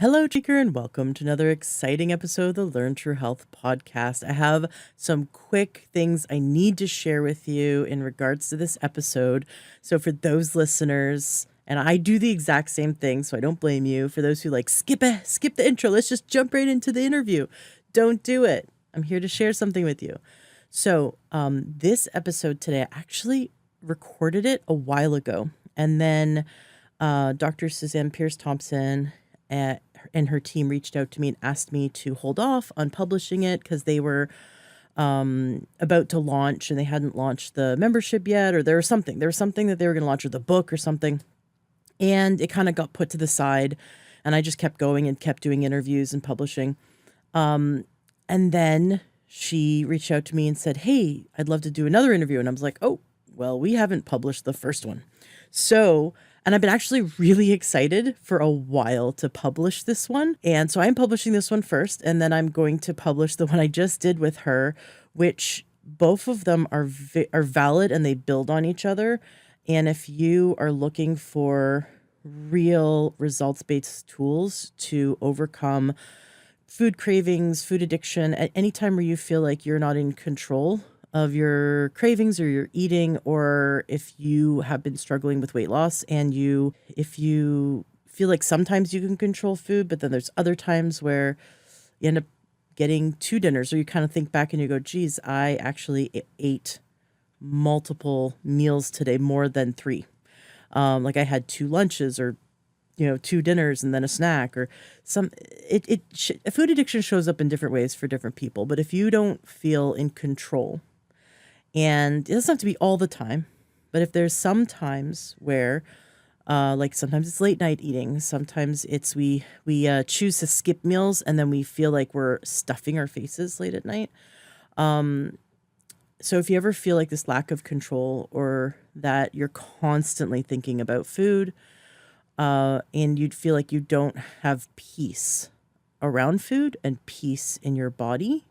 Hello, Cheeker, and welcome to another exciting episode of the Learn True Health podcast. I have some quick things I need to share with you in regards to this episode. So, for those listeners, and I do the exact same thing, so I don't blame you. For those who skip the intro, let's just jump right into the interview. Don't do it. I'm here to share something with you. So, this episode today, I actually recorded it a while ago, and then Dr. Peirce Thompson and her team reached out to me and asked me to hold off on publishing it because they were about to launch and they hadn't launched the membership yet, or there was something that they were going to launch, or the book or something. And it kind of got put to the side, and I just kept going and kept doing interviews and publishing. And then she reached out to me and said, "Hey, I'd love to do another interview." And I was like, "Oh, well, we haven't published the first one." And I've been actually really excited for a while to publish this one. And so I'm publishing this one first, and then I'm going to publish the one I just did with her, which both of them are valid and they build on each other. And if you are looking for real results-based tools to overcome food cravings, food addiction, at any time where you feel like you're not in control of your cravings or your eating, or if you have been struggling with weight loss and if you feel like sometimes you can control food, but then there's other times where you end up getting two dinners, or you kind of think back and you go, geez, I actually ate multiple meals today, more than three. Like I had two lunches, or two dinners and then a snack, or food addiction shows up in different ways for different people. But if you don't feel in control, and it doesn't have to be all the time, but if there's some times where, sometimes it's late night eating, sometimes it's we choose to skip meals, and then we feel like we're stuffing our faces late at night. So if you ever feel like this lack of control, or that you're constantly thinking about food, and you'd feel like you don't have peace around food and peace in your body,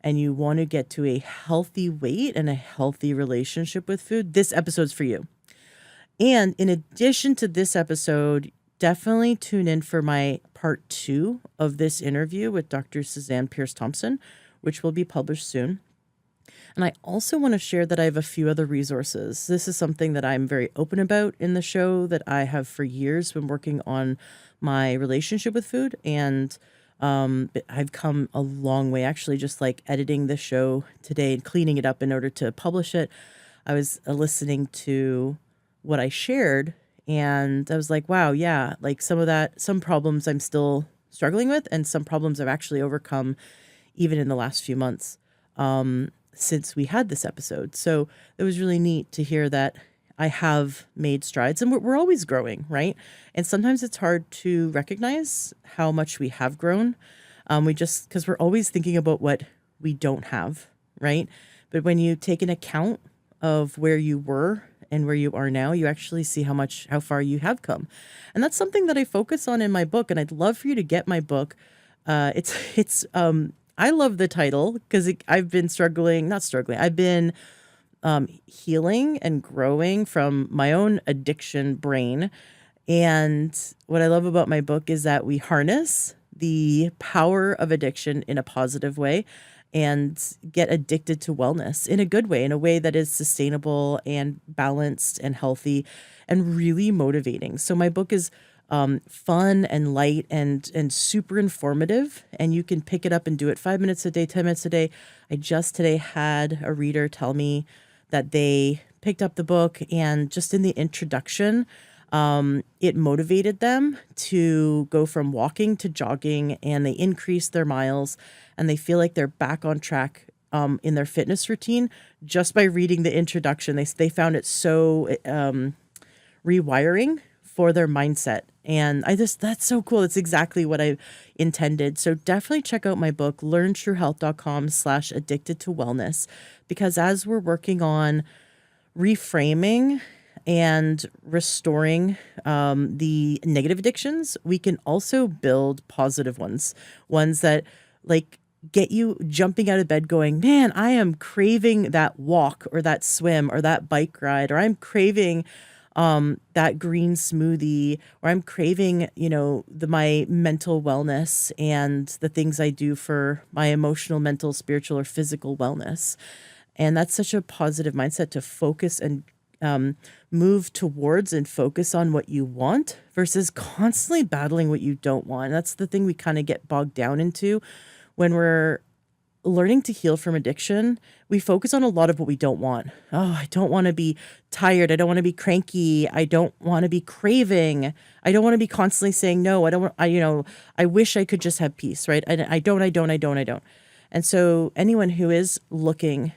and you want to get to a healthy weight and a healthy relationship with food, this episode's for you. And in addition to this episode, definitely tune in for my part 2 of this interview with Dr. Peirce Thompson, which will be published soon. And I also want to share that I have a few other resources. This is something that I'm very open about in the show, that I have for years been working on my relationship with food, and I've come a long way, actually, just like editing the show today and cleaning it up in order to publish it. I was listening to what I shared, and I was like, wow, yeah, like some problems I'm still struggling with, and some problems I've actually overcome even in the last few months since we had this episode. So it was really neat to hear that I have made strides, and we're always growing, right? And sometimes it's hard to recognize how much we have grown. Because we're always thinking about what we don't have, right? But when you take an account of where you were and where you are now, you actually see how far you have come. And that's something that I focus on in my book. And I'd love for you to get my book. I love the title because I've been I've been healing and growing from my own addiction brain. And what I love about my book is that we harness the power of addiction in a positive way and get addicted to wellness in a good way, in a way that is sustainable and balanced and healthy and really motivating. So my book is fun and light and super informative, and you can pick it up and do it 5 minutes a day, 10 minutes a day. I just today had a reader tell me that they picked up the book, and just in the introduction, it motivated them to go from walking to jogging, and they increased their miles, and they feel like they're back on track in their fitness routine just by reading the introduction. They found it so rewiring for their mindset. And that's so cool. It's exactly what I intended. So definitely check out my book, learntruehealth.com/addicted to wellness, because as we're working on reframing and restoring the negative addictions, we can also build positive ones that get you jumping out of bed going, man, I am craving that walk or that swim or that bike ride, or I'm craving that green smoothie, or I'm craving, my mental wellness and the things I do for my emotional, mental, spiritual, or physical wellness. And that's such a positive mindset to focus and um, move towards and focus on what you want versus constantly battling what you don't want. That's the thing we kind of get bogged down into when we're learning to heal from addiction. We focus on a lot of what we don't want. Oh, I don't want to be tired. I don't want to be cranky. I don't want to be craving. I don't want to be constantly saying no. I don't want, I wish I could just have peace, right? I don't. And so anyone who is looking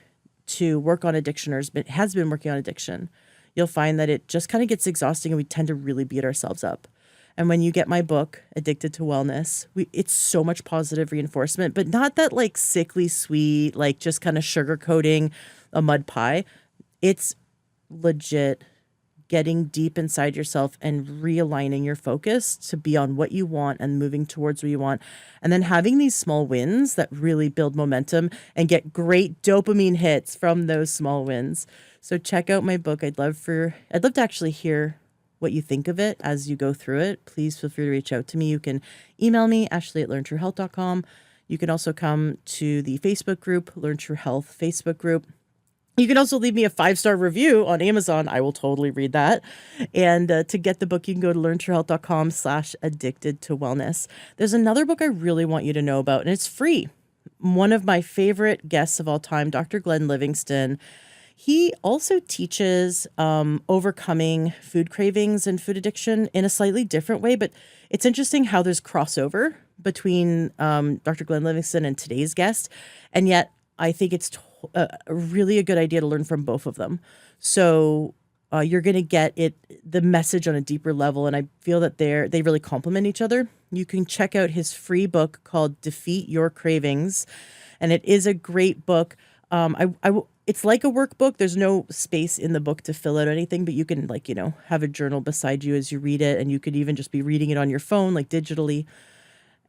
to work on addiction or has been working on addiction, you'll find that it just kind of gets exhausting and we tend to really beat ourselves up. And when you get my book, Addicted to Wellness, it's so much positive reinforcement, but not that like sickly sweet, like just kind of sugarcoating a mud pie. It's legit getting deep inside yourself and realigning your focus to be on what you want and moving towards what you want. And then having these small wins that really build momentum and get great dopamine hits from those small wins. So check out my book. I'd love to actually hear what you think of it as you go through it. Please feel free to reach out to me. You can email me, ashley@learntruehealth.com. You can also come to the Facebook group, Learn True Health Facebook group. You can also leave me a 5-star review on Amazon. I will totally read that. And to get the book, you can go to learntruehealth.com/addicted to wellness. There's another book I really want you to know about, and it's free. One of my favorite guests of all time, Dr. Glenn Livingston. He also teaches overcoming food cravings and food addiction in a slightly different way, but it's interesting how there's crossover between Dr. Glenn Livingston and today's guest, and yet I think it's really a good idea to learn from both of them. So you're going to get the message on a deeper level, and I feel that they really complement each other. You can check out his free book called Defeat Your Cravings, and it is a great book. It's like a workbook. There's no space in the book to fill out anything, but you can have a journal beside you as you read it, and you could even just be reading it on your phone, like digitally.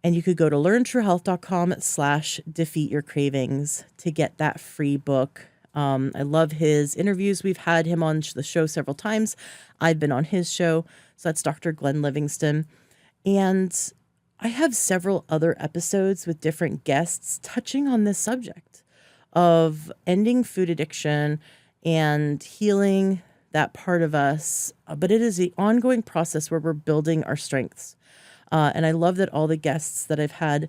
And you could go to learntruehealth.com/defeat your cravings to get that free book. I love his interviews. We've had him on the show several times. I've been on his show. So that's Dr. Glenn Livingston. And I have several other episodes with different guests touching on this subject of ending food addiction and healing that part of us. But it is an ongoing process where we're building our strengths. And I love that all the guests that I've had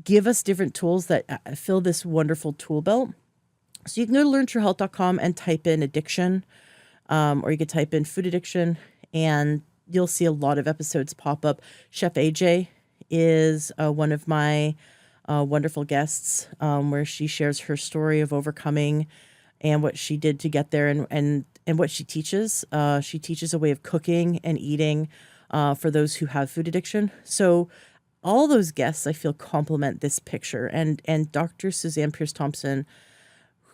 give us different tools that fill this wonderful tool belt. So you can go to learntruehealth.com and type in addiction, or you could type in food addiction, and you'll see a lot of episodes pop up. Chef AJ is one of my wonderful guests, where she shares her story of overcoming and what she did to get there, and what she teaches. She teaches a way of cooking and eating for those who have food addiction. So all those guests, I feel, complement this picture. And Dr. Suzanne Peirce Thompson,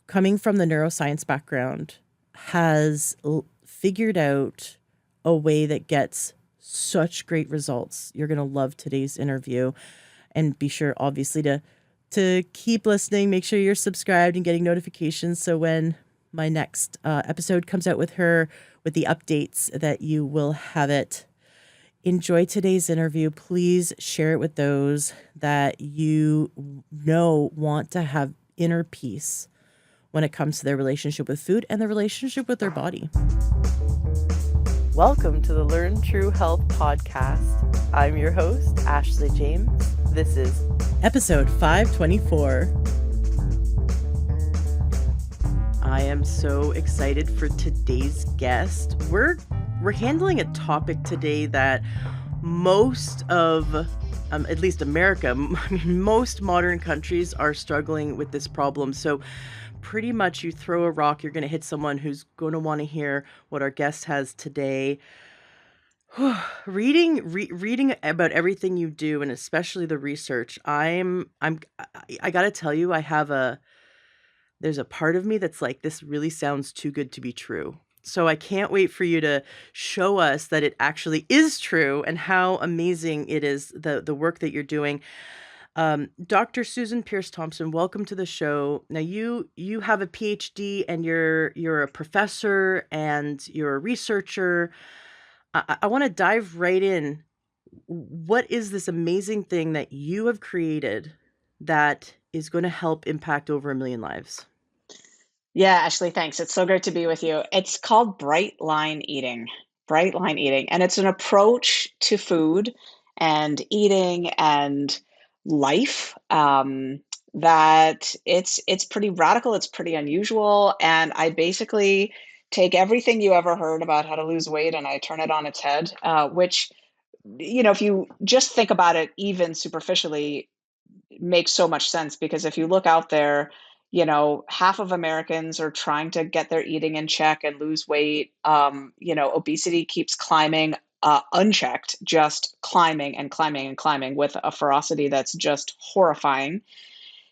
coming from the neuroscience background, has figured out a way that gets such great results. You're going to love today's interview. And be sure, obviously, to keep listening. Make sure you're subscribed and getting notifications so when my next episode comes out with her, with the updates, that you will have it. Enjoy today's interview. Please share it with those that you know want to have inner peace when it comes to their relationship with food and their relationship with their body. Welcome to the Learn True Health podcast. I'm your host, Ashley James. This is episode 524. I am so excited for today's guest. We're handling a topic today that most of, at least America, most modern countries are struggling with this problem. So pretty much you throw a rock, you're going to hit someone who's going to want to hear what our guest has today. Reading about everything you do, and especially the research, I got to tell you, there's a part of me that's like, this really sounds too good to be true. So I can't wait for you to show us that it actually is true and how amazing it is, the work that you're doing. Dr. Susan Peirce Thompson, welcome to the show. Now you have a PhD and you're a professor and you're a researcher. I want to dive right in. What is this amazing thing that you have created that is going to help impact over 1 million lives? Yeah, Ashley, thanks. It's so great to be with you. It's called bright line eating, bright line eating. And it's an approach to food and eating and life that it's pretty radical, it's pretty unusual. And I basically take everything you ever heard about how to lose weight and I turn it on its head, which, if you just think about it even superficially, makes so much sense because if you look out there, half of Americans are trying to get their eating in check and lose weight. Obesity keeps climbing, unchecked, just climbing and climbing and climbing with a ferocity that's just horrifying.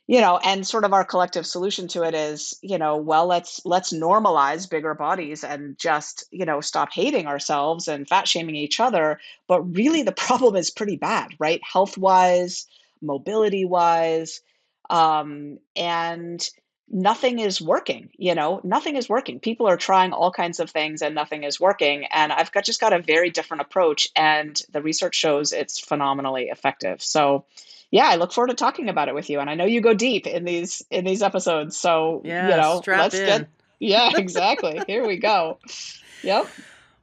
And sort of our collective solution to it is, well, let's normalize bigger bodies and just, stop hating ourselves and fat shaming each other. But really the problem is pretty bad, right? Health wise, mobility wise, and nothing is working. Nothing is working. People are trying all kinds of things and nothing is working. And just got a very different approach, and the research shows it's phenomenally effective. So yeah, I look forward to talking about it with you. And I know you go deep in these episodes. So, Yeah, strap let's in. get yeah, exactly. Here we go. Yep.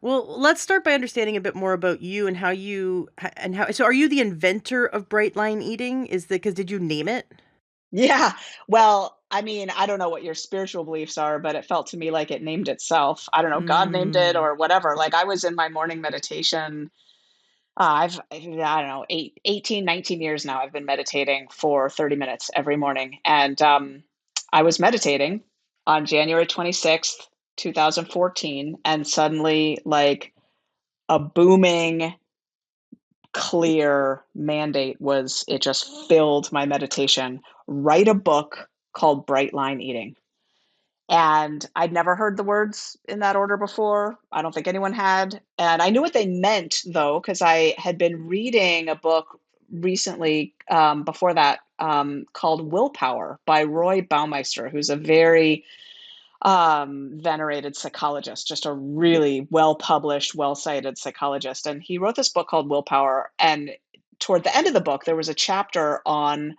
Well, let's start by understanding a bit more about you and how. So, are you the inventor of bright line eating? Because did you name it? Yeah. Well, I mean, I don't know what your spiritual beliefs are, but it felt to me like it named itself. I don't know, God named it Mm. or whatever. Like I was in my morning meditation. I don't know, 18, 19 years now. I've been meditating for 30 minutes every morning. And I was meditating on January 26th, 2014, and suddenly, like, a booming, clear mandate it just filled my meditation. Write a book called Bright Line Eating. And I'd never heard the words in that order before. I don't think anyone had. And I knew what they meant, though, because I had been reading a book recently before that called Willpower by Roy Baumeister, who's a very venerated psychologist, just a really well published, well cited psychologist. And he wrote this book called Willpower. And toward the end of the book, there was a chapter on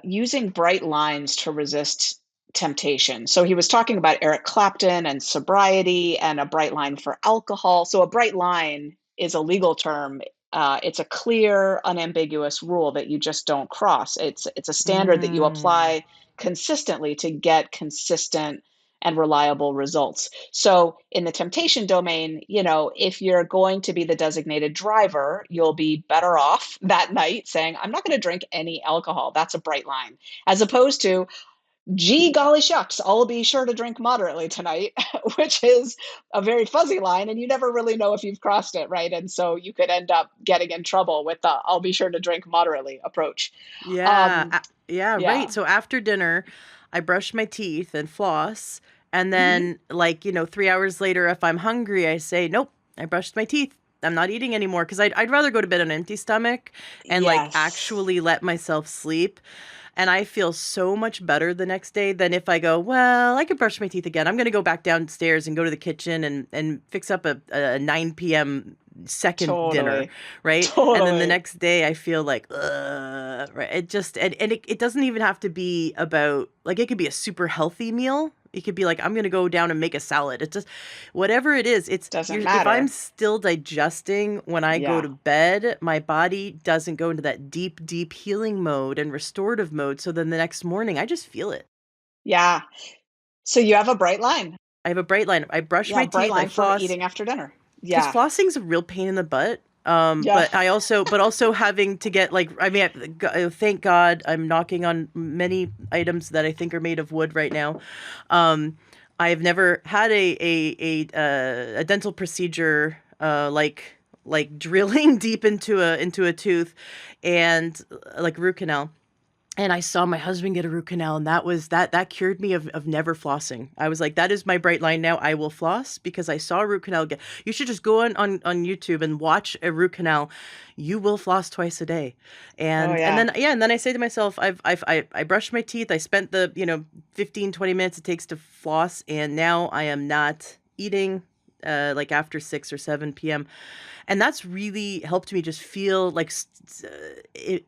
using bright lines to resist temptation. So he was talking about Eric Clapton and sobriety and a bright line for alcohol. So a bright line is a legal term. It's a clear, unambiguous rule that you just don't cross. It's a standard that you Mm. apply consistently to get consistent and reliable results. So in the temptation domain, if you're going to be the designated driver, you'll be better off that night saying, I'm not going to drink any alcohol. That's a bright line. As opposed to, gee, golly shucks, I'll be sure to drink moderately tonight, which is a very fuzzy line. And you never really know if you've crossed it, right? And so you could end up getting in trouble with the I'll be sure to drink moderately approach. Yeah. Um, Yeah, right. yeah. So after dinner, I brush my teeth and floss. And Mhm. then, 3 hours later, if I'm hungry, I say, nope, I brushed my teeth. I'm not eating anymore because I'd rather go to bed on an empty stomach and Yes. actually let myself sleep. And I feel so much better the next day than if I go, well, I could brush my teeth again. I'm going to go back downstairs and go to the kitchen and fix up a 9 p.m. second dinner, Totally. right? And then the Totally. next day I feel like, right? It doesn't even have to be about, like, it could be a super healthy meal. It could be like, I'm going to go down and make a salad. It just, whatever it is, Doesn't if I'm matter. still digesting when I go Yeah. to bed, my body doesn't go into that deep, deep healing mode and restorative mode. So then the next morning, I just feel it. Yeah. So you have a bright line. I have a bright line. I brush Yeah, my bright teeth, I line for floss, eating after dinner. because Yeah. flossing's a real pain in the butt. Yeah. But also having to get, like, I mean, thank God I'm knocking on many items that I think are made of wood right now. Um, I've never had a dental procedure, like drilling deep into a tooth, and like root canal. and I saw my husband get a root canal, and that cured me of never flossing. I was like, that is my bright line now. I will floss because I saw a root canal get. You should just go on YouTube and watch a root canal. You will floss twice a day, Oh and yeah. then yeah, and then I say to myself, I brushed my teeth. I spent the 15-20 minutes it takes to floss, and now I am not eating like after 6 or 7 p.m. And that's really helped me just feel like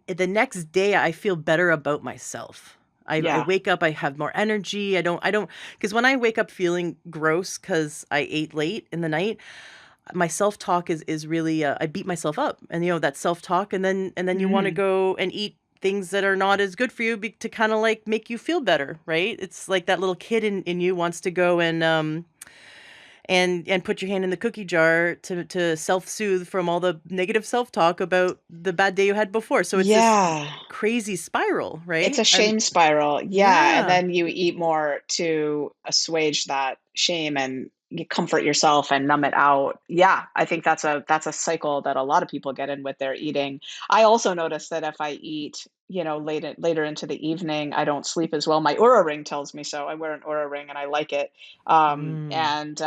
the next day I feel better about myself. I Yeah. wake up, I have more energy. I don't, because when I wake up feeling gross because I ate late in the night, my self talk is really, I beat myself up, and that self talk, and then you want to Mm. go and eat things that are not as good for you to kind of like make you feel better, right? It's like that little kid in you wants to go and put your hand in the cookie jar to self-soothe from all the negative self-talk about the bad day you had before. So it's this Yeah. crazy spiral, It's right? a And shame spiral. Yeah, and yeah. then you eat more to assuage that shame and you comfort yourself and numb it out. Yeah, I think that's a cycle that a lot of people get in with their eating. I also notice that if I eat, later into the evening, I don't sleep as well. My Oura ring tells me so. I wear an Oura ring and I like it. Mm. And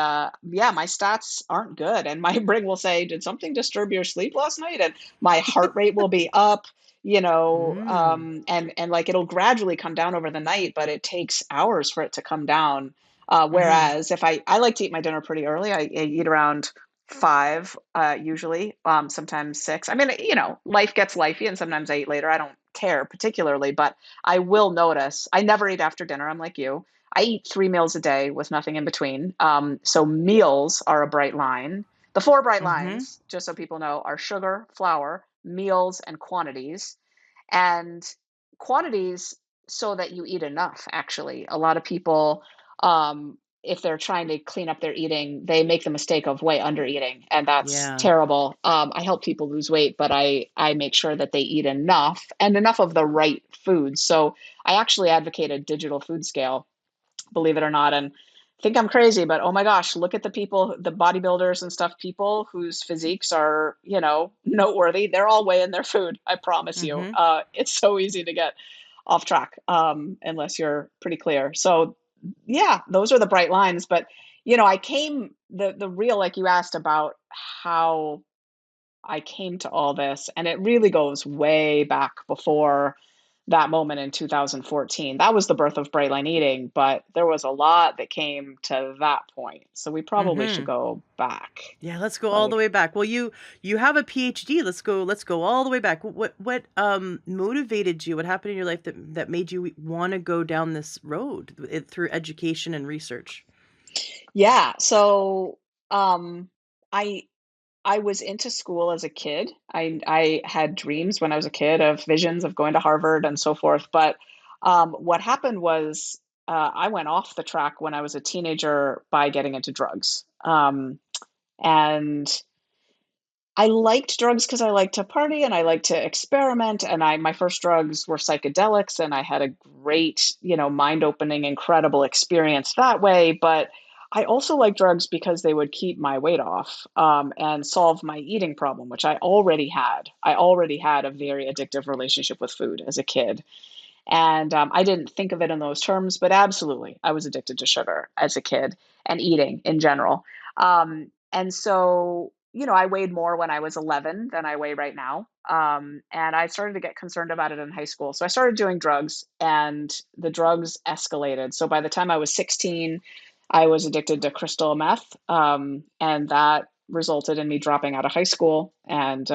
yeah, my stats aren't good, and my ring will say, "Did something disturb your sleep last night?" And my heart rate will be up, Mm. and like it'll gradually come down over the night, but it takes hours for it to come down. Mhm. Whereas if I like to eat my dinner pretty early, I eat around 5, usually, sometimes 6. I mean, life gets lifey, and sometimes I eat later. I don't care particularly, but I will notice. I never eat after dinner. I'm like you. I eat 3 meals a day with nothing in between. So meals are a bright line. The four bright Mhm. lines, just so people know, are sugar, flour, meals, and quantities. And quantities so that you eat enough, actually. A lot of people, if they're trying to clean up their eating, they make the mistake of way under eating, and that's Yeah. terrible. I help people lose weight, but I make sure that they eat enough and enough of the right foods. So I actually advocate a digital food scale, believe it or not. And think I'm crazy, but oh my gosh, look at the people, the bodybuilders and stuff, people whose physiques are, noteworthy. They're all weighing their food. I promise you. Mhm. It's so easy to get off track, unless you're pretty clear. So yeah, those are the bright lines. But I came the real, like you asked about how I came to all this, and it really goes way back before that moment in 2014. That was the birth of bright line eating, but there was a lot that came to that point. So we probably should Mhm. go back. Yeah, let's go all the Like, way back. Well, you have a PhD. Let's go all the way back. What motivated you? What happened in your life that made you want to go down this road through education and research? yeah. So um I I was into school as a kid. I had dreams when I was a kid, of visions of going to Harvard and so forth. But what happened was, I went off the track when I was a teenager by getting into drugs. And I liked drugs because I like to party and I like to experiment. And my first drugs were psychedelics, and I had a great, mind-opening, incredible experience that way. But I also like drugs because they would keep my weight off, and solve my eating problem, which I already had. I already had a very addictive relationship with food as a kid. And I didn't think of it in those terms, but absolutely, I was addicted to sugar as a kid and eating in general. And so, I weighed more when I was 11 than I weigh right now. And I started to get concerned about it in high school. So I started doing drugs, and the drugs escalated. So by the time I was 16, I was addicted to crystal meth. And that resulted in me dropping out of high school. And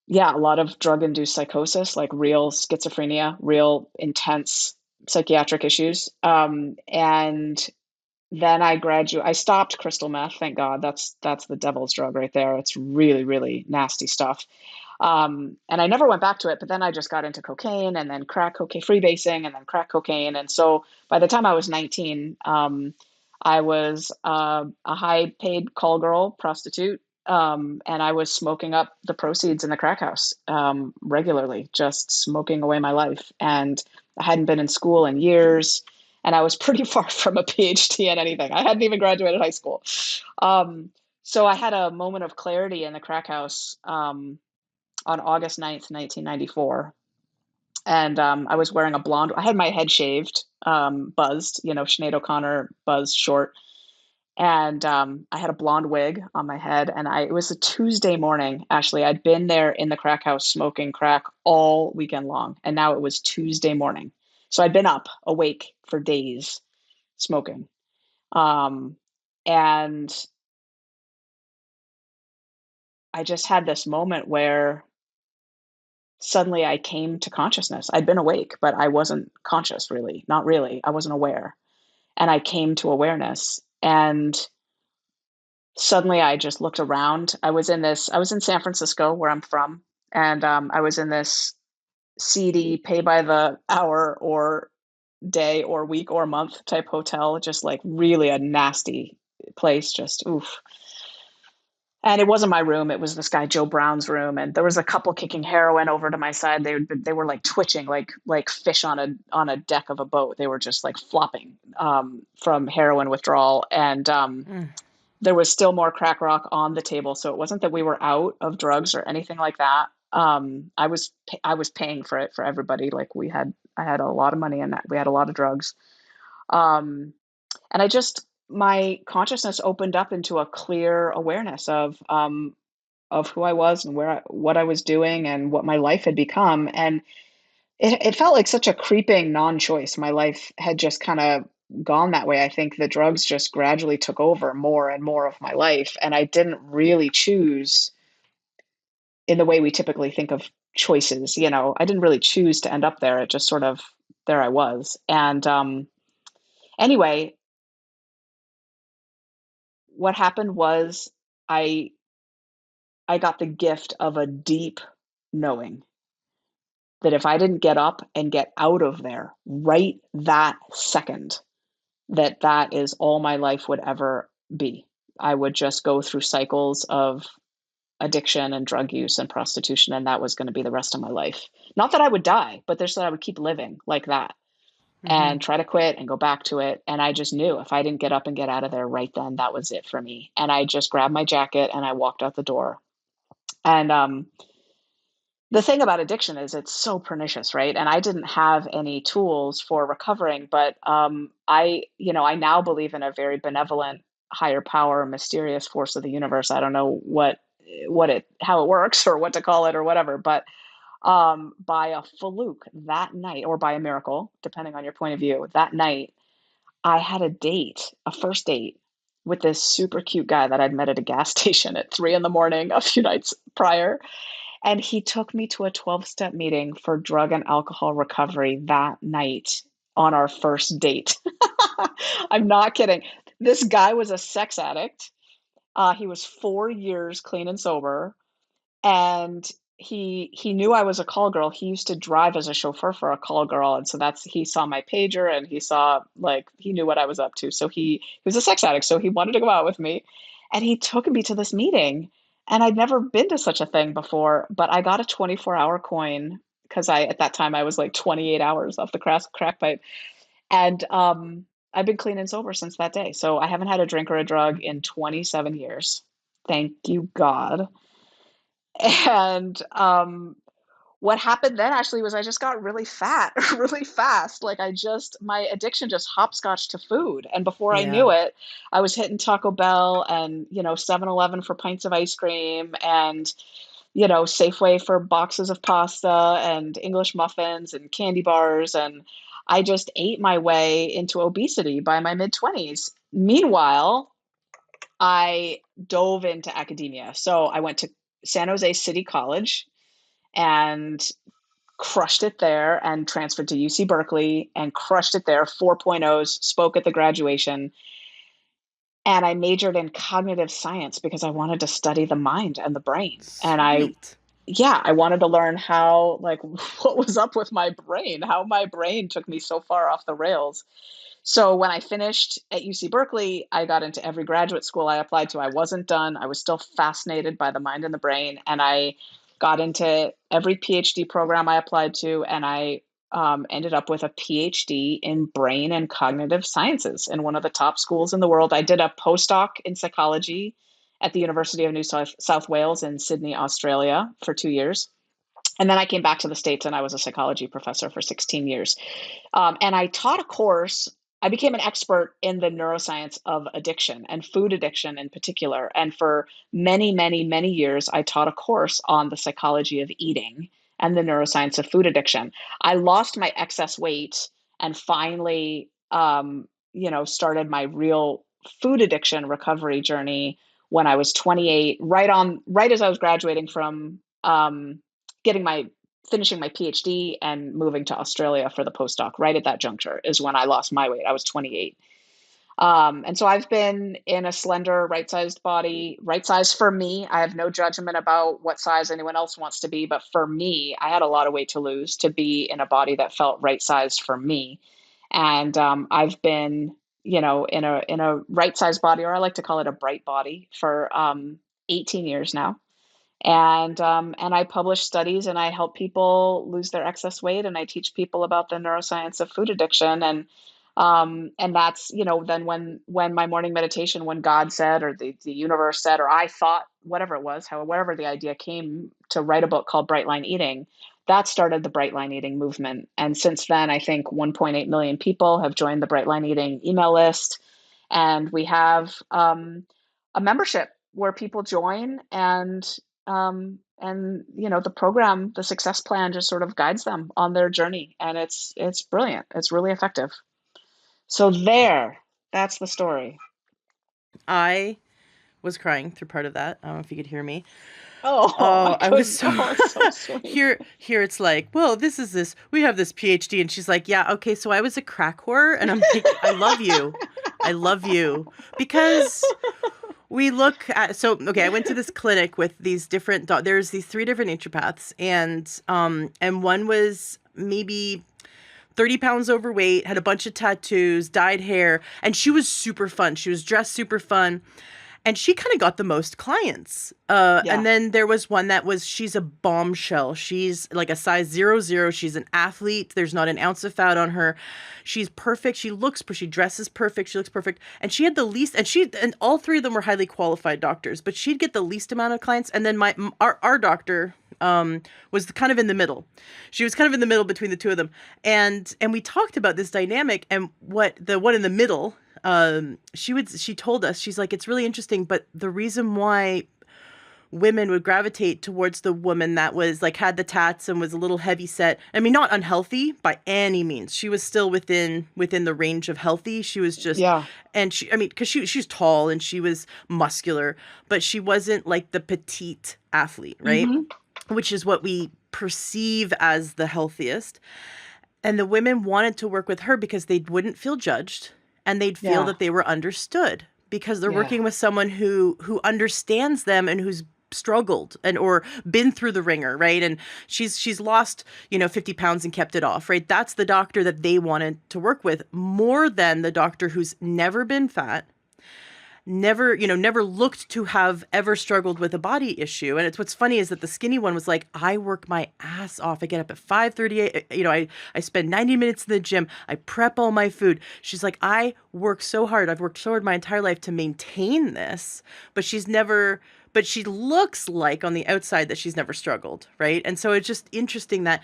yeah, a lot of drug-induced psychosis, like real schizophrenia, real intense psychiatric issues. And then I stopped crystal meth, thank God. That's the devil's drug right there. It's really, really nasty stuff. And I never went back to it, but then I just got into cocaine, and then crack cocaine, freebasing, and then crack cocaine. And so by the time I was 19, I was a high paid call girl prostitute. And I was smoking up the proceeds in the crack house, regularly, just smoking away my life. And I hadn't been in school in years, and I was pretty far from a PhD in anything. I hadn't even graduated high school. Um, so I had a moment of clarity in the crack house, on August 9th, 1994. And I was wearing a blonde. I had my head shaved, buzzed, Sinead O'Connor buzzed short, and I had a blonde wig on my head. And it was a Tuesday morning. Actually, I'd been there in the crack house smoking crack all weekend long, and now it was Tuesday morning. So I'd been up, awake for days, smoking. Um, and I just had this moment where suddenly I came to consciousness. I'd been awake, but I wasn't conscious, really. Not really. I wasn't aware. And I came to awareness. And suddenly I just looked around. I was in San Francisco, where I'm from. And I was in this seedy, pay by the hour or day or week or month type hotel, just like really a nasty place, just oof. And it wasn't my room. It was this guy Joe Brown's room, and there was a couple kicking heroin over to my side. They were like twitching, like fish on a deck of a boat. They were just like flopping from heroin withdrawal, and Mm. there was still more crack rock on the table. So it wasn't that we were out of drugs or anything like that. I was paying for it for everybody. Like I had a lot of money, and we had a lot of drugs. Um, and I just my consciousness opened up into a clear awareness of who I was and what I was doing and what my life had become. And it felt like such a creeping non-choice. My life had just kind of gone that way. I think the drugs just gradually took over more and more of my life. And I didn't really choose in the way we typically think of choices. I didn't really choose to end up there. It just sort of, there I was. And anyway, what happened was I I got the gift of a deep knowing that if I didn't get up and get out of there right that second, that is all my life would ever be. I would just go through cycles of addiction and drug use and prostitution, and that was going to be the rest of my life. Not that I would die, but there's that I would keep living like that Mm-hmm. and try to quit and go back to it. And I just knew if I didn't get up and get out of there right then, that was it for me. And I just grabbed my jacket and I walked out the door. And the thing about addiction is it's so pernicious, right? And I didn't have any tools for recovering, but I now believe in a very benevolent, higher power, mysterious force of the universe. I don't know how it works or what to call it or whatever, but by a fluke that night, or by a miracle, depending on your point of view, that night, I had a first date with this super cute guy that I'd met at a gas station at 3 in the morning a few nights prior, and he took me to a 12-step meeting for drug and alcohol recovery that night on our first date. I'm not kidding. This guy was a sex addict. He was 4 years clean and sober, and he knew I was a call girl. He used to drive as a chauffeur for a call girl, and so he saw my pager, and he knew what I was up to. So he was a sex addict, so he wanted to go out with me, and he took me to this meeting, and I'd never been to such a thing before, but I got a 24-hour coin because I at that time I was like 28 hours off the crack pipe, and I've been clean and sober since that day. So I haven't had a drink or a drug in 27 years. Thank you, God. And what happened then actually was I just got really fat really fast. Like my addiction just hopscotched to food. And before I Yeah. knew it, I was hitting Taco Bell and, 7-Eleven for pints of ice cream and, Safeway for boxes of pasta and English muffins and candy bars. And I just ate my way into obesity by my mid 20s. Meanwhile, I dove into academia. So I went to San Jose City College and crushed it there, and transferred to UC Berkeley and crushed it there, 4.0s, spoke at the graduation. And I majored in cognitive science because I wanted to study the mind and the brain. And Sweet. I wanted to learn how, like, what was up with my brain, how my brain took me so far off the rails. So when I finished at UC Berkeley, I got into every graduate school I applied to. I wasn't done. I was still fascinated by the mind and the brain. And I got into every PhD program I applied to. And I ended up with a PhD in brain and cognitive sciences in one of the top schools in the world. I did a postdoc in psychology at the University of New South Wales in Sydney, Australia for 2 years. And then I came back to the States and I was a psychology professor for 16 years. And I taught a course. I became an expert in the neuroscience of addiction and food addiction in particular. And for many, many, many years, I taught a course on the psychology of eating and the neuroscience of food addiction. I lost my excess weight and finally, started my real food addiction recovery journey when I was 28, right as I was graduating from getting my finishing my PhD and moving to Australia for the postdoc. Right at that juncture is when I lost my weight. I was 28. And so I've been in a slender, right-sized body, right size for me. I have no judgment about what size anyone else wants to be, but for me, I had a lot of weight to lose to be in a body that felt right-sized for me. And I've been, in a right-sized body, or I like to call it a bright body, for 18 years now. And I publish studies and I help people lose their excess weight and I teach people about the neuroscience of food addiction. And that's, then when my morning meditation, when God said, or the universe said, or I thought, whatever it was, whatever the idea came to write a book called Bright Line Eating, that started the Bright Line Eating movement. And since then, I think 1.8 million people have joined the Bright Line Eating email list. And we have a membership where people join and the program, the success plan just sort of guides them on their journey. And it's brilliant. It's really effective. So that's the story. I was crying through part of that. I don't know if you could hear me. Oh, I Oh, I was couldn't. so Oh, it's so sweet. here it's like, well, we have this PhD, and she's like, yeah, okay, so I was a crack whore, and I'm like, I love you. I love you. Because we look at, so okay, I went to this clinic with these different there's these three different naturopaths, and one was maybe 30 pounds overweight, had a bunch of tattoos, dyed hair, and she was super fun. She was dressed super fun. And she kind of got the most clients. And Yeah. then there was one she's a bombshell. She's like a size 00. She's an athlete. There's not an ounce of fat on her. She's perfect. She dresses perfect. She looks perfect. And she had the least, and all three of them were highly qualified doctors, but she'd get the least amount of clients. And then our doctor, was kind of in the middle. She was kind of in the middle between the two of them. And we talked about this dynamic, and what the one in the middle, she told us, she's like, it's really interesting, but the reason why women would gravitate towards the woman that was like, had the tats and was a little heavy set. I mean, not unhealthy by any means. She was still within the range of healthy. She was just, Yeah. and cause she's tall and she was muscular, but she wasn't like the petite athlete, right? Hmm. Which is what we perceive as the healthiest. And the women wanted to work with her because they wouldn't feel judged, and they'd feel Yeah. that they were understood because they're Yeah. working with someone who understands them and who's struggled or been through the ringer, right? And she's lost 50 pounds and kept it off, right? That's the doctor that they wanted to work with, more than the doctor who's never been fat, never looked to have ever struggled with a body issue. And it's, what's funny is that the skinny one was like, I work my ass off. I get up at 5:30. I spend 90 minutes in the gym. I prep all my food. She's like, I work so hard. I've worked so hard my entire life to maintain this, but she looks like on the outside that she's never struggled, right? And so it's just interesting that,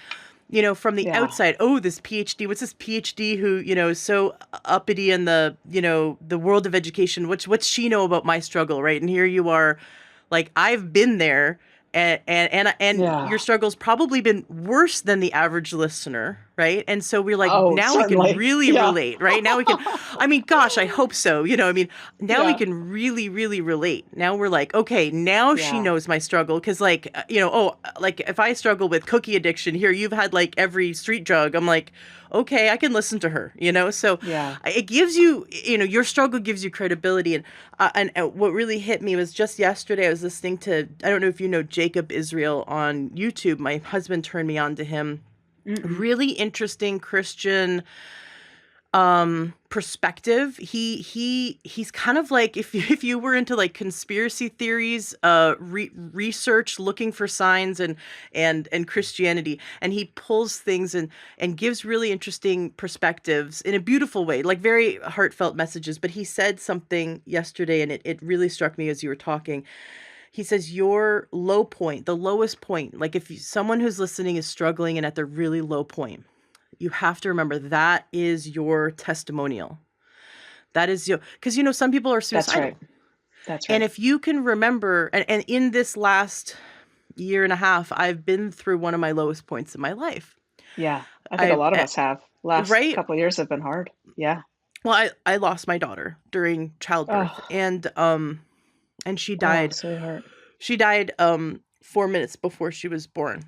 from the Yeah. outside, oh, this PhD, what's this PhD who, is so uppity in the, the world of education? What's she know about my struggle, right? And here you are, like, I've been there, and Yeah. your struggle's probably been worse than the average listener, right? And so we're like, Oh, now we can certainly. really Yeah. relate, right? Now we can, I mean, gosh, I hope so. Now we Yeah. can really, really relate. Now we're like, okay, now she Yeah. knows my struggle. Cause like, like if I struggle with cookie addiction, here, you've had like every street drug. I'm like, okay, I can listen to her, so Yeah. it gives you, your struggle gives you credibility. And what really hit me was just yesterday, I was listening to, I don't know if you know Jacob Israel on YouTube. My husband turned me on to him. Mm-mm. Really interesting Christian perspective. He's kind of like, if you were into like conspiracy theories, research, looking for signs, and Christianity, and he pulls things and gives really interesting perspectives in a beautiful way, like very heartfelt messages. But he said something yesterday, and it really struck me as you were talking. he says your low point, the lowest point, like if someone who's listening is struggling and at their really low point, you have to remember that is your testimonial. That is your, because some people are That's suicidal. right. That's And right. if you can remember, and in this last year and a half, I've been through one of my lowest points in my life. Yeah. I think a I, lot of us have. Last right? couple of years have been hard. Yeah. Well, I lost my daughter during childbirth, Oh, and she oh, died. sweetheart. She died 4 minutes before she was born.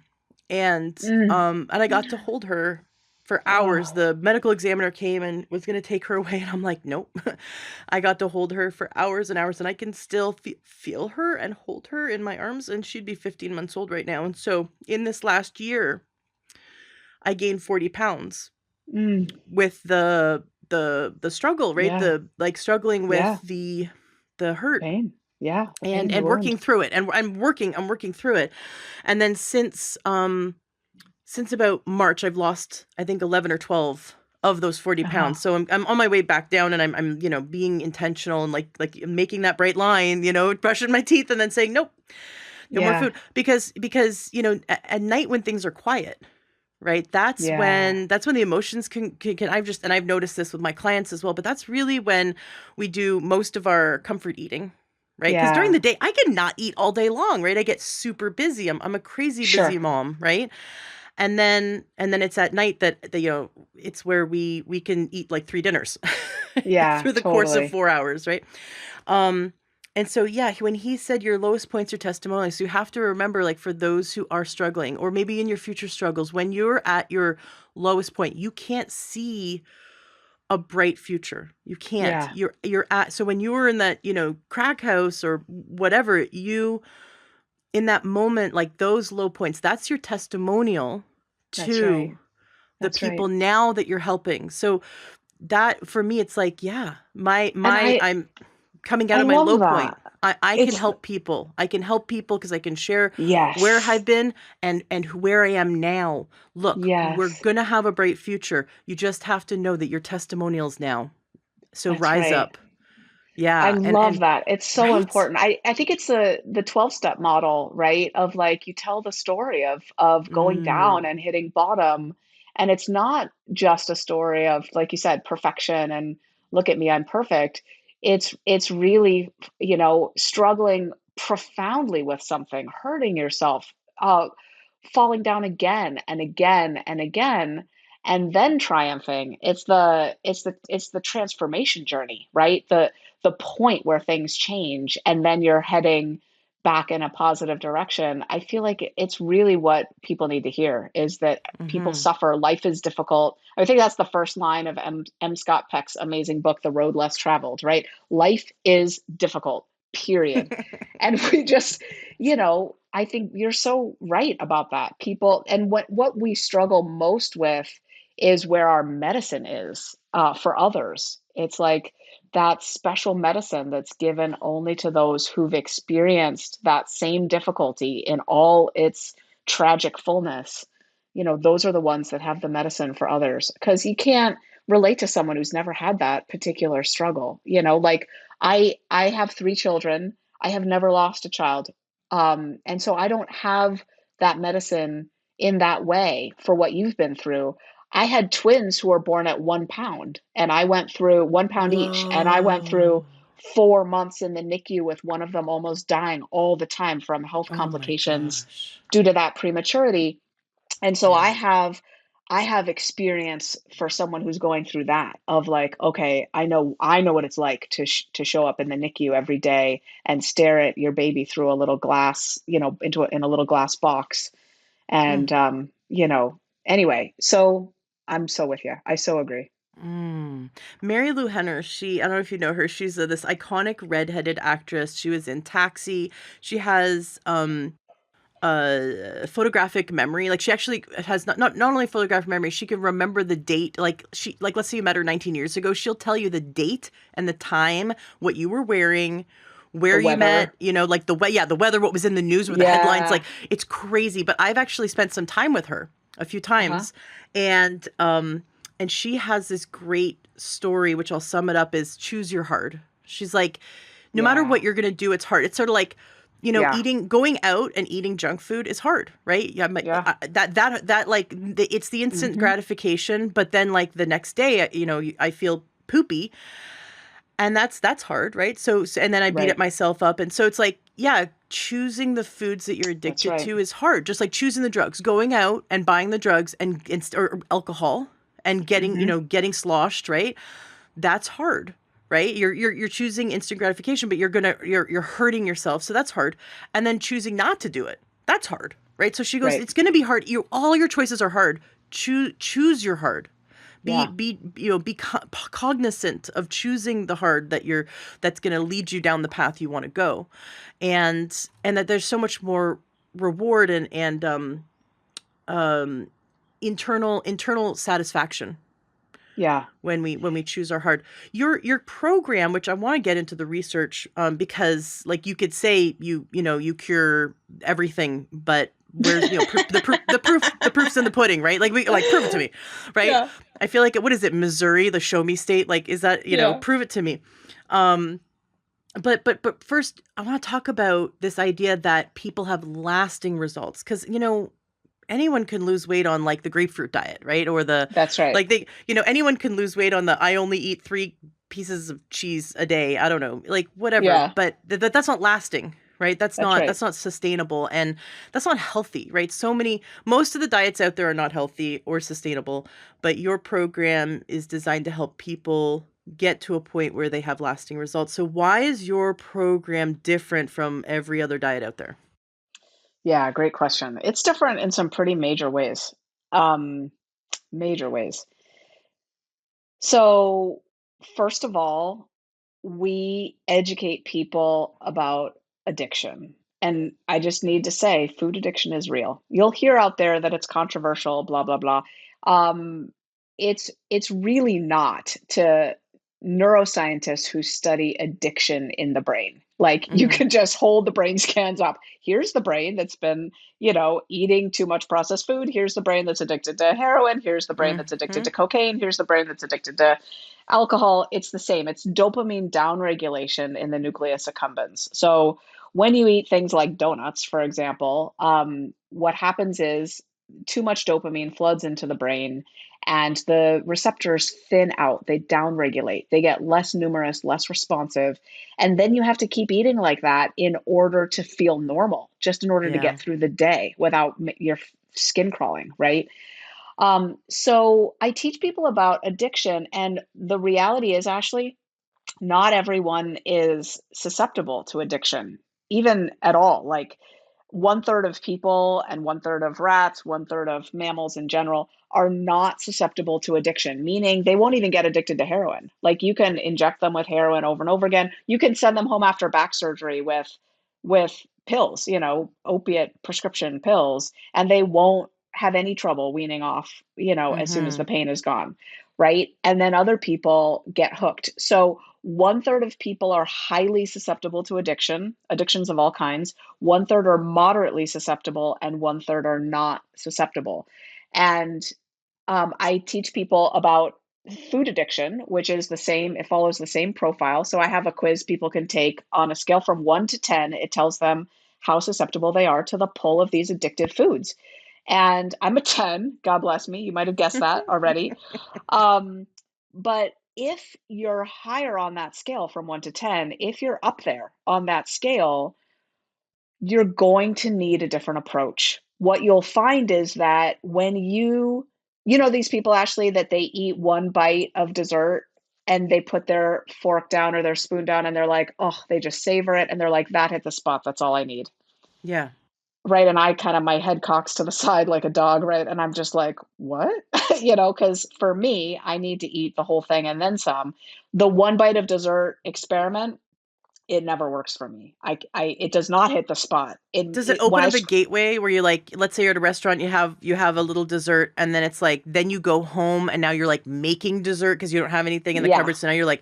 Mm. And I got to hold her for hours. Oh, The medical examiner came and was going to take her away, and I'm like, nope. I got to hold her for hours and hours, and I can still feel her and hold her in my arms, and she'd be 15 months old right now. And so in this last year, I gained 40 pounds mm. with the struggle, right? Yeah. The like struggling Yeah. with the hurt Pain. Yeah. The pain, the and wound. working through it. And I'm working through it. And then since about March, I've lost, I think, 11 or 12 of those 40 Uh-huh. pounds. So I'm on my way back down, and I'm being intentional and like making that bright line, brushing my teeth and then saying, nope, no more Yeah. food. Because, at night when things are quiet, right? Yeah. That's when the emotions can I've noticed this with my clients as well, but that's really when we do most of our comfort eating. Right? Because during Yeah. the day, I cannot eat all day long, right? I get super busy. I'm a crazy busy Sure. mom, right? And then it's at night that it's where we can eat like 3 dinners Yeah, through the course of totally. 4 hours, right? Um and so yeah, when he said your lowest points are testimonials, you have to remember, like, for those who are struggling, or maybe in your future struggles, when you're at your lowest point, you can't see a bright future. You can't. Yeah, You're at, so when you were in that, crack house or whatever, you, in that moment, like those low points, that's your testimonial that's right. to the That's people right. now that you're helping. So that, for me, it's like, yeah, And I'm coming out I of my love low point. that. I can It's help people. I can help people because I can share where yes. I've been and where I am now. Look, we're Yes. gonna have a bright future. You just have to know that your testimonials now. So That's rise right. up. I Yeah, love and that. It's so right? important. I think it's the 12-step model, right? Of like you tell the story of going down Mm, and hitting bottom. And it's not just a story of, like you said, perfection and look at me, I'm perfect. It's really, struggling profoundly with something, hurting yourself, falling down again and again and again, and then triumphing. It's the transformation journey, right? The point where things change and then you're heading back in a positive direction. I feel like it's really what people need to hear is that people mm-hmm. suffer. Life is difficult. I think that's the first line of M. Scott Peck's amazing book, The Road Less Traveled, right? Life is difficult, period. And we just, I think you're so right about that. People, and what we struggle most with is where our medicine is for others. It's like that special medicine that's given only to those who've experienced that same difficulty in all its tragic fullness. Those are the ones that have the medicine for others because you can't relate to someone who's never had that particular struggle. Like I have 3 children. I have never lost a child. And so I don't have that medicine in that way for what you've been through. I had twins who were born at 1 pound, and I went through 1 pound each, and I went Whoa. through 4 months in the NICU with one of them almost dying all the time from health Oh my complications gosh. due to that prematurity. And so Yeah. I have experience for someone who's going through that of like, okay, I know what it's like to show up in the NICU every day and stare at your baby through a little glass, in a little glass box. And anyway, so I'm so with you. I so agree. Mm. Mary Lou Henner, I don't know if you know her. She's this iconic redheaded actress. She was in Taxi. She has photographic memory. Like, she actually has not only photographic memory, she can remember the date. Like, let's say you met her 19 years ago, she'll tell you the date and the time, what you were wearing, The where you met, weather. like the weather, what was in the news, with the headlines. Yeah. Like, it's crazy. But I've actually spent some time with her a few Uh-huh. times, and she has this great story, which I'll sum it up as choose your hard. She's like, no matter Yeah. what you're gonna do, it's hard. It's sort of like Yeah. going out and eating junk food is hard, right? Yeah, Yeah. it's the instant Hmm. gratification, but then like the next day, I feel poopy, and that's hard, right? And then I beat Right. it myself up, and so it's like, yeah, choosing the foods that you're That's addicted right. to is hard, just like choosing the drugs, going out and buying the drugs or alcohol and Hmm. getting sloshed, right? That's hard, right? You're choosing instant gratification, but you're hurting yourself, so that's hard. And then choosing not to do it, that's hard, right? So she goes, Right. it's going to be hard. All your choices are hard. Choose your hard. Yeah. Be cognizant of choosing the hard that's going to lead you down the path you want to go, and that there's so much more reward and internal satisfaction Yeah. when we choose our hard. Your program, which I want to get into the research, because like you could say you cure everything, but where's the proof's in the pudding, right? Like, we like, prove it to me, right? Yeah. I feel like, what is it, Missouri, the show me state? Like, is that, Yeah. prove it to me. um but first I want to talk about this idea that people have lasting results, because anyone can lose weight on like the grapefruit diet, right? Or the That's right. like they anyone can lose weight on the I only eat 3 pieces of cheese a day. I don't know, like whatever. Yeah. But that's not lasting, right? That's That's not right. that's not sustainable, and that's not healthy, right? Most of the diets out there are not healthy or sustainable, but your program is designed to help people get to a point where they have lasting results. So why is your program different from every other diet out there? Yeah. Great question. It's different in some pretty major ways. Um, Major ways. So, first of all, we educate people about addiction. And I just need to say, food addiction is real. You'll hear out there that it's controversial, blah, blah, blah. Um, it's really not, to neuroscientists who study addiction in the brain. Like, you Mm-hmm. can just hold the brain scans up. Here's the brain that's been, eating too much processed food. Here's the brain that's addicted to heroin. Here's the brain that's addicted Mm-hmm. to cocaine. Here's the brain that's addicted to alcohol. It's the same. It's dopamine downregulation in the nucleus accumbens. So when you eat things like donuts, for example, what happens is too much dopamine floods into the brain, and the receptors thin out. They downregulate. They get less numerous, less responsive. And then you have to keep eating like that in order to feel normal, just in order to Yeah. get through the day without your skin crawling, right? So I teach people about addiction, and the reality is, Ashley, not everyone is susceptible to addiction, even at all. Like, one third of people and one third of rats, one third of mammals in general are not susceptible to addiction, meaning they won't even get addicted to heroin. Like, you can inject them with heroin over and over again. You can send them home after back surgery with pills, opiate prescription pills, and they won't have any trouble weaning off, as soon as Mm-hmm. the pain is gone. Right. And then other people get hooked. So one third of people are highly susceptible to addictions of all kinds. One third are moderately susceptible, and one third are not susceptible. And I teach people about food addiction, which is the same, it follows the same profile. So I have a quiz people can take on a scale from 1 to 10. It tells them how susceptible they are to the pull of these addictive foods. And I'm a 10, God bless me. You might have guessed that already. Um, but if you're higher on that scale from 1 to 10, if you're up there on that scale, you're going to need a different approach. What you'll find is that when these people, Ashley, that they eat one bite of dessert and they put their fork down or their spoon down and they're like, oh, they just savor it. And they're like, that hit the spot. That's all I need. Yeah. Right. And I kind of, my head cocks to the side like a dog. Right. And I'm just like, what? Because for me, I need to eat the whole thing and then some. The one bite of dessert experiment, it never works for me. It does not hit the spot. Does it When open up a gateway where you, like, let's say you're at a restaurant, you have a little dessert, and then it's like, then you go home and now you're like making dessert because you don't have anything in the yeah, cupboard. So now you're like,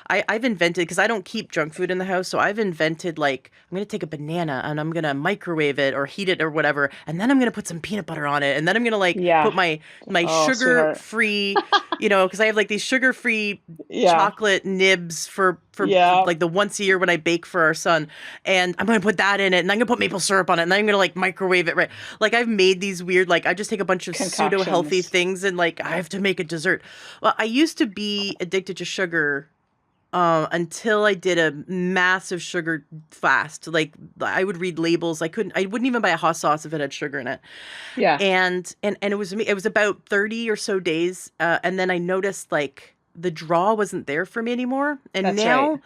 I've invented, because I don't keep junk food in the house, so I've invented, like, I'm gonna take a banana and I'm gonna microwave it or heat it or whatever, and then I'm gonna put some peanut butter on it, and then I'm gonna like put yeah. my Oh, sugar sweetheart. free, because I have like these sugar free Yeah, chocolate nibs for for Yeah. like the once a year when I bake for our son, and I'm gonna put that in it, and I'm gonna put maple syrup on it, and then I'm gonna like microwave it, right? Like I've made these weird, like I just take a bunch of pseudo healthy Concoctions. things and like I have to make a dessert. Well, I used to be addicted to sugar until I did a massive sugar fast. Like I would read labels. I wouldn't even buy a hot sauce if it had sugar in it. Yeah, And it was about 30 or so days, and then I noticed like the draw wasn't there for me anymore. And that's right. now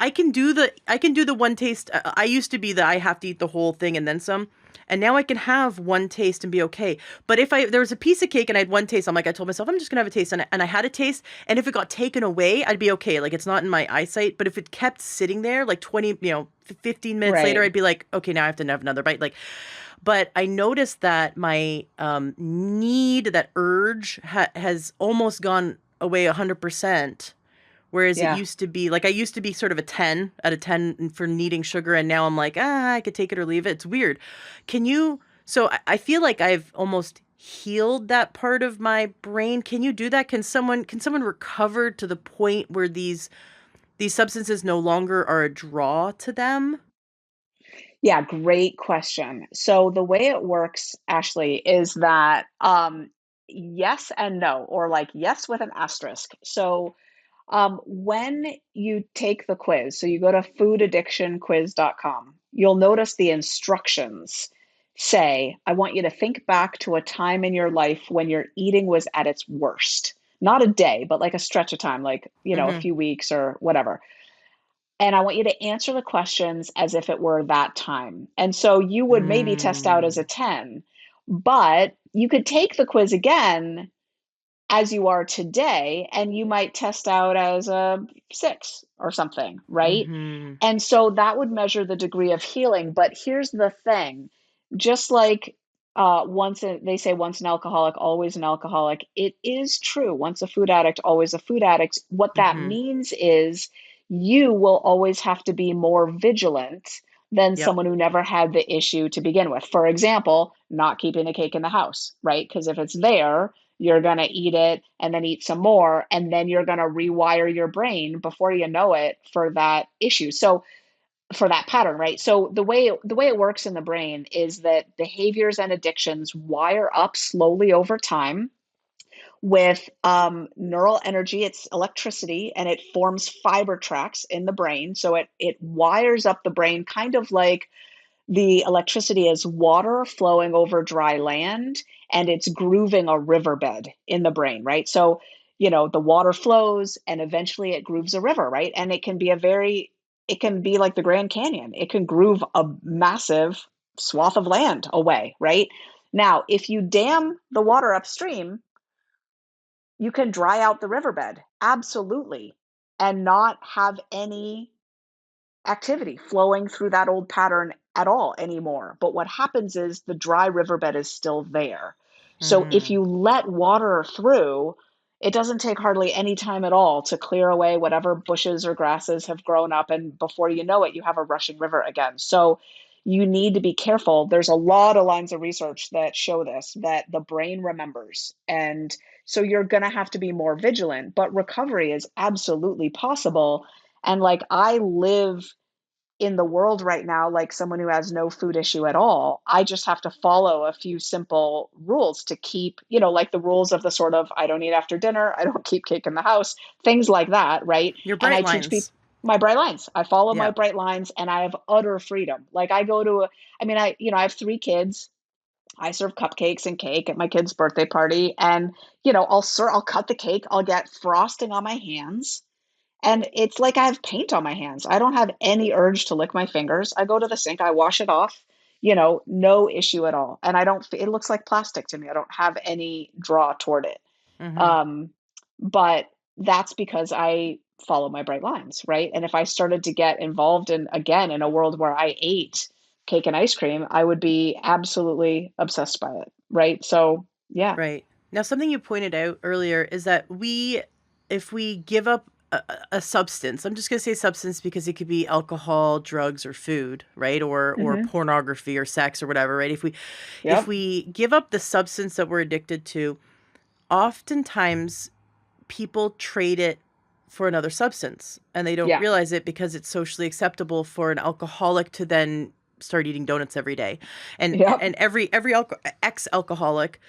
I can do the one taste. I used to be that I have to eat the whole thing and then some. And now I can have one taste and be okay. But if there was a piece of cake and I had one taste, I told myself I'm just gonna have a taste, and I had a taste. And if it got taken away, I'd be okay. Like it's not in my eyesight. But if it kept sitting there, like 20, 15 minutes later, Right. I'd be like, okay, now I have to have another bite. Like, but I noticed that my need, that urge, has almost gone away 100%. Whereas it Yeah. used to be like I used to be sort of a 10 out of 10 for needing sugar, and now I'm like, I could take it or leave it. It's weird. Can you? So I feel like I've almost healed that part of my brain. Can you do that? Can someone recover to the point where these substances no longer are a draw to them? Yeah, great question. So the way it works, Ashley, is that yes and no, or like yes with an asterisk. So when you take the quiz, so you go to foodaddictionquiz.com, you'll notice the instructions say, I want you to think back to a time in your life when your eating was at its worst. Not a day, but like a stretch of time, like, a Mm-hmm. few weeks or whatever. And I want you to answer the questions as if it were that time. And so you would maybe test out as a Mm. 10, but you could take the quiz again as you are today, and you might test out as a 6 or something, right? Mm-hmm. And so that would measure the degree of healing. But here's the thing, just like they say once an alcoholic, always an alcoholic. It is true. Once a food addict, always a food addict. What that Mm-hmm. means is you will always have to be more vigilant than Yep. someone who never had the issue to begin with. For example, not keeping a cake in the house, right? Because if it's there, you're going to eat it and then eat some more, and then you're going to rewire your brain before you know it for that issue. So for that pattern, right? So the way it works in the brain is that behaviors and addictions wire up slowly over time with neural energy. It's electricity, and it forms fiber tracks in the brain. So it wires up the brain, kind of like the electricity is water flowing over dry land, and it's grooving a riverbed in the brain, right? So, the water flows and eventually it grooves a river, right? And it can be like the Grand Canyon. It can groove a massive swath of land away, right? Now, if you dam the water upstream, you can dry out the riverbed, absolutely, and not have any activity flowing through that old pattern at all anymore. But what happens is the dry riverbed is still there. So if Mm. you let water through, it doesn't take hardly any time at all to clear away whatever bushes or grasses have grown up. And before you know it, you have a rushing river again. So you need to be careful. There's a lot of lines of research that show this, that the brain remembers. And so you're going to have to be more vigilant, but recovery is absolutely possible. And like I live in the world right now, like someone who has no food issue at all, I just have to follow a few simple rules to keep, like the rules of the sort of I don't eat after dinner, I don't keep cake in the house, things like that, right? Your And bright I teach people lines. my bright lines. I follow my Yeah. bright lines, and I have utter freedom. Like I go to I have 3 kids. I serve cupcakes and cake at my kid's birthday party, and I'll cut the cake, I'll get frosting on my hands, and it's like I have paint on my hands. I don't have any urge to lick my fingers. I go to the sink, I wash it off, no issue at all. And it looks like plastic to me. I don't have any draw toward it. Mm-hmm. Um, but that's because I follow my bright lines, right? And if I started to get involved again, in a world where I ate cake and ice cream, I would be absolutely obsessed by it, right? So, yeah. Right. Now, something you pointed out earlier is that if we give up a substance, I'm just going to say substance because it could be alcohol, drugs, or food, right? Or Hmm. pornography or sex or whatever, right? If Yep. we give up the substance that we're addicted to, oftentimes people trade it for another substance, and they don't Yeah. realize it because it's socially acceptable for an alcoholic to then start eating donuts every day. and Yep. and every ex-alcoholic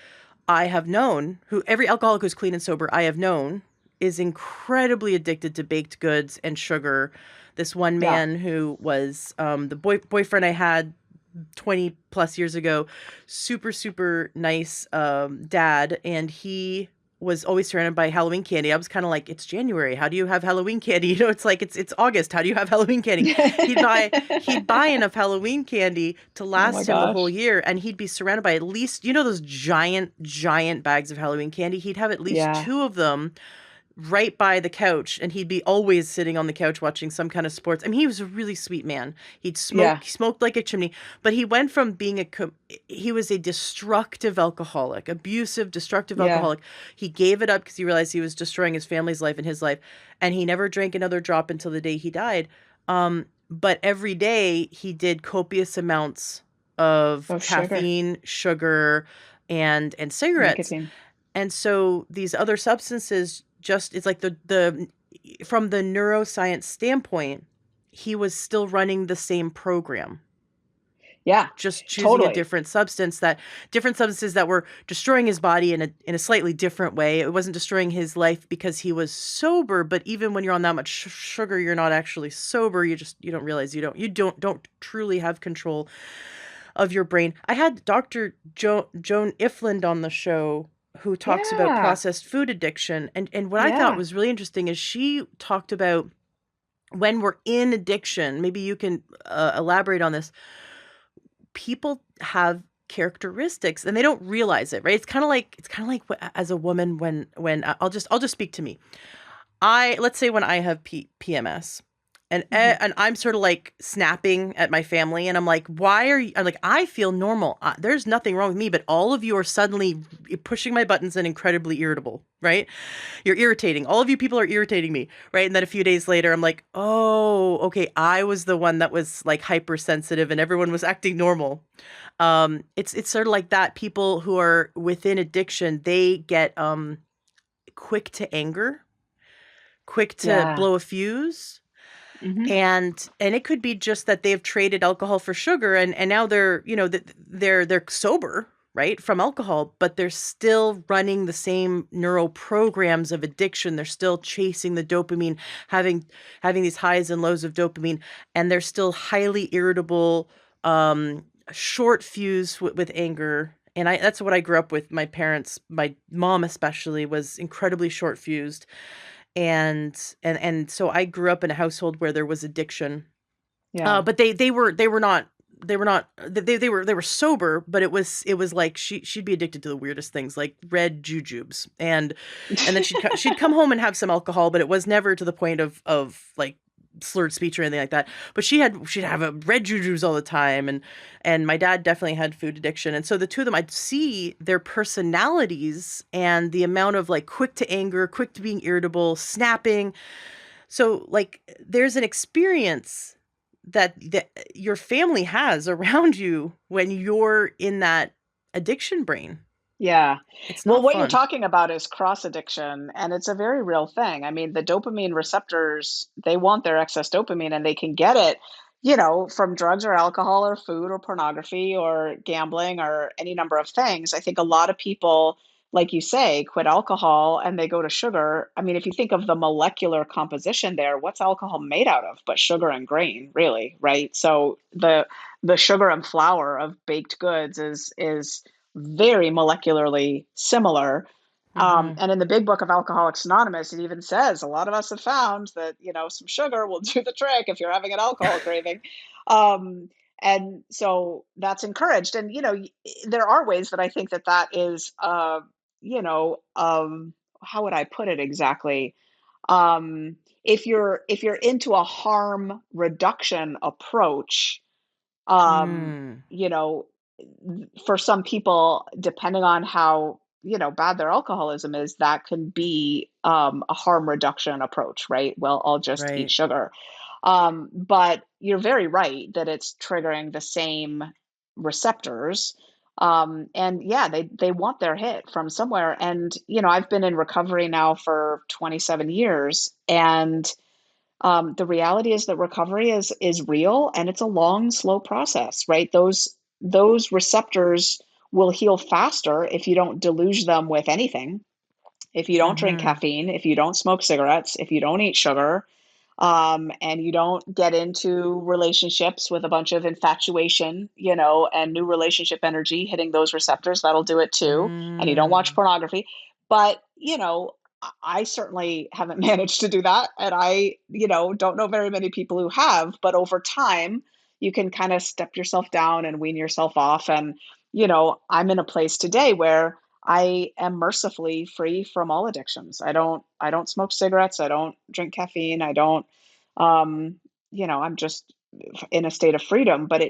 I have known, who every alcoholic who's clean and sober I have known, is incredibly addicted to baked goods and sugar. This one Yeah. man who was the boyfriend I had 20 plus years ago, super, super nice dad. And he was always surrounded by Halloween candy. I was kind of like, it's January. How do you have Halloween candy? You know, it's like it's August. How do you have Halloween candy? He'd buy he'd buy enough Halloween candy to Oh my last him the whole gosh. year, and he'd be surrounded by at least, you know, those giant bags of Halloween candy. He'd have at least Yeah. two of them right by the couch, and he'd be always sitting on the couch watching some kind of sports. I mean, he was a really sweet man. Yeah. He smoked like a chimney, but he went from being he was a destructive alcoholic, abusive, destructive Yeah. alcoholic. He gave it up because he realized he was destroying his family's life and his life, and he never drank another drop until the day he died. But every day he did copious amounts of Oh, sugar, caffeine, sugar, and cigarettes. nicotine. And so these other substances, just it's like the from the neuroscience standpoint, he was still running the same program, Yeah, just choosing a totally. different substances that were destroying his body in a slightly different way. It wasn't destroying his life because he was sober, but even when you're on that much sugar, you're not actually sober. You don't realize you don't truly have control of your brain. I had Dr. Joan Ifland on the show, who talks about Yeah. processed food addiction. And what I thought Yeah. was really interesting is she talked about when we're in addiction, maybe you can elaborate on this. People have characteristics and they don't realize it, right? It's kind of like as a woman when I'll just speak to me. I let's say when I have PMS, Mhm. and I'm sort of like snapping at my family, and I'm like, why are you? I'm like, I feel normal. There's nothing wrong with me, but all of you are suddenly pushing my buttons and incredibly irritable, right? You're irritating. All of you people are irritating me, right? And then a few days later, I'm like, oh, okay, I was the one that was like hypersensitive, and everyone was acting normal. It's sort of like that. People who are within addiction, they get quick to anger, quick to Yeah. blow a fuse, Mhm. and it could be just that they've traded alcohol for sugar, and now they're, you know, they're sober, right, from alcohol, but they're still running the same neural programs of addiction. They're still chasing the dopamine, having these highs and lows of dopamine, and they're still highly irritable, um short fuse with anger. And I that's what I grew up with. My parents, my mom especially, was incredibly short fused, and so I grew up in a household where there was addiction. Yeah. But they were sober, but it was like she'd be addicted to the weirdest things, like red jujubes, and then she'd come home and have some alcohol, but it was never to the point of like slurred speech or anything like that. But she'd have a red jujubes all the time, and my dad definitely had food addiction, and so the two of them, I'd see their personalities and the amount of like quick to anger, quick to being irritable, snapping. So like there's an experience that your family has around you when you're in that addiction brain. Yeah. It's Well, not what you're fun. talking about is cross addiction, and it's a very real thing. I mean, the dopamine receptors, they want their excess dopamine and they can get it, from drugs or alcohol or food or pornography or gambling or any number of things. I think a lot of people, like you say, quit alcohol and they go to sugar. I mean, if you think of the molecular composition there, what's alcohol made out of but sugar and grain, really, right? So the sugar and flour of baked goods is very molecularly similar. Mhm. And in the big book of Alcoholics Anonymous, it even says a lot of us have found that, some sugar will do the trick if you're having an alcohol craving. Um, and so that's encouraged. And, there are ways that I think that that is, you know, um, how would I put it exactly? If you're into a harm reduction approach, um, Mm. you know, for some people, depending on how, bad their alcoholism is, that can be a harm reduction approach, right? Well, I'll just eat Right. sugar. But you're very right that it's triggering the same receptors. And yeah, they want their hit from somewhere. And I've been in recovery now for 27 years, and the reality is that recovery is real, and it's a long, slow process, right? Those receptors will heal faster if you don't deluge them with anything, if you don't drink Mm-hmm. caffeine, if you don't smoke cigarettes, if you don't eat sugar, and you don't get into relationships with a bunch of infatuation, and new relationship energy hitting those receptors. That'll do it too. And you don't watch Mm. pornography. But, I certainly haven't managed to do that. And I, don't know very many people who have, but over time, you can kind of step yourself down and wean yourself off. And, I'm in a place today where I am mercifully free from all addictions. I don't smoke cigarettes. I don't drink caffeine. I don't, um, I'm just in a state of freedom, but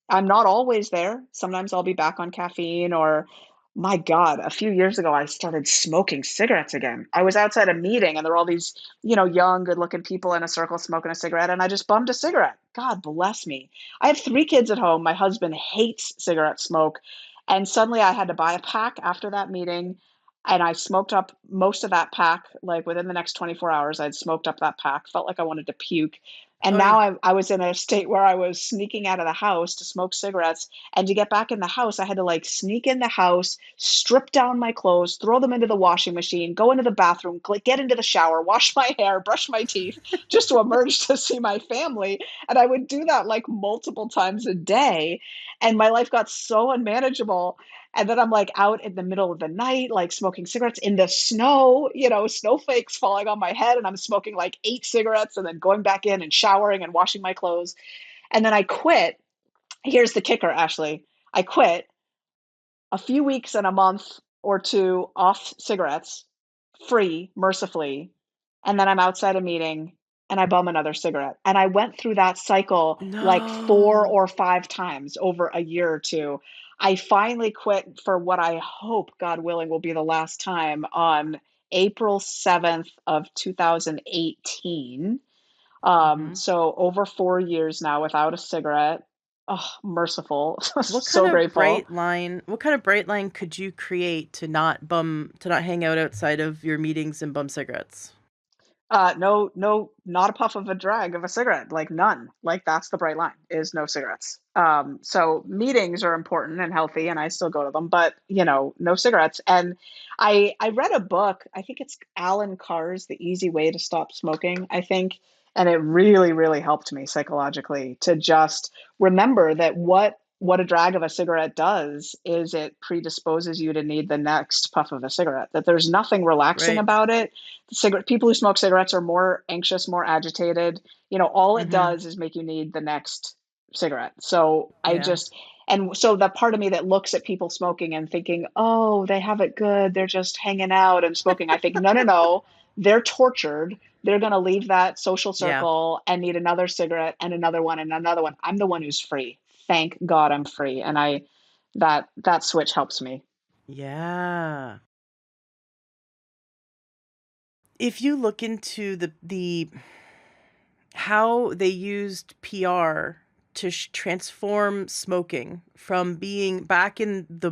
I'm not always there. Sometimes I'll be back on caffeine, or my God, a few years ago, I started smoking cigarettes again. I was outside a meeting and there were all these, young, good looking people in a circle smoking a cigarette, and I just bummed a cigarette. God bless me. I have 3 kids at home. My husband hates cigarette smoke. And suddenly I had to buy a pack after that meeting. And I smoked up most of that pack. Like within the next 24 hours, I'd smoked up that pack, felt like I wanted to puke. And Oh, now yeah. I was in a state where I was sneaking out of the house to smoke cigarettes. And to get back in the house, I had to like sneak in the house, strip down my clothes, throw them into the washing machine, go into the bathroom, get into the shower, wash my hair, brush my teeth, just to emerge to see my family. And I would do that like multiple times a day. And my life got so unmanageable. And then I'm like out in the middle of the night, like smoking cigarettes in the snow, snowflakes falling on my head. And I'm smoking like 8 cigarettes and then going back in and showering and washing my clothes. And then I quit. Here's the kicker, Ashley. I quit a few weeks and a month or two off cigarettes, free, mercifully. And then I'm outside a meeting and I bum another cigarette. And I went through that cycle like 4 or 5 times over a year or two. I finally quit for what I hope, God willing, will be the last time on April 7th of 2018. Mm-hmm. So over 4 years now without a cigarette. Oh, merciful. What kind So of grateful. bright line, what kind of bright line could you create to not hang out outside of your meetings and bum cigarettes? No, no, not a puff of a drag of a cigarette, like none. Like that's the bright line is no cigarettes. So meetings are important and healthy, and I still go to them, but no cigarettes. And I read a book. I think it's Alan Carr's The Easy Way to Stop Smoking. I think, and it really, really helped me psychologically to just remember that what a drag of a cigarette does is it predisposes you to need the next puff of a cigarette. That there's nothing relaxing Right. about it. Cigarette people who smoke cigarettes are more anxious, more agitated. All it Mm-hmm. does is make you need the next cigarette. So I Yeah. just and so that part of me that looks at people smoking and thinking, oh, they have it good, they're just hanging out and smoking. I think, no, no, no, they're tortured. They're going to leave that social Yeah. circle and need another cigarette and another one and another one. I'm the one who's free. Thank God I'm free. And that switch helps me. Yeah. If you look into the how they used PR to transform smoking from being back in the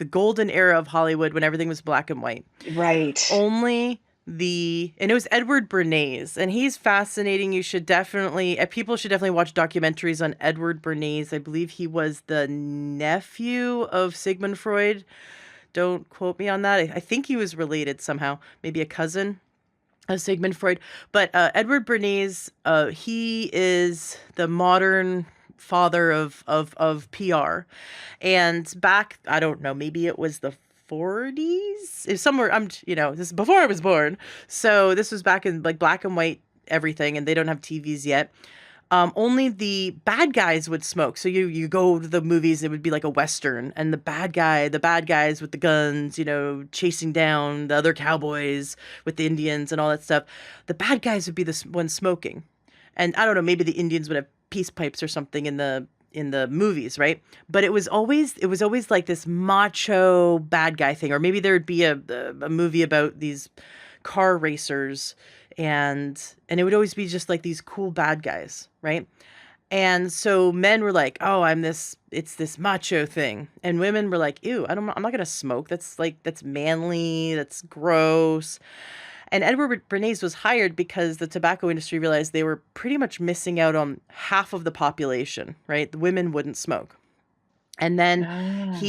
golden era of Hollywood when everything was black and white. Right. Only and it was Edward Bernays, and he's fascinating. You should definitely people should definitely watch documentaries on Edward Bernays. I believe he was the nephew of Sigmund Freud. Don't quote me on that. I think he was related somehow, maybe a cousin of Sigmund Freud. But Edward Bernays, he is the modern father of PR. And back, I don't know, maybe it was the 40s, if somewhere, this is before I was born. So this was back in like black and white everything, and they don't have TVs yet. Only the bad guys would smoke. So you go to the movies, it would be like a Western, and the bad guys with the guns, chasing down the other cowboys with the Indians and all that stuff. The bad guys would be the ones smoking. And I don't know, maybe the Indians would have peace pipes or something in the movies, right? But it was always like this macho bad guy thing, or maybe there would be a movie about these car racers, and it would always be just like these cool bad guys, right? And so men were like, "Oh, it's this macho thing." And women were like, "Ew, I'm not going to smoke. That's manly, that's gross." And Edward Bernays was hired because the tobacco industry realized they were pretty much missing out on half of the population, right? The women wouldn't smoke. And then Ah,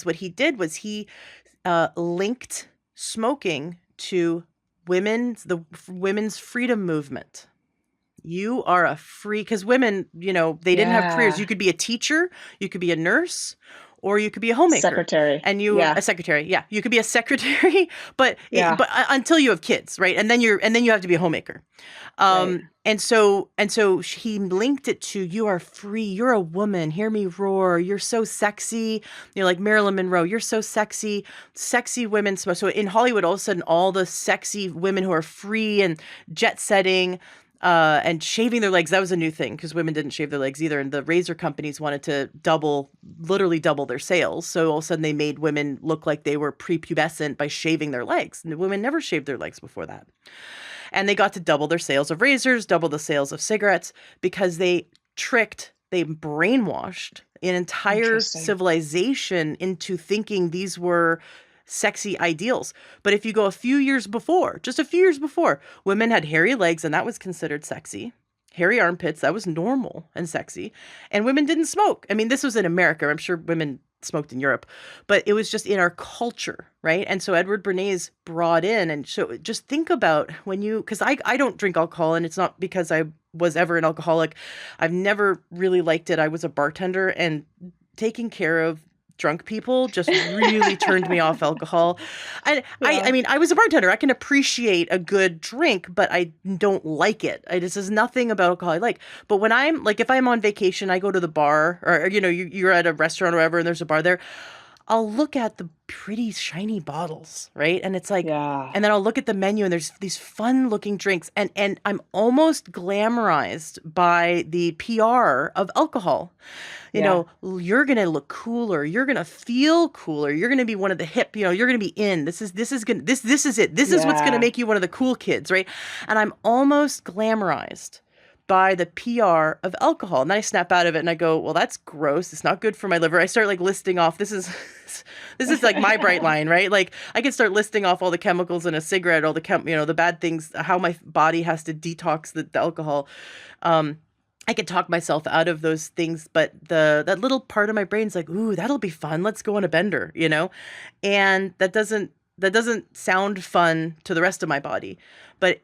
what he did was he linked smoking to the women's freedom movement. You are a free, because women, they didn't have careers. yeah. You could be a teacher, you could be a nurse, or you could be a homemaker. Secretary. And Yeah. a secretary. Yeah, you could be a secretary, but Yeah. until you have kids, right? And then you have to be a homemaker. Right. And so he linked it to, you are free. You're a woman. Hear me roar. You're so sexy. You're like Marilyn Monroe. You're so sexy. Sexy women smoke. So in Hollywood, all of a sudden, all the sexy women who are free and jet setting, and shaving their legs, that was a new thing because women didn't shave their legs either. And the razor companies wanted to literally double their sales. So all of a sudden they made women look like they were prepubescent by shaving their legs. And the women never shaved their legs before that. And they got to double their sales of razors, double the sales of cigarettes, because they brainwashed an entire Interesting. civilization into thinking these were sexy ideals. But if you go just a few years before, women had hairy legs and that was considered sexy. Hairy armpits, that was normal and sexy. And women didn't smoke. I mean, this was in America. I'm sure women smoked in Europe, but it was just in our culture, right? And so Edward Bernays brought in, and so just think about because I don't drink alcohol, and it's not because I was ever an alcoholic. I've never really liked it. I was a bartender, and taking care of drunk people just really turned me off alcohol. I Yeah. mean, I was a bartender. I can appreciate a good drink, but I don't like it. This is nothing about alcohol I like. But when I'm like, if I'm on vacation, I go to the bar, or you're at a restaurant or whatever, and there's a bar there. I'll look at the pretty shiny bottles, right? And it's like, Yeah. and then I'll look at the menu, and there's these fun looking drinks, and I'm almost glamorized by the PR of alcohol. Yeah. You're going to look cooler, you're going to feel cooler, you're going to be one of the hip, you're going to be in. This is it. This is what's going to Yeah. make you one of the cool kids, right? And I'm almost glamorized by the PR of alcohol. And then I snap out of it and I go, well, that's gross. It's not good for my liver. I start like listing off, this is like my bright line, right? Like I can start listing off all the chemicals in a cigarette, all the bad things, how my body has to detox the alcohol. I could talk myself out of those things, but that little part of my brain's like, ooh, that'll be fun. Let's go on a bender. And that doesn't sound fun to the rest of my body. But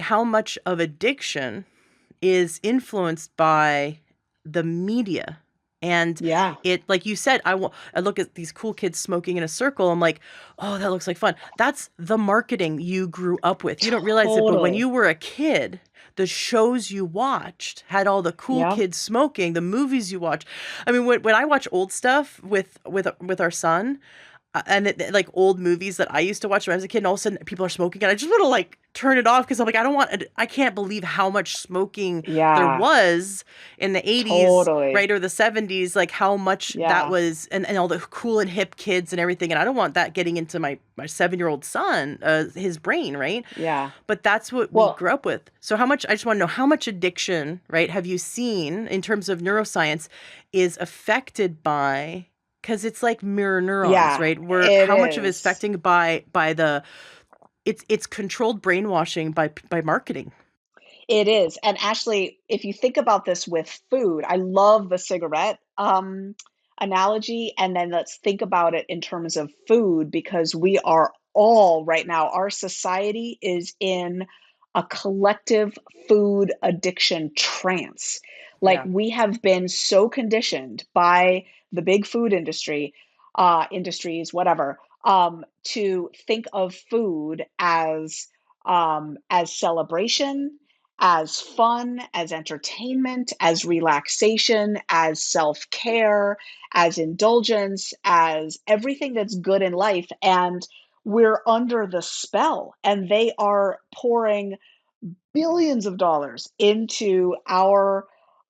how much of addiction is influenced by the media. And Yeah. like you said, I look at these cool kids smoking in a circle. I'm like, oh, that looks like fun. That's the marketing you grew up with. You don't realize it, but when you Totally. were a kid, the shows you watched had all the cool Yep. kids smoking, the movies you watch. I mean, when I watch old stuff with our son, and like old movies that I used to watch when I was a kid, and all of a sudden people are smoking, and I just want to like turn it off because I'm like, I can't believe how much smoking there Yeah. was in the 80s, Totally. right, or the 70s, like how much that Yeah. was, and all the cool and hip kids and everything, and I don't want that getting into my 7-year-old son, his brain, right? Yeah. But that's what we Well, grew up with. So I just want to know how much addiction, right, have you seen in terms of neuroscience is affected by, because it's like mirror neurons, yeah, right? Where it how much of it is is. affecting by the it's controlled brainwashing by marketing. It is, and actually, if you think about this with food, I love the cigarette, analogy, and then let's think about it in terms of food because we are all right now, our society is in a collective food addiction trance. Like, Yeah. we have been so conditioned by the big food industries, whatever, to think of food as celebration, as fun, as entertainment, as relaxation, as self care, as indulgence, as everything that's good in life. And we're under the spell, and they are pouring billions of dollars into our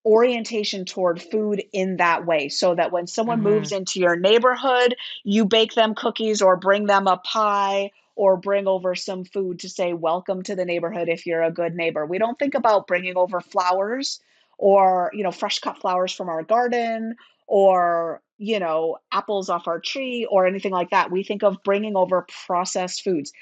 orientation toward food in that way so that when someone moves Mhm. into your neighborhood, you bake them cookies or bring them a pie or bring over some food to say welcome to the neighborhood if you're a good neighbor. We don't think about bringing over flowers or, fresh cut flowers from our garden, or, apples off our tree, or anything like that. We think of bringing over processed foods.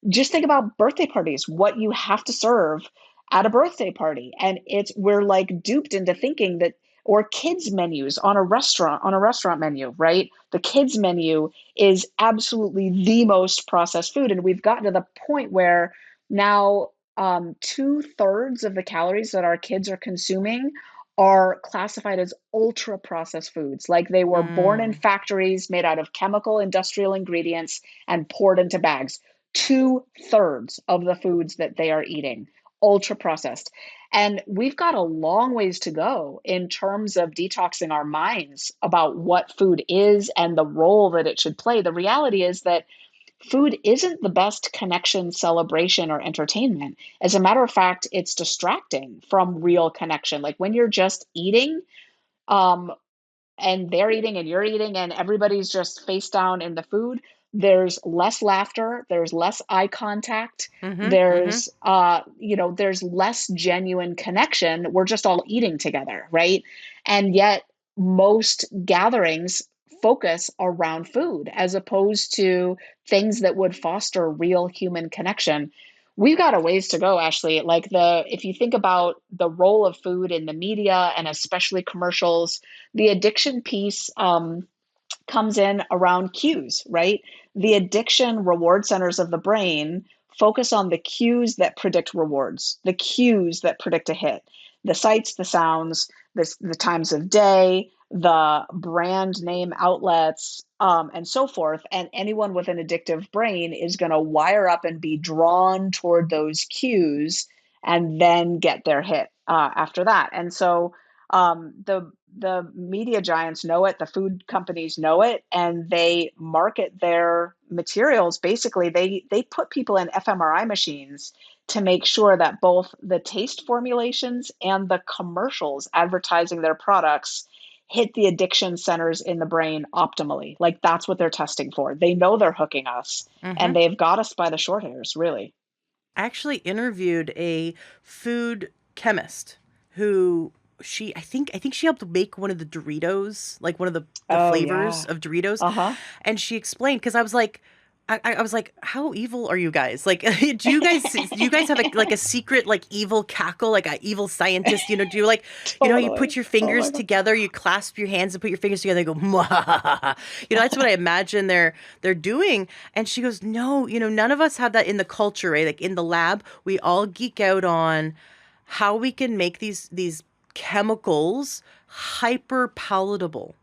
Just think about birthday parties, what you have to serve at a birthday party. And we're like duped into thinking that, or kids menus on a restaurant menu, right? The kids menu is absolutely the most processed food. And we've gotten to the point where now 2/3 of the calories that our kids are consuming are classified as ultra processed foods. Like they were born in Mm. factories made out of chemical industrial ingredients and poured into bags. 2/3 of the foods that they are eating, ultra processed. And we've got a long ways to go in terms of detoxing our minds about what food is and the role that it should play. The reality is that food isn't the best connection, celebration, or entertainment. As a matter of fact, it's distracting from real connection. Like when you're just eating, um, and they're eating and you're eating and everybody's just face down in the food, there's less laughter, there's less eye contact, Mm-hmm. Mm-hmm. there's less genuine connection. We're just all eating together, right? And yet most gatherings focus around food as opposed to things that would foster real human connection. We've got a ways to go, Ashley. Like if you think about the role of food in the media and especially commercials, the addiction piece comes in around cues, right? The addiction reward centers of the brain focus on the cues that predict rewards, the cues that predict a hit, the sights, the sounds, the times of day, the brand name outlets, and so forth. And anyone with an addictive brain is going to wire up and be drawn toward those cues and then get their hit after that. And so the media giants know it, the food companies know it, and they market their materials. Basically, they put people in fMRI machines to make sure that both the taste formulations and the commercials advertising their products hit the addiction centers in the brain optimally. Like that's what they're testing for. They know they're hooking us, Mm-hmm. and they've got us by the short hairs, really. I actually interviewed a food chemist who I think she helped make one of the Doritos, like one of the Oh flavers yeah. of Doritos. Uh-huh. And she explained, because I was like, I was like, how evil are you guys? Like, do you guys have like a secret like evil cackle, like a evil scientist? Do you like, how you put Totally. your Oh my fingers God. together, you clasp your hands and put your fingers together and go, Mwahaha. That's what I imagine they're doing. And she goes, no, none of us have that in the culture, right? Like in the lab, we all geek out on how we can make these chemicals hyper palatable.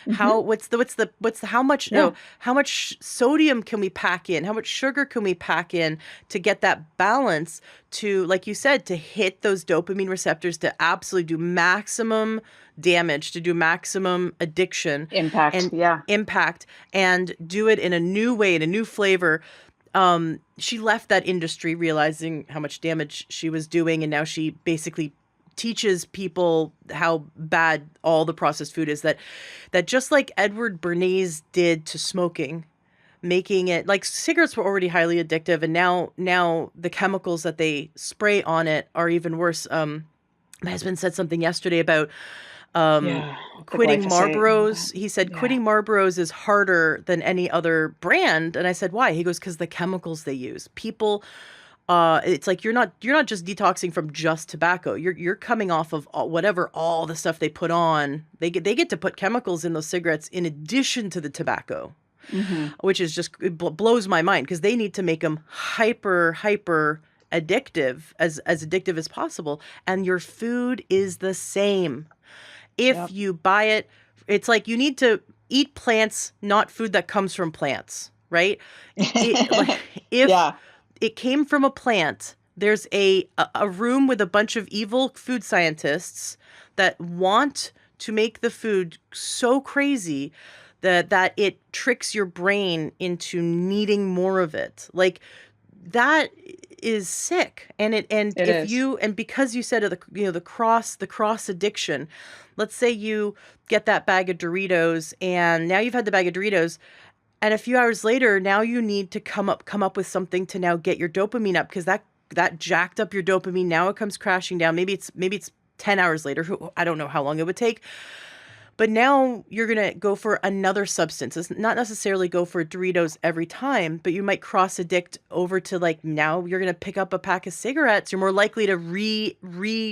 Hmm. How much, Yeah. how much sodium can we pack in? How much sugar can we pack in to get that balance to, like you said, to hit those dopamine receptors, to absolutely do maximum damage, to do maximum addiction Impact. and Yeah. impact, and do it in a new way, in a new flavor. She left that industry realizing how much damage she was doing, and now she basically teaches people how bad all the processed food is, that just like Edward Bernays did to smoking, making it like cigarettes were already highly addictive, and now the chemicals that they spray on it are even worse. My husband said something yesterday about um Yeah. The quitting glyphosate and all that. Marlboros. He said Yeah. quitting Marlboros is harder than any other brand, and I said why? He goes, because the chemicals they use. People, it's like you're not just detoxing from just tobacco. You're coming off of all the stuff they put on. They get to put chemicals in those cigarettes in addition to the tobacco, Hmm. which is just, it blows my mind, because they need to make them hyper addictive, as addictive as possible. And your food is the same. If Yep. you buy it, it's like you need to eat plants, not food that comes from plants, right? Like, if Yeah. it came from a plant, there's a room with a bunch of evil food scientists that want to make the food so crazy that it tricks your brain into needing more of it. Like, that is sick. And It if is. you, and because you said of the cross addiction, let's say you get that bag of Doritos, and now you've had the bag of Doritos, and a few hours later, now you need to come up with something to now get your dopamine up, because that jacked up your dopamine. Now it comes crashing down. Maybe it's 10 hours later. I don't know how long it would take. But now you're going to go for another substance. It's not necessarily go for Doritos every time, but you might cross addict over to like now you're going to pick up a pack of cigarettes. You're more likely to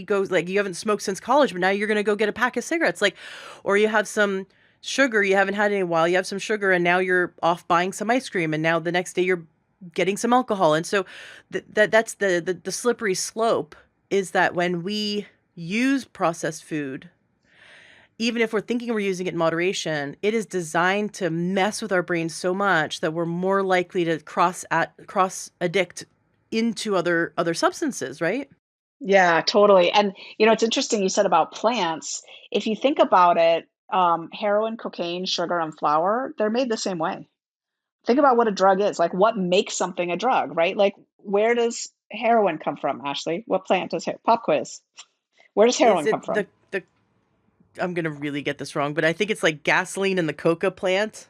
go like you haven't smoked since college, but now you're going to go get a pack of cigarettes. Like, or you have some sugar you haven't had in a while. You have some sugar and now you're off buying some ice cream. And now the next day you're getting some alcohol. And so that's the slippery slope is that when we use processed food, even if we're thinking we're using it in moderation, it is designed to mess with our brains so much that we're more likely to cross addict into other substances, right? Yeah, totally. And it's interesting you said about plants. If you think about it, heroin, cocaine, sugar, and flour, they're made the same way. Think about what a drug is. Like, what makes something a drug, right? Like, where does heroin come from, Ashley? What plant does pop quiz? Where does Is heroin come it from? the I'm gonna really get this wrong, but I think it's like gasoline in the coca plant.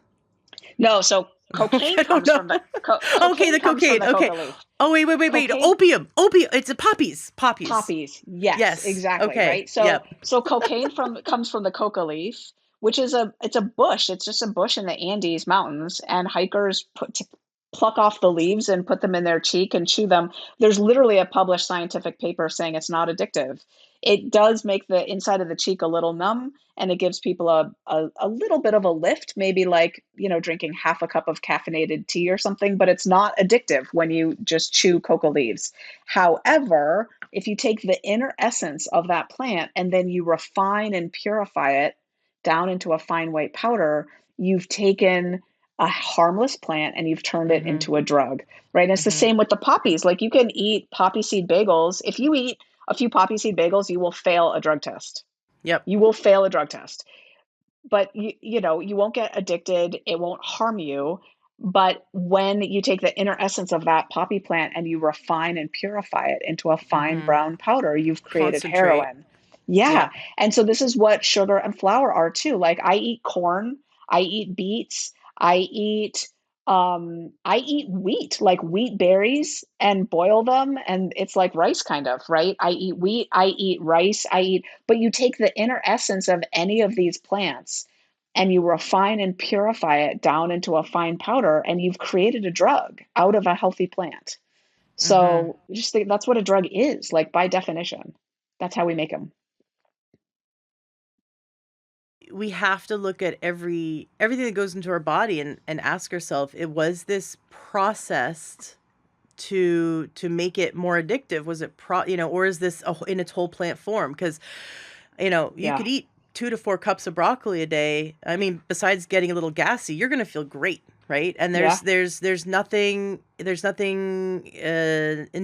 No, so cocaine I don't comes know. from the Okay, cocaine the comes from cocaine. the Okay. coca leaf. Oh wait. Cocaine, Opium. It's a poppies. Poppies. poppies. Yes, Yes. exactly, Okay. right? So Yep. so cocaine comes from the coca leaf, which is a bush. It's just a bush in the Andes Mountains, and hikers pluck off the leaves and put them in their cheek and chew them. There's literally a published scientific paper saying it's not addictive. It does make the inside of the cheek a little numb, and it gives people a little bit of a lift, maybe like, drinking half a cup of caffeinated tea or something, but it's not addictive when you just chew coca leaves. However, if you take the inner essence of that plant and then you refine and purify it down into a fine white powder, you've taken a harmless plant and you've turned it Mm-hmm. into a drug, right? And it's the Mm-hmm. same with the poppies. Like, you can eat poppy seed bagels. If you eat a few poppy seed bagels, you will fail a drug test. Yep. You will fail a drug test. But you won't get addicted. It won't harm you. But when you take the inner essence of that poppy plant and you refine and purify it into a fine Mm-hmm. brown powder, you've created Concentrate. heroin. Yeah. Yep. And so this is what sugar and flour are too. Like, I eat corn, I eat beets, I eat wheat, like wheat berries, and boil them, and it's like rice kind of, right? I eat wheat, I eat rice, but you take the inner essence of any of these plants and you refine and purify it down into a fine powder, and you've created a drug out of a healthy plant. Mm-hmm. So just think that's what a drug is, like, by definition. That's how we make them. We have to look at everything that goes into our body and ask ourselves, it was this processed to make it more addictive? Was it or is this in its whole plant form? Because you Yeah. could eat 2 to 4 cups of broccoli a day. I mean, besides getting a little gassy, you're gonna feel great, right? And Yeah. there's nothing and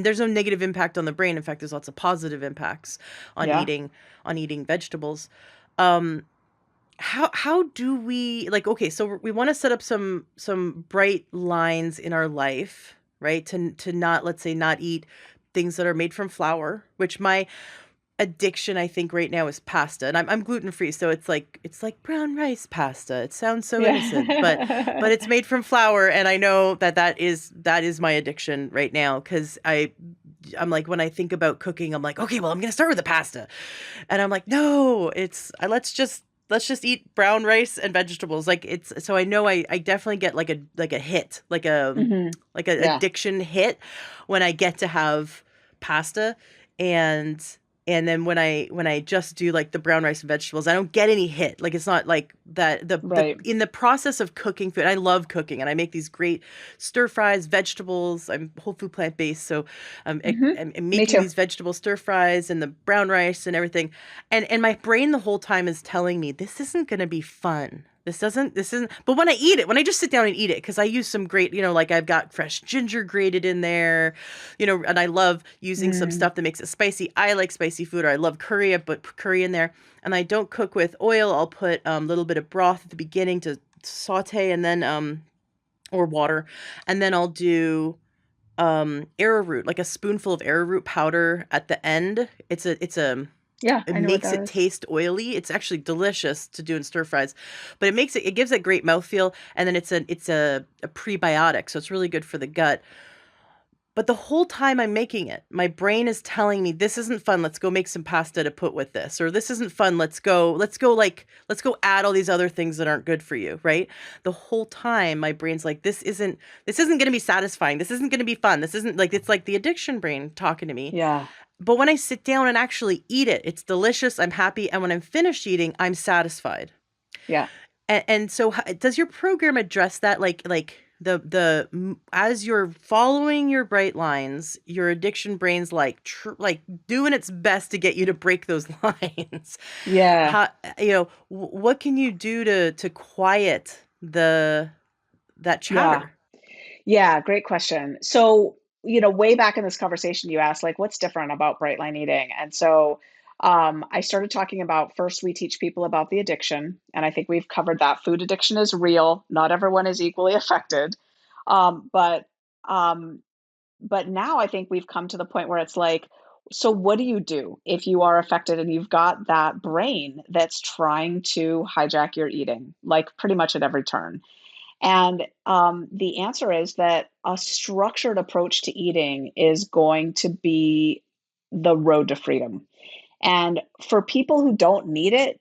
there's no negative impact on the brain. In fact, there's lots of positive impacts on Yeah. eating vegetables. Um, how do we, like, okay, so we want to set up some bright lines in our life, right? To not, let's say, not eat things that are made from flour, which my addiction, I think, right now is pasta. And I'm gluten free, so it's like brown rice pasta. It sounds so innocent, but Yeah. it's made from flour, and I know that is my addiction right now, because I'm like, when I think about cooking, I'm like, okay, well, I'm gonna start with the pasta. And I'm like, no, let's just eat brown rice and vegetables. Like, it's so I know I definitely get like a hit, Hmm. like an Yeah. addiction hit when I get to have pasta. And then when I just do like the brown rice and vegetables, I don't get any hit. Like, it's not like that the Right. in the process of cooking food. I love cooking, and I make these great stir fries, vegetables. I'm whole food plant based, so Hmm. I'm Me making too. these vegetable stir fries and the brown rice and everything. And my brain the whole time is telling me this isn't going to be fun. This isn't, but when I eat it, when I just sit down and eat it, because I use some great, like, I've got fresh ginger grated in there, and I love using some Mm. stuff that makes it spicy. I like spicy food, or I love curry. I put curry in there, and I don't cook with oil. I'll put a little bit of broth at the beginning to saute, and then or water, and then I'll do arrowroot, like a spoonful of arrowroot powder at the end. Yeah, It I know what makes that it is. taste oily. It's actually delicious to do in stir fries, but it gives it great mouthfeel, and then it's a prebiotic, so it's really good for the gut. But the whole time I'm making it, my brain is telling me this isn't fun. Let's go make some pasta to put with this. Or this isn't fun. Let's go add all these other things that aren't good for you, right? The whole time my brain's like, this isn't going to be satisfying. This isn't going to be fun. This isn't like, it's like the addiction brain talking to me. Yeah. But when I sit down and actually eat it, it's delicious. I'm happy. And when I'm finished eating, I'm satisfied. Yeah. And so does your program address that? Like as you're following your bright lines, your addiction brain's like doing its best to get you to break those lines. Yeah. How, what can you do to quiet that Yeah. chatter? Yeah, great question. So, way back in this conversation, you asked, like, what's different about bright line eating? And so, I started talking about first, we teach people about the addiction. And I think we've covered that food addiction is real. Not everyone is equally affected. Um, but, um, but now I think we've come to the point where it's like, so what do you do if you are affected and you've got that brain that's trying to hijack your eating, like pretty much at every turn? And the answer is that a structured approach to eating is going to be the road to freedom. And for people who don't need it,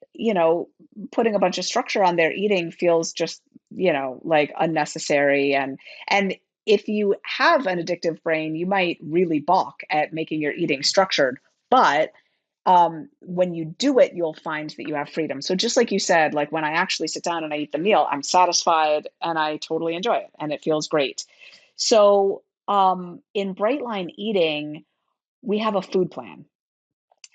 putting a bunch of structure on their eating feels just, like unnecessary. And if you have an addictive brain, you might really balk at making your eating structured. But when you do it, you'll find that you have freedom. So just like you said, like when I actually sit down and I eat the meal, I'm satisfied and I totally enjoy it and it feels great. So in bright line eating, we have a food plan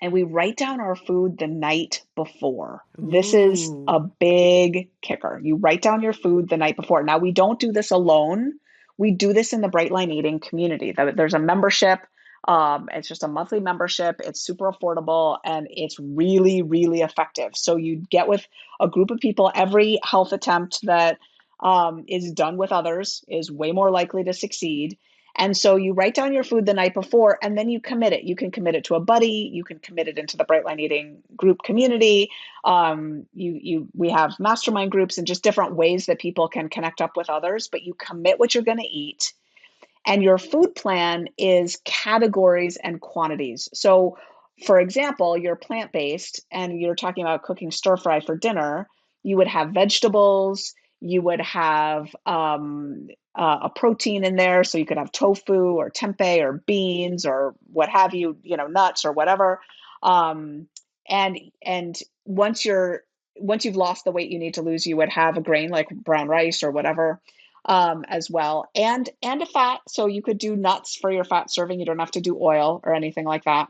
and we write down our food the night before. This is Ooh. a big kicker. You write down your food the night before. Now, we don't do this alone. We do this in the Bright Line Eating community. There's a membership. It's just a monthly membership. It's super affordable and it's really, really effective. So you get with a group of people. Every health attempt that is done with others is way more likely to succeed. And so you write down your food the night before and then you commit it. You can commit it to a buddy, you can commit it into the Bright Line Eating group community. We have mastermind groups and just different ways that people can connect up with others, but you commit what you're going to eat. And your food plan is categories and quantities. So, for example, you're plant based and you're talking about cooking stir fry for dinner, you would have vegetables, you would have a protein in there. So you could have tofu or tempeh or beans or what have you, nuts or whatever. Um, and once you've lost the weight you need to lose, you would have a grain like brown rice or whatever as well, and a fat. So you could do nuts for your fat serving. You don't have to do oil or anything like that.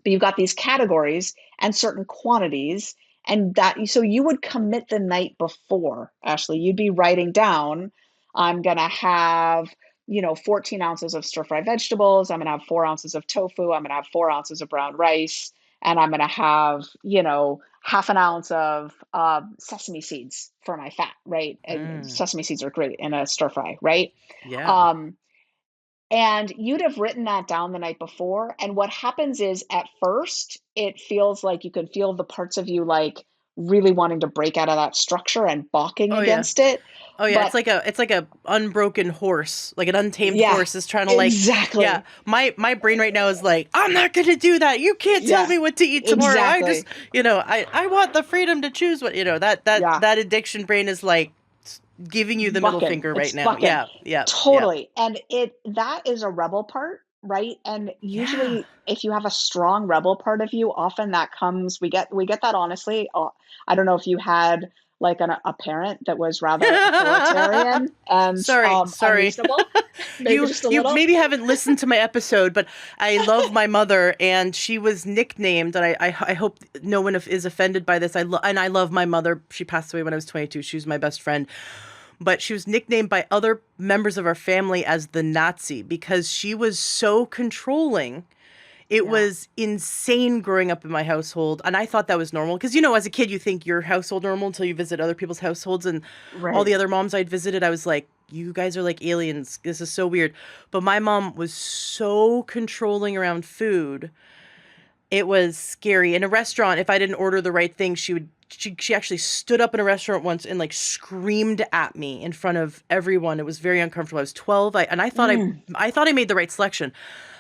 But you've got these categories and certain quantities, and that so you would commit the night before, Ashley. You'd be writing down, I'm gonna have 14 ounces of stir fry vegetables. I'm gonna have 4 ounces of tofu. I'm gonna have 4 ounces of brown rice, and I'm gonna have half an ounce of sesame seeds for my fat, right? And Mm, sesame seeds are great in a stir fry, right? yeah. Um, and you'd have written that down the night before. And what happens is at first, it feels like you can feel the parts of you like really wanting to break out of that structure and balking Oh yeah. against it. Oh yeah, But it's like a unbroken horse, like an untamed yeah, horse is trying to yeah. exactly. My brain right now is like, I'm not gonna do that. You can't tell Yeah, me what to eat tomorrow. I just, exactly. I want the freedom to choose what, Yeah. that addiction brain is like giving you the middle Bucking. finger right It's now. bucking. Yeah, yeah, yeah, Totally. And that is a rebel part, right? And yeah. usually if you have a strong rebel part of you, often that comes we get that honestly. I don't know if you had like a parent that was rather authoritarian and Sorry. unreasonable, maybe You just a you little. maybe haven't listened to my episode, but I love my mother, and she was nicknamed, and I hope no one is offended by this. And I love my mother. She passed away when I was 22. She was my best friend, but she was nicknamed by other members of our family as the Nazi because she was so controlling. It Yeah, was insane growing up in my household, and I thought that was normal because as a kid you think your household normal until you visit other people's households, and all right. the other moms I'd visited, I was like, you guys are like aliens. This is so weird. But my mom was so controlling around food. It was scary. In a restaurant, if I didn't order the right thing, she actually stood up in a restaurant once and like screamed at me in front of everyone. It was very uncomfortable. I was 12, and I thought Mm. I thought I made the right selection.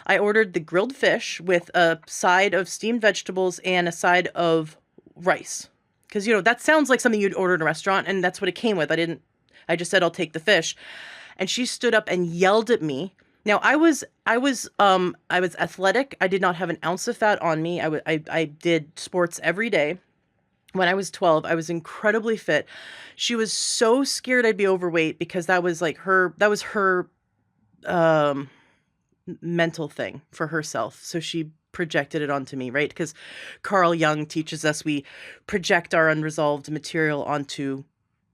I ordered the grilled fish with a side of steamed vegetables and a side of rice. Because that sounds like something you'd order in a restaurant, and that's what it came with. I just said I'll take the fish. And she stood up and yelled at me. Now I was athletic. I did not have an ounce of fat on me. I did sports every day. When I was 12, I was incredibly fit. She was so scared I'd be overweight because that was her um mental thing for herself. So she projected it onto me, right? Because Carl Jung teaches us we project our unresolved material onto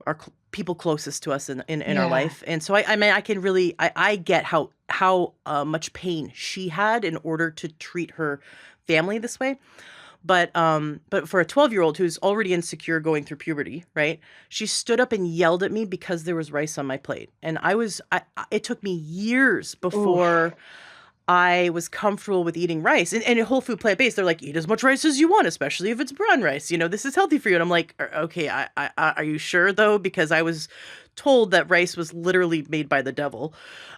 our people closest to us in our Yeah. life. And so I mean I can really I get how much pain she had in order to treat her family this way. But for a 12-year-old who's already insecure going through puberty, right? She stood up and yelled at me because there was rice on my plate. And it took me years Oof. before I was comfortable with eating rice. And in whole food plant-based, they're like, eat as much rice as you want, especially if it's brown rice. This is healthy for you. And I'm like, okay, are you sure though? Because I was told that rice was literally made by the devil.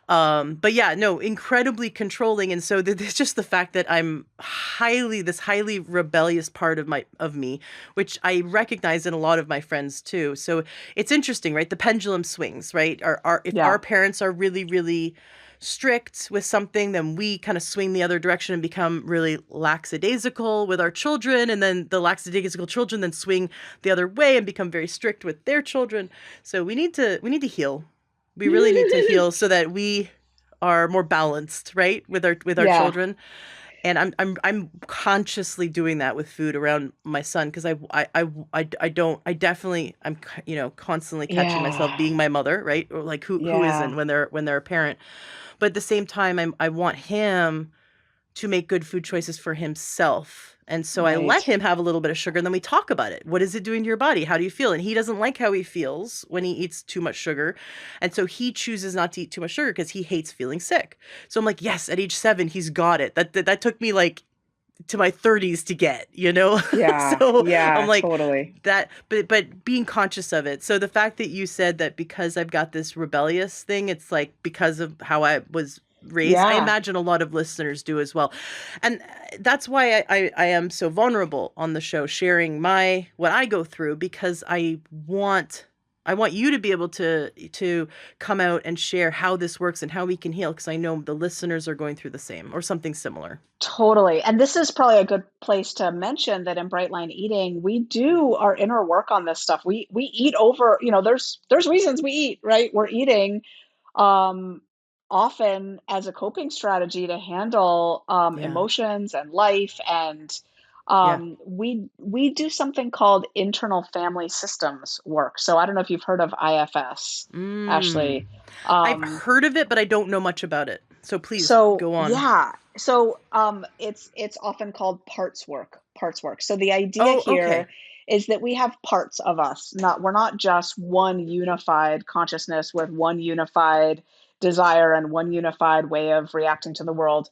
But yeah, no, incredibly controlling. And so there's just the fact that this highly rebellious part of me, which I recognize in a lot of my friends too. So it's interesting, right? The pendulum swings, right? If Yeah. our parents are really, really strict with something, then we kind of swing the other direction and become really lackadaisical with our children. And then the lackadaisical children then swing the other way and become very strict with their children. So we need to heal. We really need to heal so that we are more balanced, right? With our Yeah. children. And I'm consciously doing that with food around my son because I don't I definitely constantly catching myself Yeah. being my mother, right? Or like who isn't Yeah. when they're a parent. But at the same time, I want him to make good food choices for himself. And so I let Right. him have a little bit of sugar and then we talk about it. What is it doing to your body? How do you feel? And he doesn't like how he feels when he eats too much sugar. And so he chooses not to eat too much sugar because he hates feeling sick. So I'm like, yes, at age 7, he's got it. That took me like to my 30s to get. Yeah. So I'm Yeah. like Totally. that, but being conscious of it. So the fact that you said that because I've got this rebellious thing, it's like because of how I was raised. I Yeah. imagine a lot of listeners do as well. And that's why I am so vulnerable on the show, sharing what I go through because I want you to be able to come out and share how this works and how we can heal because I know the listeners are going through the same or something similar. Totally. And this is probably a good place to mention that in Bright Line Eating, we do our inner work on this stuff. We eat over, there's reasons we eat, right? We're eating um, often as a coping strategy to handle Yeah. emotions and life. And Yeah. we do something called internal family systems work. So I don't know if you've heard of IFS, Mm. Ashley. I've Um, heard of it, but I don't know much about it. So please so go on. yeah, it's often called parts work, parts work. So the idea Oh, okay. here is that we have parts of us. We're not just one unified consciousness with one unified desire and one unified way of reacting to the world.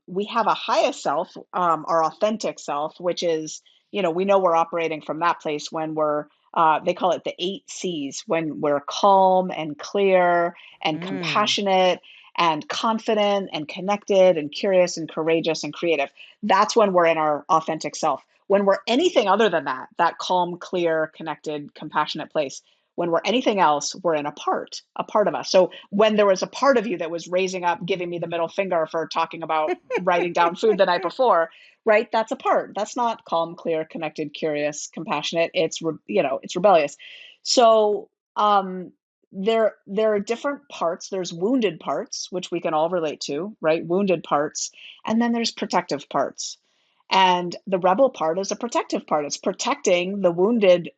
We have a highest self, our authentic self, which is, we know we're operating from that place when they call it the 8 C's, when we're calm and clear and Mm. compassionate and confident and connected and curious and courageous and creative. That's when we're in our authentic self. When we're anything other than that calm, clear, connected, compassionate place, when we're anything else, we're in a part of us. So when there was a part of you that was raising up, giving me the middle finger for talking about writing down food the night before, right? That's a part. That's not calm, clear, connected, curious, compassionate. It's rebellious. So there are different parts. There's wounded parts, which we can all relate to, right? Wounded parts. And then there's protective parts. And the rebel part is a protective part. It's protecting the wounded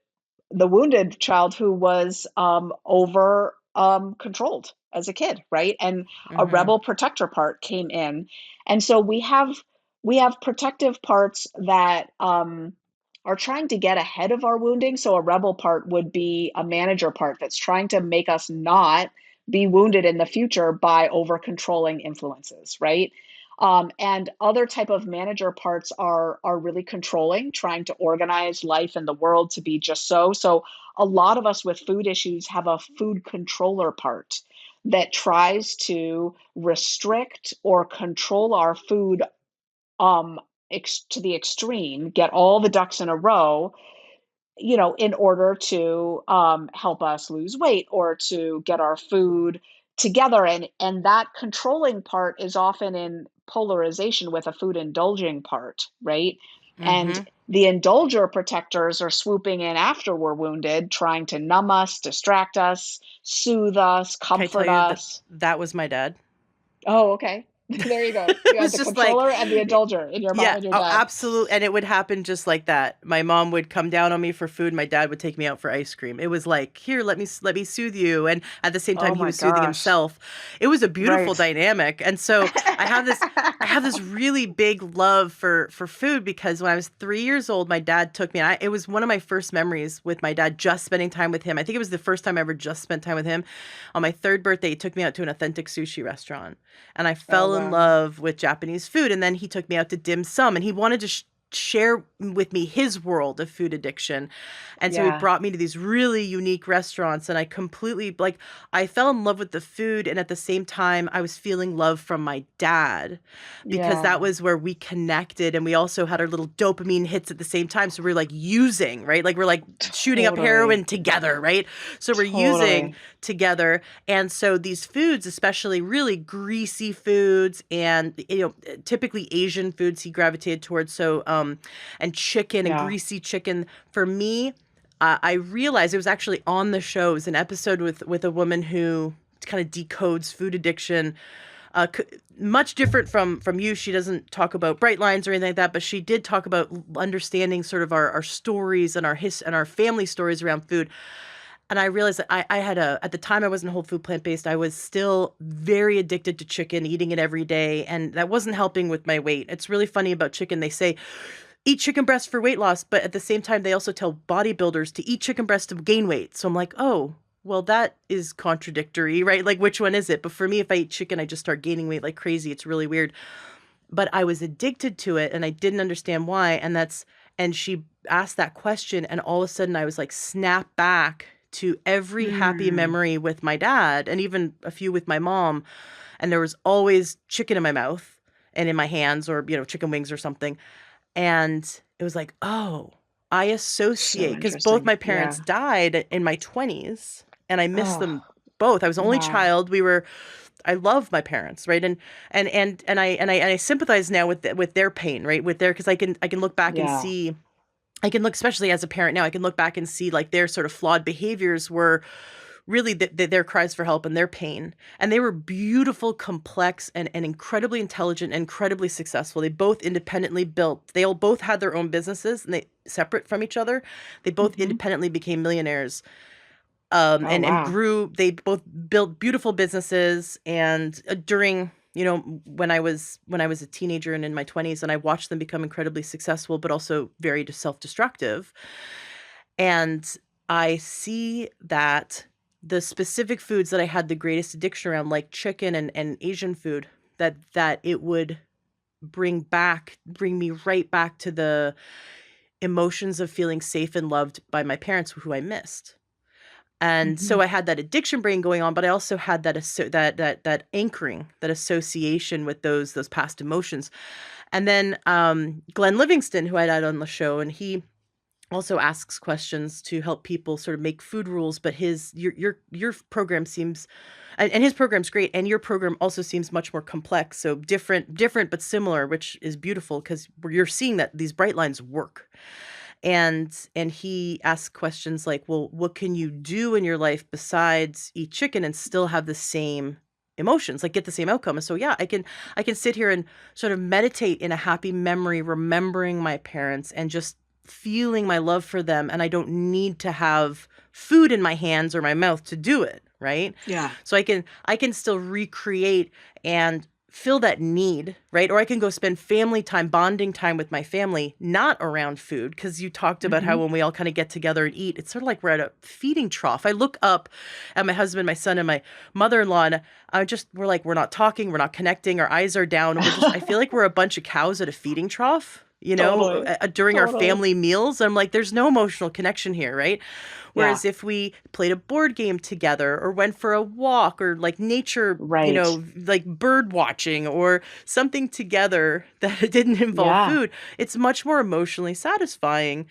child who was over controlled as a kid, right? And a Mhm. rebel protector part came in, and so we have protective parts that are trying to get ahead of our wounding. So a rebel part would be a manager part that's trying to make us not be wounded in the future by over controlling influences, right? And other type of manager parts are really controlling, trying to organize life and the world to be just so. So a lot of us with food issues have a food controller part that tries to restrict or control our food to the extreme, get all the ducks in a row, in order to help us lose weight or to get our food together. And that controlling part is often in polarization with a food indulging part, right? And Mm-hmm. the indulger protectors are swooping in after we're wounded, trying to numb us, distract us, soothe us, Can I tell comfort you that us. that was my dad? Oh, okay. There you go. It You had was the just like, controller and the indulger in your mom yeah, and your oh, dad. absolutely. And it would happen just like that. My mom would come down on me for food. My dad would take me out for ice cream. It was like, here, let me soothe you. And at the same time, Oh he my was soothing gosh. himself. It was a beautiful Right. dynamic. And so I have this really big love for food because when I was 3 years old, my dad took me. It was one of my first memories with my dad, just spending time with him. I think it was the first time I ever just spent time with him. On my third birthday, he took me out to an authentic sushi restaurant, and I Oh, fell in wow. love with Japanese food. And then he took me out to dim sum, and he wanted to share with me his world of food addiction. And so he Yeah. brought me to these really unique restaurants, and I completely, like, I fell in love with the food, and at the same time I was feeling love from my dad, because that Yeah. was where we connected, and we also had our little dopamine hits at the same time. So we're like using, right? Like we're like shooting up heroin Totally. together, right? So we're using Totally. together. And so these foods, especially really greasy foods and, typically Asian foods he gravitated towards. So and chicken and Yeah. greasy chicken for me, I realized it was actually on the show. It was an episode with a woman who kind of decodes food addiction, much different from you. She doesn't talk about bright lines or anything like that, but she did talk about understanding sort of our stories and our family stories around food. And I realized that I had at the time I wasn't whole food plant-based, I was still very addicted to chicken, eating it every day, and that wasn't helping with my weight. It's really funny about chicken. They say eat chicken breast for weight loss, but at the same time they also tell bodybuilders to eat chicken breast to gain weight. So I'm like, oh, well, that is contradictory, right? Like, which one is it? But for me, if I eat chicken, I just start gaining weight like crazy. It's really weird. But I was addicted to it and I didn't understand why. And she asked that question, and all of a sudden I was like, snap back to every happy Mm. memory with my dad and even a few with my mom. And there was always chicken in my mouth and in my hands, or, chicken wings or something. And it was like, oh, I So associate, because both interesting. my parents Yeah. died in my 20s and I miss Oh, them both. I was the only wow. child. I love my parents, right? And I sympathize now with their pain, right? With their, because I can look back and Yeah. see, I can look, especially as a parent now, I can look back and see like their sort of flawed behaviors were really their cries for help and their pain. And they were beautiful, complex, and incredibly intelligent, incredibly successful. They both independently built, they all both had their own businesses, and they separate from each other. They both Hmm. independently became millionaires, Oh, and wow. grew. They both built beautiful businesses. And during, when I was a teenager and in my 20s, and I watched them become incredibly successful, but also very self-destructive. And I see that the specific foods that I had the greatest addiction around, like chicken and Asian food, that it would bring me right back to the emotions of feeling safe and loved by my parents who I missed. And so Hmm. I had that addiction brain going on, but I also had that anchoring, that association with those past emotions. And then Glenn Livingston, who I had on the show, and he also asks questions to help people sort of make food rules. But your program seems, and his program's great, and your program also seems much more complex. So different but similar, which is beautiful because you're seeing that these bright lines work. And he asks questions like, well, what can you do in your life besides eat chicken and still have the same emotions, like get the same outcome? And so yeah, I can sit here and sort of meditate in a happy memory, remembering my parents and just feeling my love for them, and I don't need to have food in my hands or my mouth to do it, right? Yeah. So I can still recreate and fill that need, right? Or I can go spend family time, bonding time with my family, not around food. Because you talked about how Mhm. when we all kind of get together and eat, it's sort of like we're at a feeding trough. I look up at my husband, my son, and my mother-in-law, and we're like, we're not talking, we're not connecting, our eyes are down, and I feel like we're a bunch of cows at a feeding trough. Totally. During our Totally. family meals, I'm like, there's no emotional connection here, right? Yeah. Whereas if we played a board game together or went for a walk or like nature, Right. like bird watching or something together that didn't involve Yeah. food, it's much more emotionally satisfying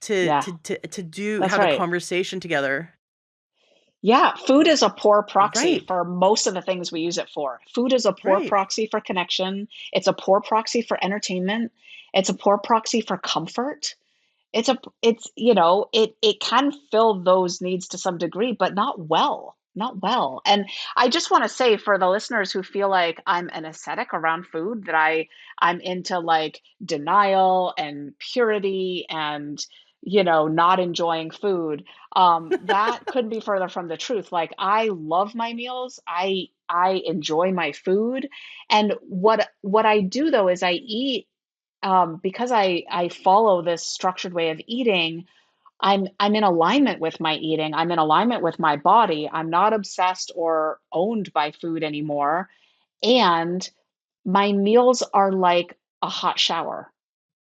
Yeah. to do That's have a right. conversation together. Yeah, food is a poor proxy Right. for most of the things we use it for. Food is a poor Right. proxy for connection. It's a poor proxy for entertainment. It's a poor proxy for comfort. It can fill those needs to some degree, but not well, not well. And I just want to say for the listeners who feel like I'm an ascetic around food, that I'm into like denial and purity and not enjoying food. That couldn't be further from the truth. Like I love my meals. I enjoy my food. And what I do though is I eat because I follow this structured way of eating. I'm in alignment with my eating. I'm in alignment with my body. I'm not obsessed or owned by food anymore. And my meals are like a hot shower.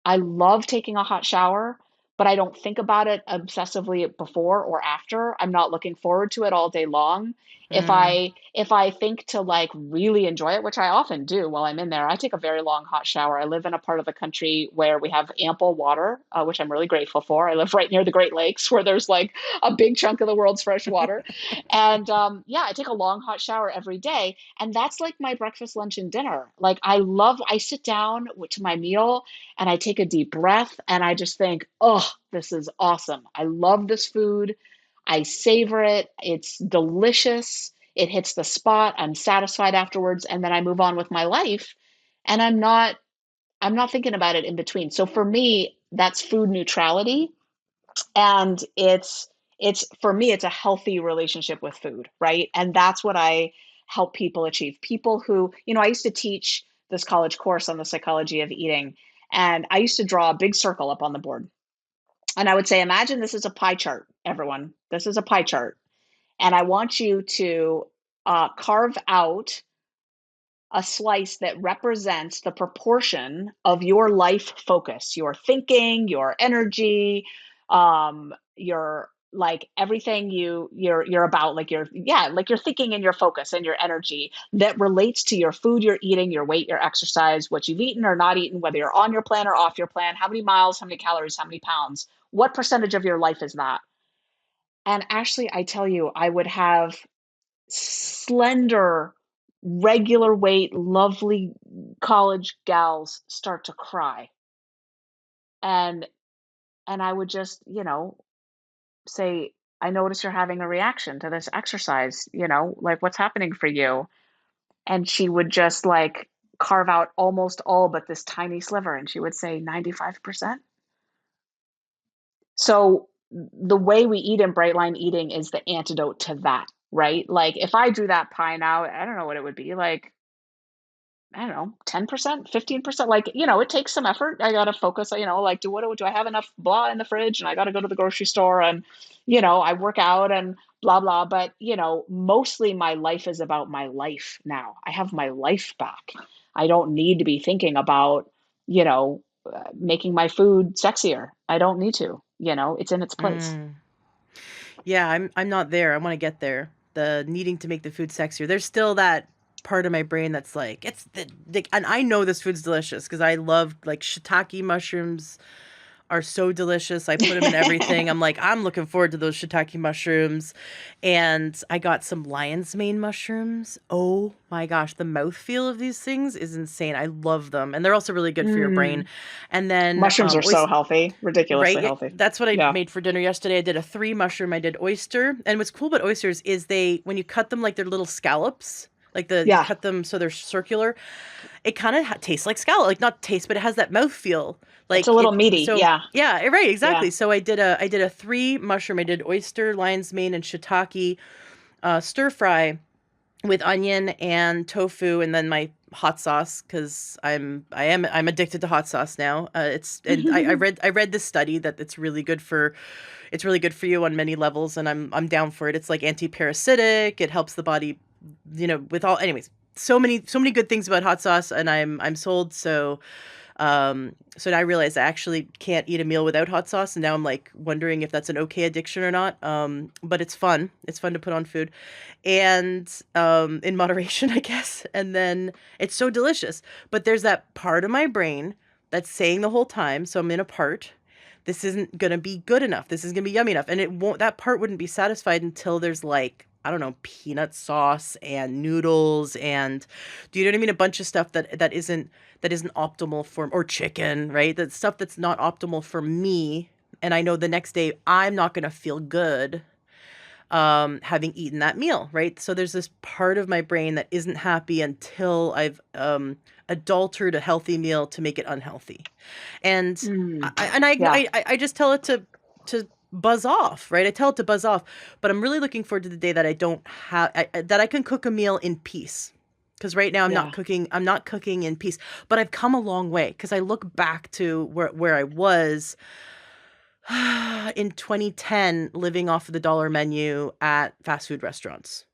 I love taking a hot shower, but I don't think about it obsessively before or after. I'm not looking forward to it all day long. Mm. If I think to like really enjoy it, which I often do while I'm in there, I take a very long hot shower. I live in a part of the country where we have ample water, which I'm really grateful for. I live right near the Great Lakes where there's like a big chunk of the world's fresh water. And yeah, I take a long hot shower every day. And that's like my breakfast, lunch, and dinner. Like I sit down to my meal and I take a deep breath and I just think, oh, this is awesome. I love this food. I savor it. It's delicious. It hits the spot. I'm satisfied afterwards. And then I move on with my life. And I'm not thinking about it in between. So for me, that's food neutrality. And it's for me, it's a healthy relationship with food, right? And that's what I help people achieve. People who, I used to teach this college course on the psychology of eating, and I used to draw a big circle up on the board. And I would say, imagine this is a pie chart, everyone. This is a pie chart. And I want you to carve out a slice that represents the proportion of your life focus, your thinking, your energy, your like everything you're about, like like your thinking and your focus and your energy that relates to your food you're eating, your weight, your exercise, what you've eaten or not eaten, whether you're on your plan or off your plan, how many miles, how many calories, how many pounds, what percentage of your life is that? And Ashley, I tell you, I would have slender, regular weight, lovely college gals start to cry. And I would just, say, I notice you're having a reaction to this exercise, like what's happening for you? And she would just like carve out almost all but this tiny sliver and she would say 95%. So the way we eat in bright line eating is the antidote to that, right? Like if I drew that pie now, I don't know what it would be like. I don't know, 10%, 15%. Like, it takes some effort. I got to focus, like, do I have enough blah in the fridge? And I got to go to the grocery store and, I work out and blah, blah. But, mostly my life is about my life now. I have my life back. I don't need to be thinking about, making my food sexier. I don't need to, it's in its place. Mm. Yeah, I'm not there. I want to get there. The needing to make the food sexier. There's still that part of my brain that's like, and I know this food's delicious because I love like shiitake mushrooms are so delicious. I put them in everything. I'm like, I'm looking forward to those shiitake mushrooms. And I got some lion's mane mushrooms. Oh my gosh, the mouthfeel of these things is insane. I love them. And they're also really good for your brain. Mm. And then Mushrooms are so healthy, ridiculously right? healthy. That's what I Yeah. made for dinner yesterday. I did a 3 mushroom. I did oyster. And what's cool about oysters is when you cut them like they're little scallops, you Yeah. cut them so they're circular, it kind of tastes like scallop, like not taste, but it has that mouth feel. It's a Like little it, meaty. so Yeah. yeah, right, Yeah. exactly. So I did a 3 mushroom. I did oyster, lion's mane, and shiitake stir fry with onion and tofu, and then my hot sauce, because I'm addicted to hot sauce now. It's and I read this study that it's really good for you on many levels, and I'm down for it. It's like anti-parasitic. It helps the body, with all, anyways. So many good things about hot sauce, and I'm sold. So now I realize I actually can't eat a meal without hot sauce, and now I'm like wondering if that's an okay addiction or not. But it's fun. It's fun to put on food, and in moderation, I guess. And then it's so delicious. But there's that part of my brain that's saying the whole time. So I'm in a part. This isn't gonna be good enough. This isn't gonna be yummy enough, and it won't. That part wouldn't be satisfied until there's like, I don't know, peanut sauce and noodles and, do you know what I mean? A bunch of stuff that isn't optimal for, or chicken, right? That stuff that's not optimal for me, and I know the next day I'm not gonna feel good having eaten that meal, right? So there's this part of my brain that isn't happy until I've adulterated a healthy meal to make it unhealthy. And Mm, yeah, I just tell it to buzz off, right? I tell it to buzz off, but I'm really looking forward to the day that I don't have that I can cook a meal in peace. Because right now yeah. I'm not cooking in peace, but I've come a long way. Because I look back to where I was in 2010, living off of the dollar menu at fast food restaurants.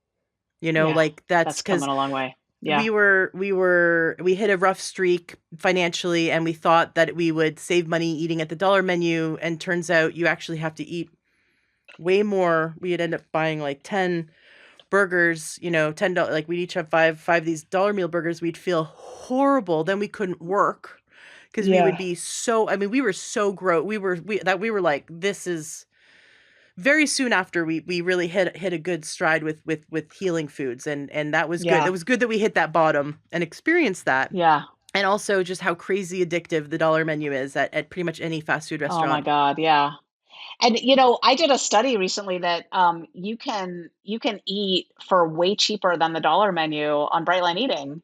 Yeah, Like that's that's coming because a long way. Yeah, we hit a rough streak financially, and we thought that we would save money eating at the dollar menu, and turns out you actually have to eat way more. We'd end up buying like 10 burgers, $10, like we'd each have five of these dollar meal burgers. We'd feel horrible. Then we couldn't work because we would yeah, be so, I mean, we were so gross. We were like, this is very soon after we really hit a good stride with healing foods, and that was good. yeah, It was good that we hit that bottom and experienced that. yeah. And also just how crazy addictive the dollar menu is at pretty much any fast food Oh my restaurant. God, yeah. And I did a study recently that you can eat for way cheaper than the dollar menu on Brightline Eating.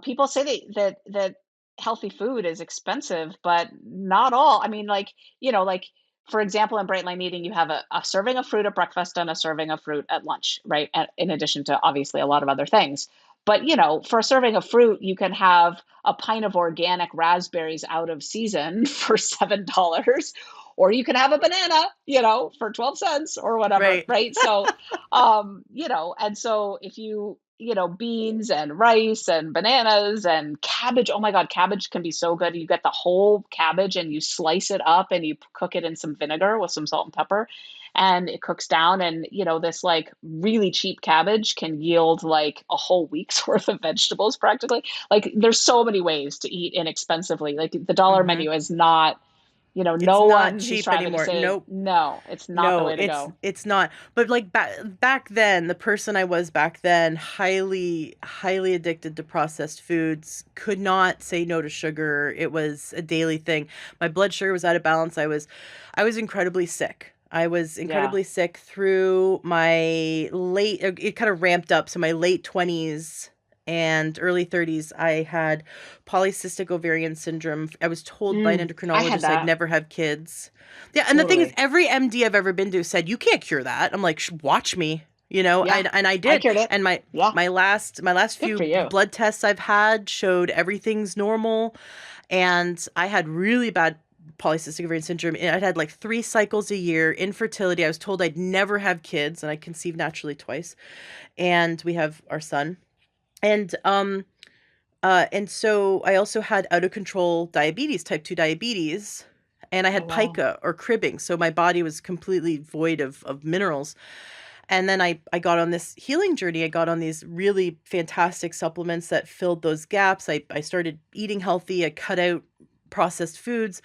People say that healthy food is expensive, but not all. I mean, like for example, in Brightline Eating, you have a serving of fruit at breakfast and a serving of fruit at lunch, right? In addition to obviously a lot of other things. But for a serving of fruit, you can have a pint of organic raspberries out of season for $7, or you can have a banana, for 12 cents or whatever, Right. right? So, and so if beans and rice and bananas and cabbage, oh my God, cabbage can be so good. You get the whole cabbage and you slice it up and you cook it in some vinegar with some salt and pepper, and it cooks down. And, this like really cheap cabbage can yield like a whole week's worth of vegetables practically. Like there's so many ways to eat inexpensively. Like the dollar Hmm. menu is not, It's no not one who's cheap striving to anymore. save. Nope. No, it's not the No, way to it's go. it's not. But like back then, the person I was back then, highly addicted to processed foods, could not say no to sugar. It was a daily thing. My blood sugar was out of balance. I was incredibly sick. I was Yeah. incredibly sick through my late, it kind of ramped up. So my late 20s and early 30s, I had polycystic ovarian syndrome. I was told by an I had endocrinologist I'd that. never have kids. Yeah, and the thing is, Totally. every MD I've ever been to said you can't cure that. I'm like, Watch me," Yeah. and I I did. cured it. And my Yeah. my last my last Good few for you. blood tests I've had showed everything's normal, and I had really bad polycystic ovarian syndrome. And I'd had like 3 cycles a year, infertility. I was told I'd never have kids, and I conceived naturally twice. And we have our son, and so I also had out of control diabetes, type 2 diabetes, and I Oh, had wow. pica or cribbing. So my body was completely void of minerals. And then I got on this healing journey. I got on these really fantastic supplements that filled those gaps. I started eating healthy. I cut out processed foods,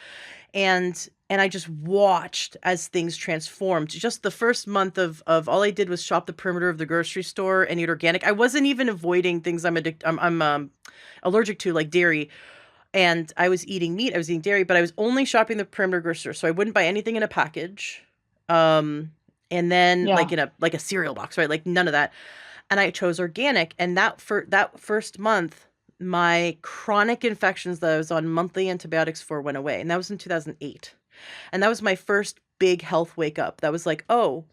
and I just watched as things transformed. Just the first month of all I did was shop the perimeter of the grocery store and eat organic. I wasn't even avoiding things I'm allergic to, like dairy. And I was eating meat, I was eating dairy, but I was only shopping the perimeter grocery store. So I wouldn't buy anything in a package. And then Yeah. like in a cereal box, right? Like none of that. And I chose organic. And that first month, my chronic infections that I was on monthly antibiotics for went away. And that was in 2008. And that was my first big health wake up. That was like, oh,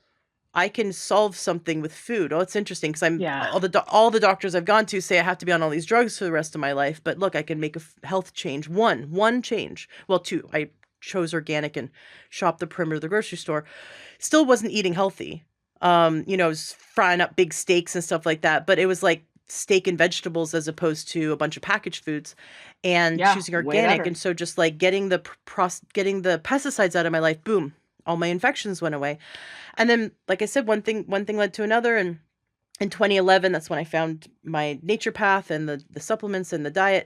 I can solve something with food. Oh, it's interesting because I'm Yeah. all the doctors I've gone to say I have to be on all these drugs for the rest of my life. But look, I can make a health change. One change. Well, two. I chose organic and shopped the perimeter of the grocery store. Still wasn't eating healthy. I was frying up big steaks and stuff like that. But it was like steak and vegetables as opposed to a bunch of packaged foods, and Yeah. choosing Way organic. better. And so just like getting the pesticides out of my life. Boom, all my infections went away. And then, like I said, one thing led to another, and in 2011, that's when I found my nature path and the supplements and the diet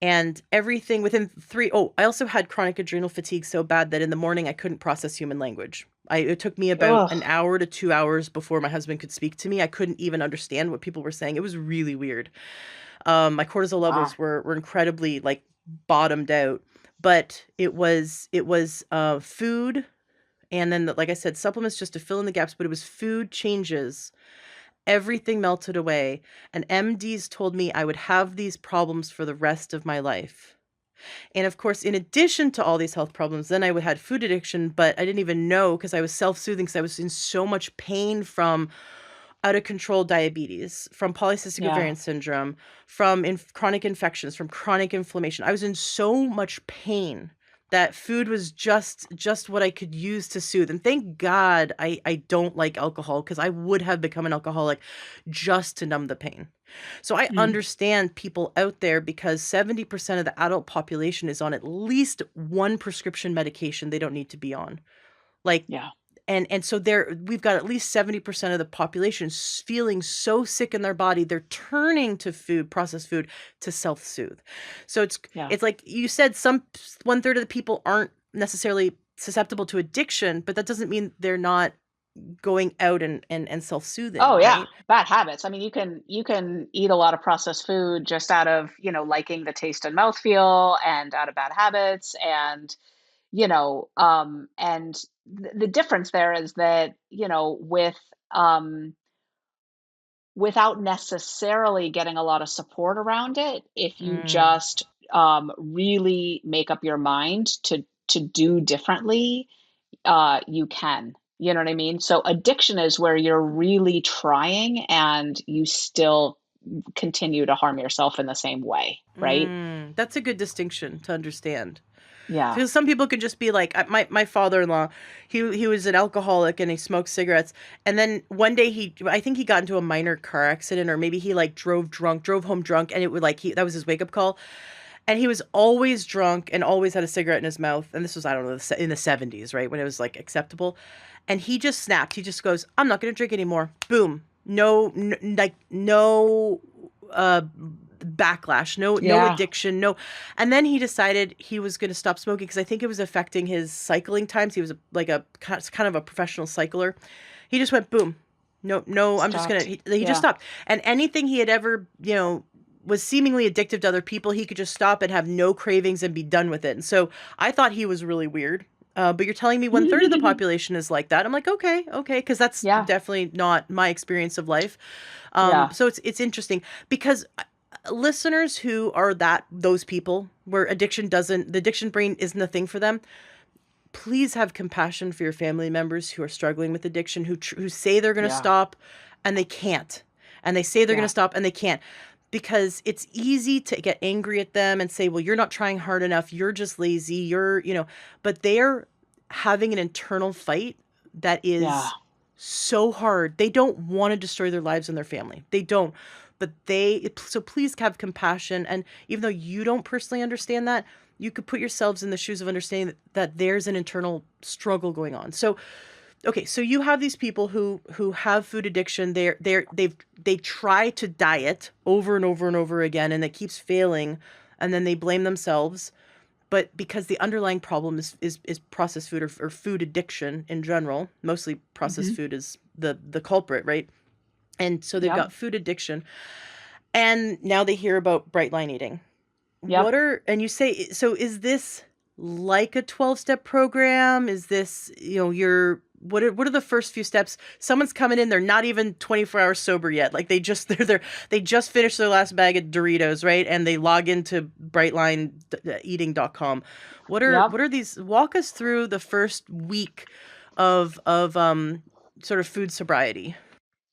and everything within three. Oh, I also had chronic adrenal fatigue so bad that in the morning I couldn't process human language. It took me about Ugh. an hour to 2 hours before my husband could speak to me. I couldn't even understand what people were saying. It was really weird. My cortisol Wow. levels were incredibly like bottomed out, but it was food, and then, like I said, supplements just to fill in the gaps, but it was food changes. Everything melted away. And MDs told me I would have these problems for the rest of my life. And of course, in addition to all these health problems, then I would had food addiction, but I didn't even know because I was self-soothing because I was in so much pain from out of control diabetes, from polycystic Yeah. ovarian syndrome, from chronic infections, from chronic inflammation. I was in so much pain that food was just what I could use to soothe. And thank God I don't like alcohol because I would have become an alcoholic just to numb the pain. So I Mm. understand people out there because 70% of the adult population is on at least one prescription medication they don't need to be on. Like, Yeah. and so we've got at least 70% of the population feeling so sick in their body, they're turning to food, processed food, to self-soothe. So Yeah. it's like you said, some one third of the people aren't necessarily susceptible to addiction, but that doesn't mean they're not going out and self-soothing, Oh yeah, right? bad habits. I mean, you can eat a lot of processed food just out of, liking the taste and mouthfeel and out of bad habits and and the difference there is that, without necessarily getting a lot of support around it, if you Mm, just really make up your mind to do differently, you can. You know what I mean? So addiction is where you're really trying and you still continue to harm yourself in the same way, right? that's a good distinction to understand. Yeah. Because some people can just be like my father-in-law, he was an alcoholic and he smoked cigarettes, and then one day I think he got into a minor car accident, or maybe he like drove home drunk, and it would like he that was his wake up call, and he was always drunk and always had a cigarette in his mouth, and this was, I don't know, in the 70s, right, when it was like acceptable, and he just snapped. He just goes, "I'm not going to drink anymore." Boom. No, like no backlash, no Yeah. addiction, no. And then he decided he was going to stop smoking because I think it was affecting his cycling times. He was like a kind of a professional cycler. He just went boom. No, no, I'm just gonna. Stopped. He just Yeah. stopped. And anything he had ever, was seemingly addictive to other people, he could just stop and have no cravings and be done with it. And so I thought he was really weird. But you're telling me one third of the population is like that. I'm like, okay, because that's Yeah. definitely not my experience of life. Yeah. So it's interesting because listeners who are those people where the addiction brain isn't a thing for them, please have compassion for your family members who are struggling with addiction, who say they're going to Yeah. stop and they can't, and they say they're going to Yeah. stop and they can't, because it's easy to get angry at them and say, well, you're not trying hard enough, you're just lazy, but they're having an internal fight that Yeah. is so hard. They don't want to destroy their lives and their family. They don't. But so please have compassion. And even though you don't personally understand that, you could put yourselves in the shoes of understanding that there's an internal struggle going on. So, okay, so you have these people who have food addiction. They try to diet over and over and over again, and it keeps failing, and then they blame themselves. But because the underlying problem is processed food, or food addiction in general, mostly processed Hmm. food is the culprit, right? And so they've Yep. got food addiction, and now they hear about bright line eating. Yep. And you say, so is this like a 12-step program? Is this, what are the first few steps? Someone's coming in, they're not even 24 hours sober yet. Like they just finished their last bag of Doritos, right? And they log into brightlineeating.com. Yep. What are these? Walk us through the first week of sort of food sobriety?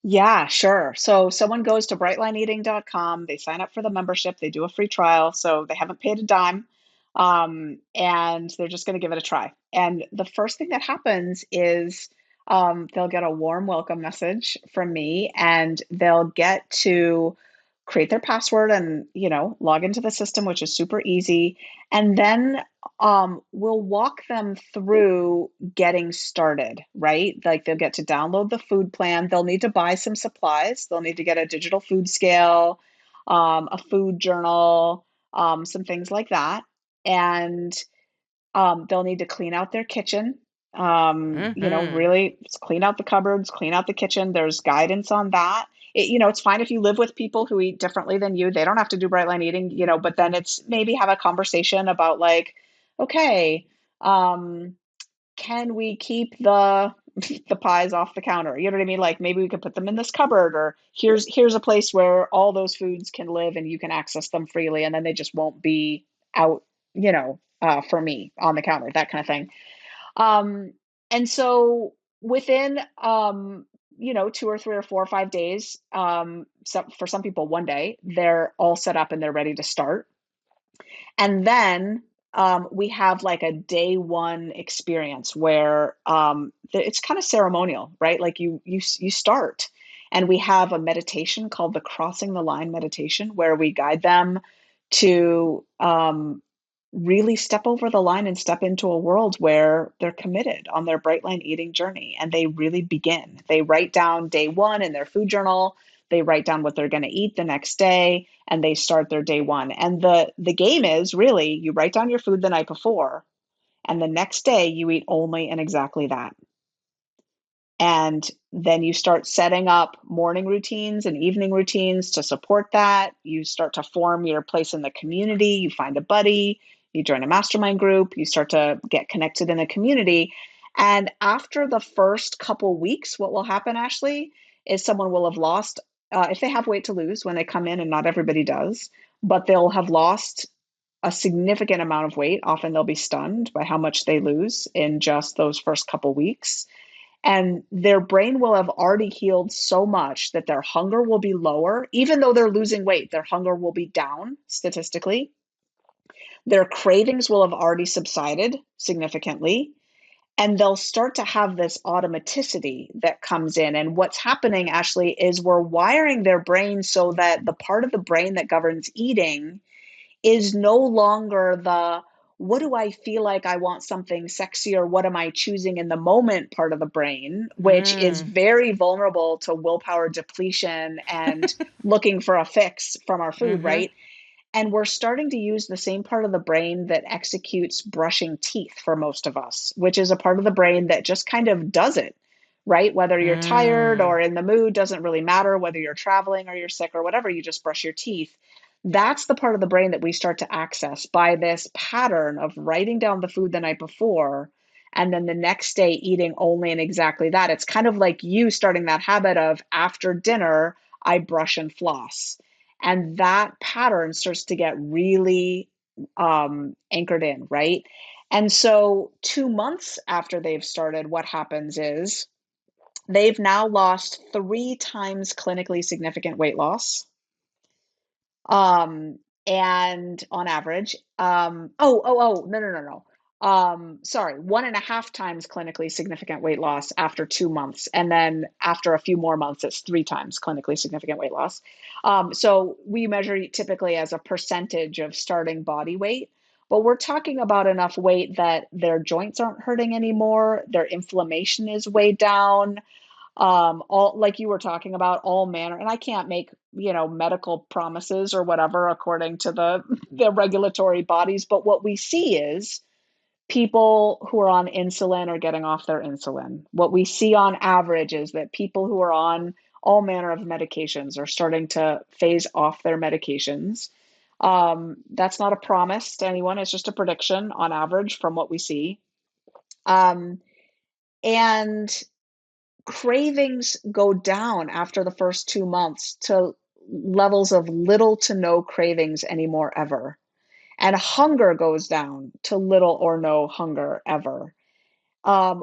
Yeah, sure. So someone goes to brightlineeating.com, they sign up for the membership, they do a free trial, so they haven't paid a dime, and they're just going to give it a try. And the first thing that happens is they'll get a warm welcome message from me, and they'll get to create their password and log into the system, which is super easy. And then we'll walk them through getting started, right? Like they'll get to download the food plan. They'll need to buy some supplies. They'll need to get a digital food scale, a food journal, some things like that. And they'll need to clean out their kitchen. Mm-hmm. Really clean out the cupboards, clean out the kitchen. There's guidance on that. It's fine if you live with people who eat differently than you. They don't have to do bright line eating, but then it's maybe have a conversation about like, okay, um, can we keep the the pies off the counter? You know what I mean? Like maybe we could put them in this cupboard, or here's a place where all those foods can live and you can access them freely, and then they just won't be out, for me on the counter, that kind of thing. Um, and so within 2 or 3 or 4 or 5 days, for some people 1 day, they're all set up and they're ready to start. And then we have like a day one experience where it's kind of ceremonial, right? Like you start, and we have a meditation called the Crossing the Line meditation, where we guide them to really step over the line and step into a world where they're committed on their bright line eating journey, and they really begin. They write down day one in their food journal. They write down what they're going to eat the next day, and they start their day one. And the game is really you write down your food the night before, and the next day you eat only and exactly that. And then you start setting up morning routines and evening routines to support that. You start to form your place in the community. You find a buddy, you join a mastermind group, you start to get connected in a community. And after the first couple weeks, what will happen, Ashley, is someone will have lost, if they have weight to lose when they come in, and not everybody does, but they'll have lost a significant amount of weight. Often they'll be stunned by how much they lose in just those first couple weeks, and their brain will have already healed so much that their hunger will be lower. Even though they're losing weight, their hunger will be down statistically. Their cravings will have already subsided significantly, and they'll start to have this automaticity that comes in. And what's happening, Ashley, is we're wiring their brain so that the part of the brain that governs eating is no longer the what do I feel like, I want something sexy, or what am I choosing in the moment part of the brain, which is Mm. very vulnerable to willpower depletion and looking for a fix from our food, Mm-hmm. right? And we're starting to use the same part of the brain that executes brushing teeth for most of us, which is a part of the brain that just kind of does it, right? Whether you're tired Mm. or in the mood, doesn't really matter. Whether you're traveling or you're sick or whatever, you just brush your teeth. That's the part of the brain that we start to access by this pattern of writing down the food the night before, and then the next day eating only and exactly that. It's kind of like you starting that habit of after dinner, I brush and floss. And that pattern starts to get really anchored in, right? And so 2 months after they've started, what happens is they've now lost 3 times clinically significant weight loss. Um, and on average, no, no, no, no. Sorry, 1.5 times clinically significant weight loss after 2 months. And then after a few more months, it's 3 times clinically significant weight loss. So we measure typically as a percentage of starting body weight, but we're talking about enough weight that their joints aren't hurting anymore, their inflammation is way down, all like you were talking about, all manner. And I can't make medical promises or whatever according to the regulatory bodies, but what we see is people who are on insulin are getting off their insulin. What we see on average is that people who are on all manner of medications are starting to phase off their medications. That's not a promise to anyone, it's just a prediction on average from what we see. um, and cravings go down after the first 2 months to levels of little to no cravings anymore ever. And hunger goes down to little or no hunger ever.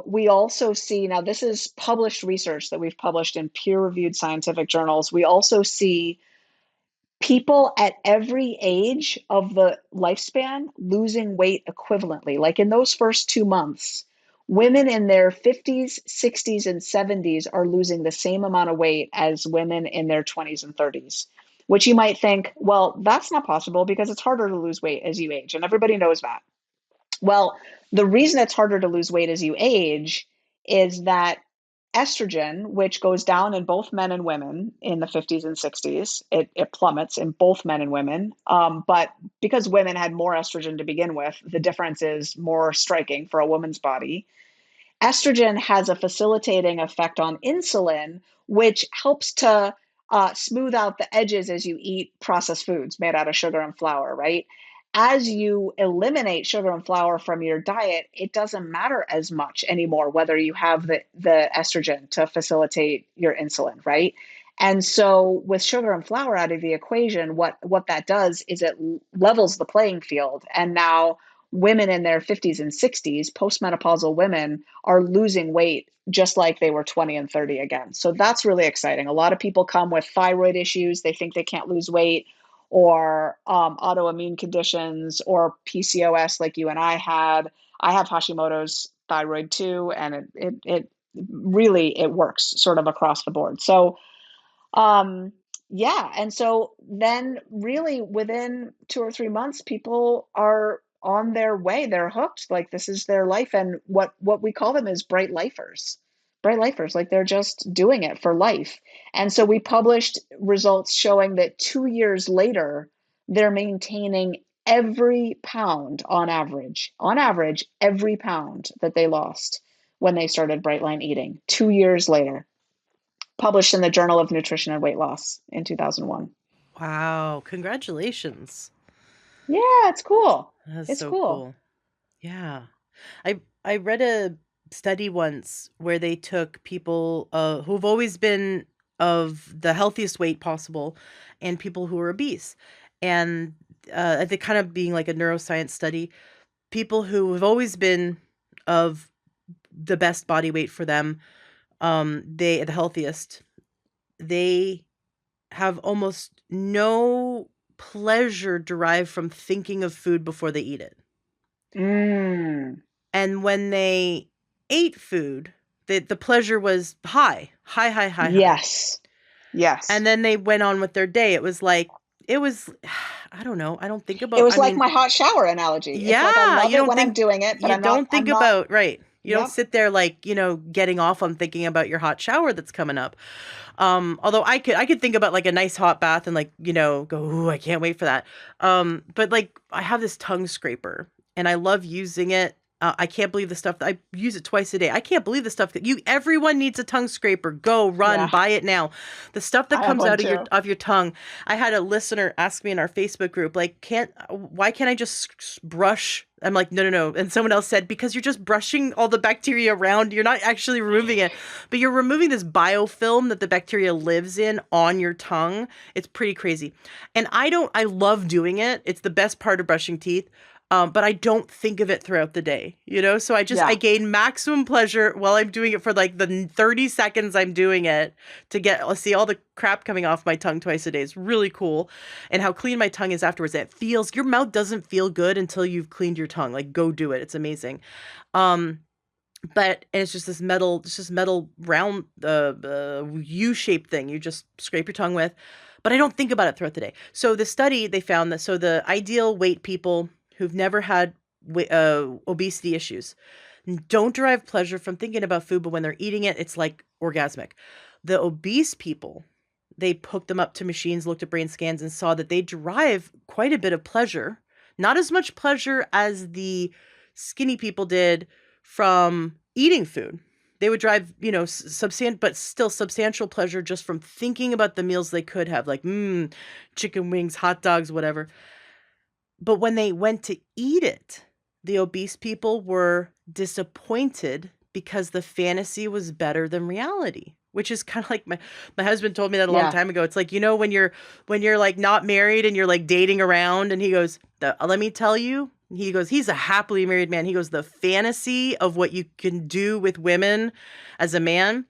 We also see, now this is published research that we've published in peer-reviewed scientific journals. We also see people at every age of the lifespan losing weight equivalently. Like in those first 2 months, women in their 50s, 60s, and 70s are losing the same amount of weight as women in their 20s and 30s, which you might think, well, that's not possible because it's harder to lose weight as you age. And everybody knows that. Well, the reason it's harder to lose weight as you age is that estrogen, which goes down in both men and women in the 50s and 60s, it plummets in both men and women. But because women had more estrogen to begin with, the difference is more striking for a woman's body. Estrogen has a facilitating effect on insulin, which helps to smooth out the edges as you eat processed foods made out of sugar and flour, right? As you eliminate sugar and flour from your diet, it doesn't matter as much anymore whether you have the estrogen to facilitate your insulin, right? And so with sugar and flour out of the equation, what that does is it levels the playing field. And now women in their 50s and 60s, postmenopausal women, are losing weight just like they were 20 and 30 again. So that's really exciting. A lot of people come with thyroid issues. They think they can't lose weight, or autoimmune conditions, or PCOS like you and I had. I have Hashimoto's thyroid too, and it really, it works sort of across the board. So yeah, and so then really within 2 or 3 months, people are on their way. They're hooked. Like this is their life. And what we call them is bright lifers. Bright lifers, like they're just doing it for life. And so we published results showing that 2 years later, they're maintaining every pound on average, every pound that they lost when they started Bright Line eating 2 years later, published in the Journal of Nutrition and Weight Loss in 2001. Wow, congratulations. Yeah, it's cool. That's It's so cool. cool. Yeah. I read a study once where they took people who've always been of the healthiest weight possible and people who are obese. And they kind of being like a neuroscience study, people who have always been of the best body weight for them, they the healthiest, they have almost no pleasure derived from thinking of food before they eat it. Mm, And when they ate food, the pleasure was high, high, high, high, high. yes. Yes. And then they went on with their day. It was like, it was, I don't know. I don't think It about, was I like mean, my hot shower analogy. It's like I yeah, love it when I'm doing it, but you don't think I'm not, about, right. You don't yep. sit there like, getting off on thinking about your hot shower that's coming up. Although I could think about like a nice hot bath and like, go, ooh, I can't wait for that. But like I have this tongue scraper and I love using it. I can't believe the stuff that I use it twice a day. I can't believe the stuff that everyone needs a tongue scraper. Go run, Yeah, buy it now. The stuff that I have comes one out of your too. tongue. I had a listener ask me in our Facebook group, like, why can't I just brush? I'm like, no, no, no. And someone else said, because you're just brushing all the bacteria around. You're not actually removing it, but you're removing this biofilm that the bacteria lives in on your tongue. It's pretty crazy. And I love doing it. It's the best part of brushing teeth. But I don't think of it throughout the day, so I Yeah. gain maximum pleasure while I'm doing it for like the 30 seconds I'm doing it to see all the crap coming off my tongue twice a day. It's really cool. And how clean my tongue is afterwards. Your mouth doesn't feel good until you've cleaned your tongue. Like go do it. It's amazing. Um, but and it's just metal round U-shaped thing you just scrape your tongue with. But I don't think about it throughout the day. So the study, they found that the ideal weight people who've never had obesity issues don't derive pleasure from thinking about food, but when they're eating it, it's like orgasmic. The obese people, they hooked them up to machines, looked at brain scans, and saw that they derive quite a bit of pleasure. Not as much pleasure as the skinny people did from eating food. They would drive, but still substantial pleasure just from thinking about the meals they could have, like chicken wings, hot dogs, whatever. But when they went to eat it, the obese people were disappointed because the fantasy was better than reality, which is kind of like my husband told me that a long Yeah. time ago. It's like, when you're like not married and you're like dating around, and he goes, let me tell you, He goes, he's a happily married man. He goes, the fantasy of what you can do with women as a man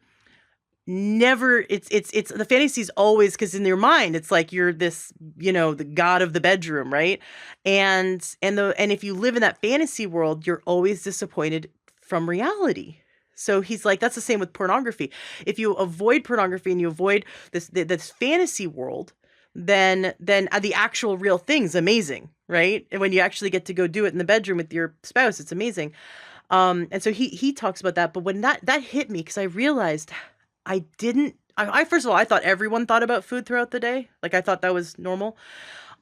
never, it's the fantasy's always, because in your mind it's like you're this, the god of the bedroom, right? And if you live in that fantasy world, you're always disappointed from reality. So he's like, that's the same with pornography. If you avoid pornography and you avoid this fantasy world, then the actual real thing's amazing, right? And when you actually get to go do it in the bedroom with your spouse, it's amazing. And so he talks about that. But when that hit me, because I realized I didn't. I first of all, I thought everyone thought about food throughout the day. Like I thought that was normal.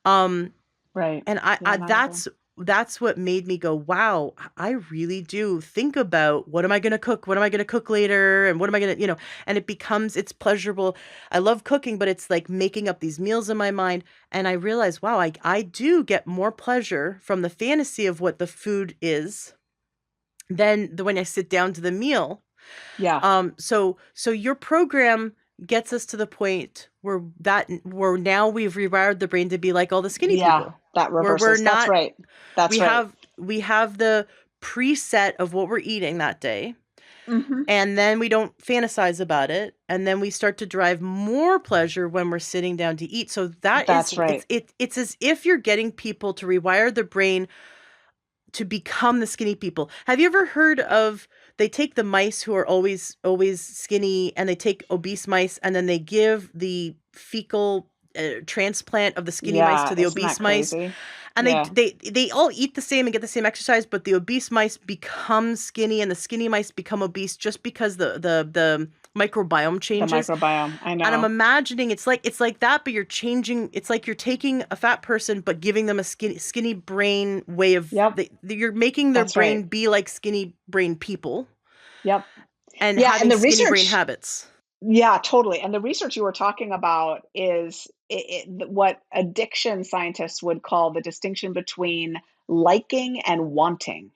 Um, Right. and I, Yeah, I not at all. that's what made me go, wow, I really do think about what am I going to cook? What am I going to cook later? And what am I going to, and it's pleasurable. I love cooking, but it's like making up these meals in my mind. And I realized, wow, I do get more pleasure from the fantasy of what the food is than when I sit down to the meal. Yeah. So your program gets us to the point where now we've rewired the brain to be like all the skinny Yeah. people, That where we're reverses. That's not, right. That's we right. have the preset of what we're eating that day, Hmm. and then we don't fantasize about it, and then we start to derive more pleasure when we're sitting down to eat. So That's right. it's as if you're getting people to rewire the brain to become the skinny people. Have you ever heard of, they take the mice who are always skinny, and they take obese mice, and then they give the fecal transplant of the skinny mice Yeah. to the Isn't that obese mice, crazy? and Yeah. they all eat the same and get the same exercise, but the obese mice become skinny and the skinny mice become obese just because the microbiome The changes. microbiome. I And I'm know. imagining it's like that, but you're changing. It's like you're taking a fat person, but giving them a skinny brain way of. Yep. You're making their That's right. brain be like skinny brain people Yep. and Yeah. And having the skinny brain research. habits. Yeah, totally. And the research you were talking about is what addiction scientists would call the distinction between liking and wanting.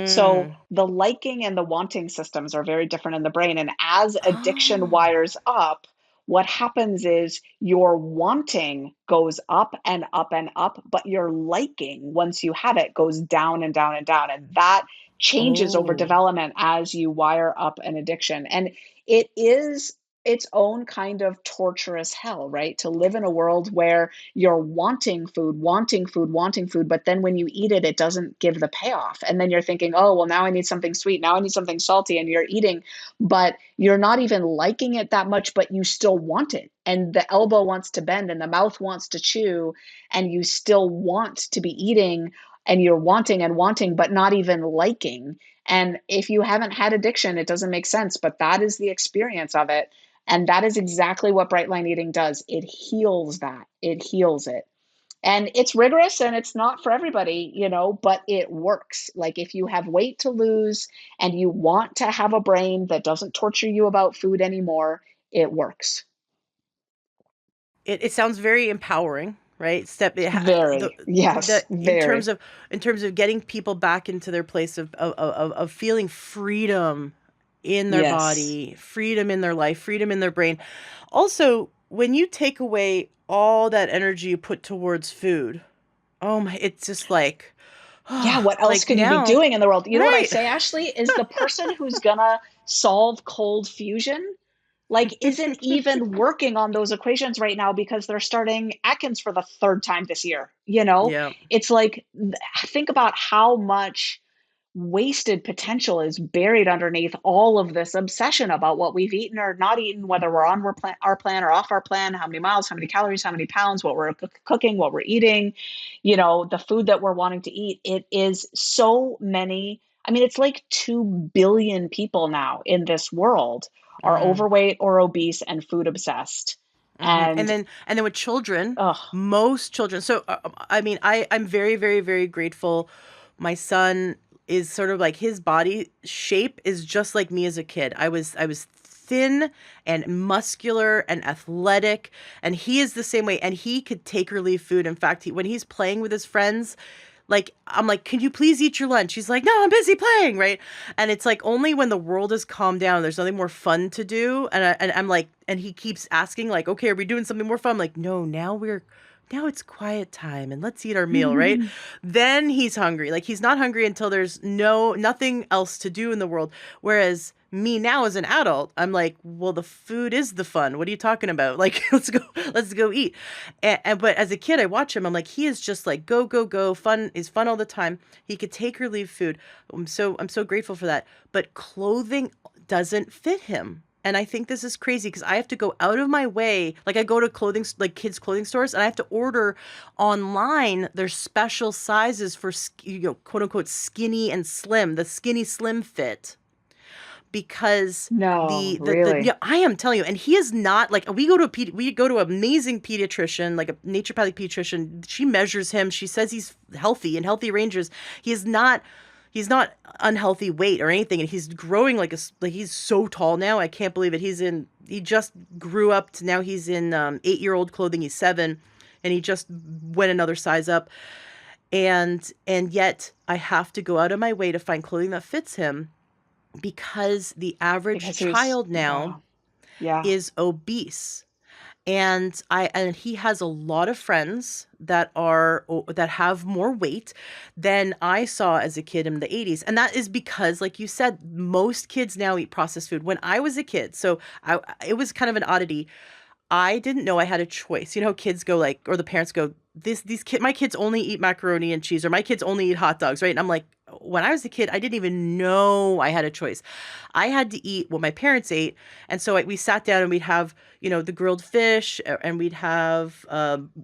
So Mm. the liking and the wanting systems are very different in the brain. And as addiction Oh. wires up, what happens is your wanting goes up and up and up, but your liking, once you have it, goes down and down and down. And that changes over Oh. development as you wire up an addiction. And it is its own kind of torturous hell, right? To live in a world where you're wanting food, wanting food, wanting food, but then when you eat it, it doesn't give the payoff. And then you're thinking, oh, well, now I need something sweet. Now I need something salty. And you're eating, but you're not even liking it that much, but you still want it. And the elbow wants to bend and the mouth wants to chew, and you still want to be eating, and you're wanting and wanting, but not even liking. And if you haven't had addiction, it doesn't make sense, but that is the experience of it. And that is exactly what bright line eating does. It heals that. It heals it. And it's rigorous and it's not for everybody, but it works. Like if you have weight to lose and you want to have a brain that doesn't torture you about food anymore, it works. It sounds very empowering, right? Very. The Yes, very. in terms of getting people back into their place of feeling freedom in their Yes. body, freedom in their life, freedom in their brain. Also, when you take away all that energy you put towards food, oh my, it's just like, Yeah, what else like could you be now, doing in the world? You know what I right? say, Ashley, is the person who's gonna solve cold fusion, like, isn't even working on those equations right now because they're starting Atkins for the third time this year, Yeah. It's like, think about how much wasted potential is buried underneath all of this obsession about what we've eaten or not eaten, whether we're on our plan or off our plan, how many miles, how many calories, how many pounds, what we're cooking, what we're eating, the food that we're wanting to eat. It is so many. I mean, it's like 2 billion people now in this world are Mm. overweight or obese and food obsessed. And And then with children, oh, most children. So I mean, I'm very, very, very grateful. My son is sort of like, his body shape is just like me as a kid. I was thin and muscular and athletic, and he is the same way. And he could take or leave food. In fact, when he's playing with his friends, like I'm like, can you please eat your lunch? He's like, no, I'm busy playing, right? And it's like only when the world has calmed down, there's nothing more fun to do. And I'm like, and he keeps asking, like, okay, are we doing something more fun? I'm like, no, now now it's quiet time and let's eat our meal, right? Then he's hungry. Like he's not hungry until there's nothing else to do in the world. Whereas me now as an adult, I'm like, well, the food is the fun. What are you talking about? Like, let's go eat. But as a kid, I watch him. I'm like, he is just like go, go, go. Fun is fun all the time. He could take or leave food. I'm so grateful for that. But clothing doesn't fit him. And I think this is crazy because I have to go out of my way. Like I go to like kids' clothing stores, and I have to order online their special sizes for, quote unquote, skinny and slim, the skinny slim fit, because No, yeah, really? I am telling you, and he is not like, we go to an amazing pediatrician, like a naturopathic pediatrician. She measures him. She says he's healthy in healthy ranges. He is not. He's not unhealthy weight or anything, and he's growing like he's so tall now. I can't believe it. He just grew up to now he's in 8-year-old clothing. He's 7, and he just went another size up. And yet I have to go out of my way to find clothing that fits him because the average Because he's child now wow. Yeah, is obese. And he has a lot of friends that have more weight than I saw as a kid in the 80s. And that is because, like you said, most kids now eat processed food. When I was a kid, it was kind of an oddity. I didn't know I had a choice. You know, kids go like, or the parents go, my kids only eat macaroni and cheese, or my kids only eat hot dogs, right? And I'm like, when I was a kid, I didn't even know I had a choice. I had to eat what my parents ate, and so we sat down and we'd have, the grilled fish, and we'd have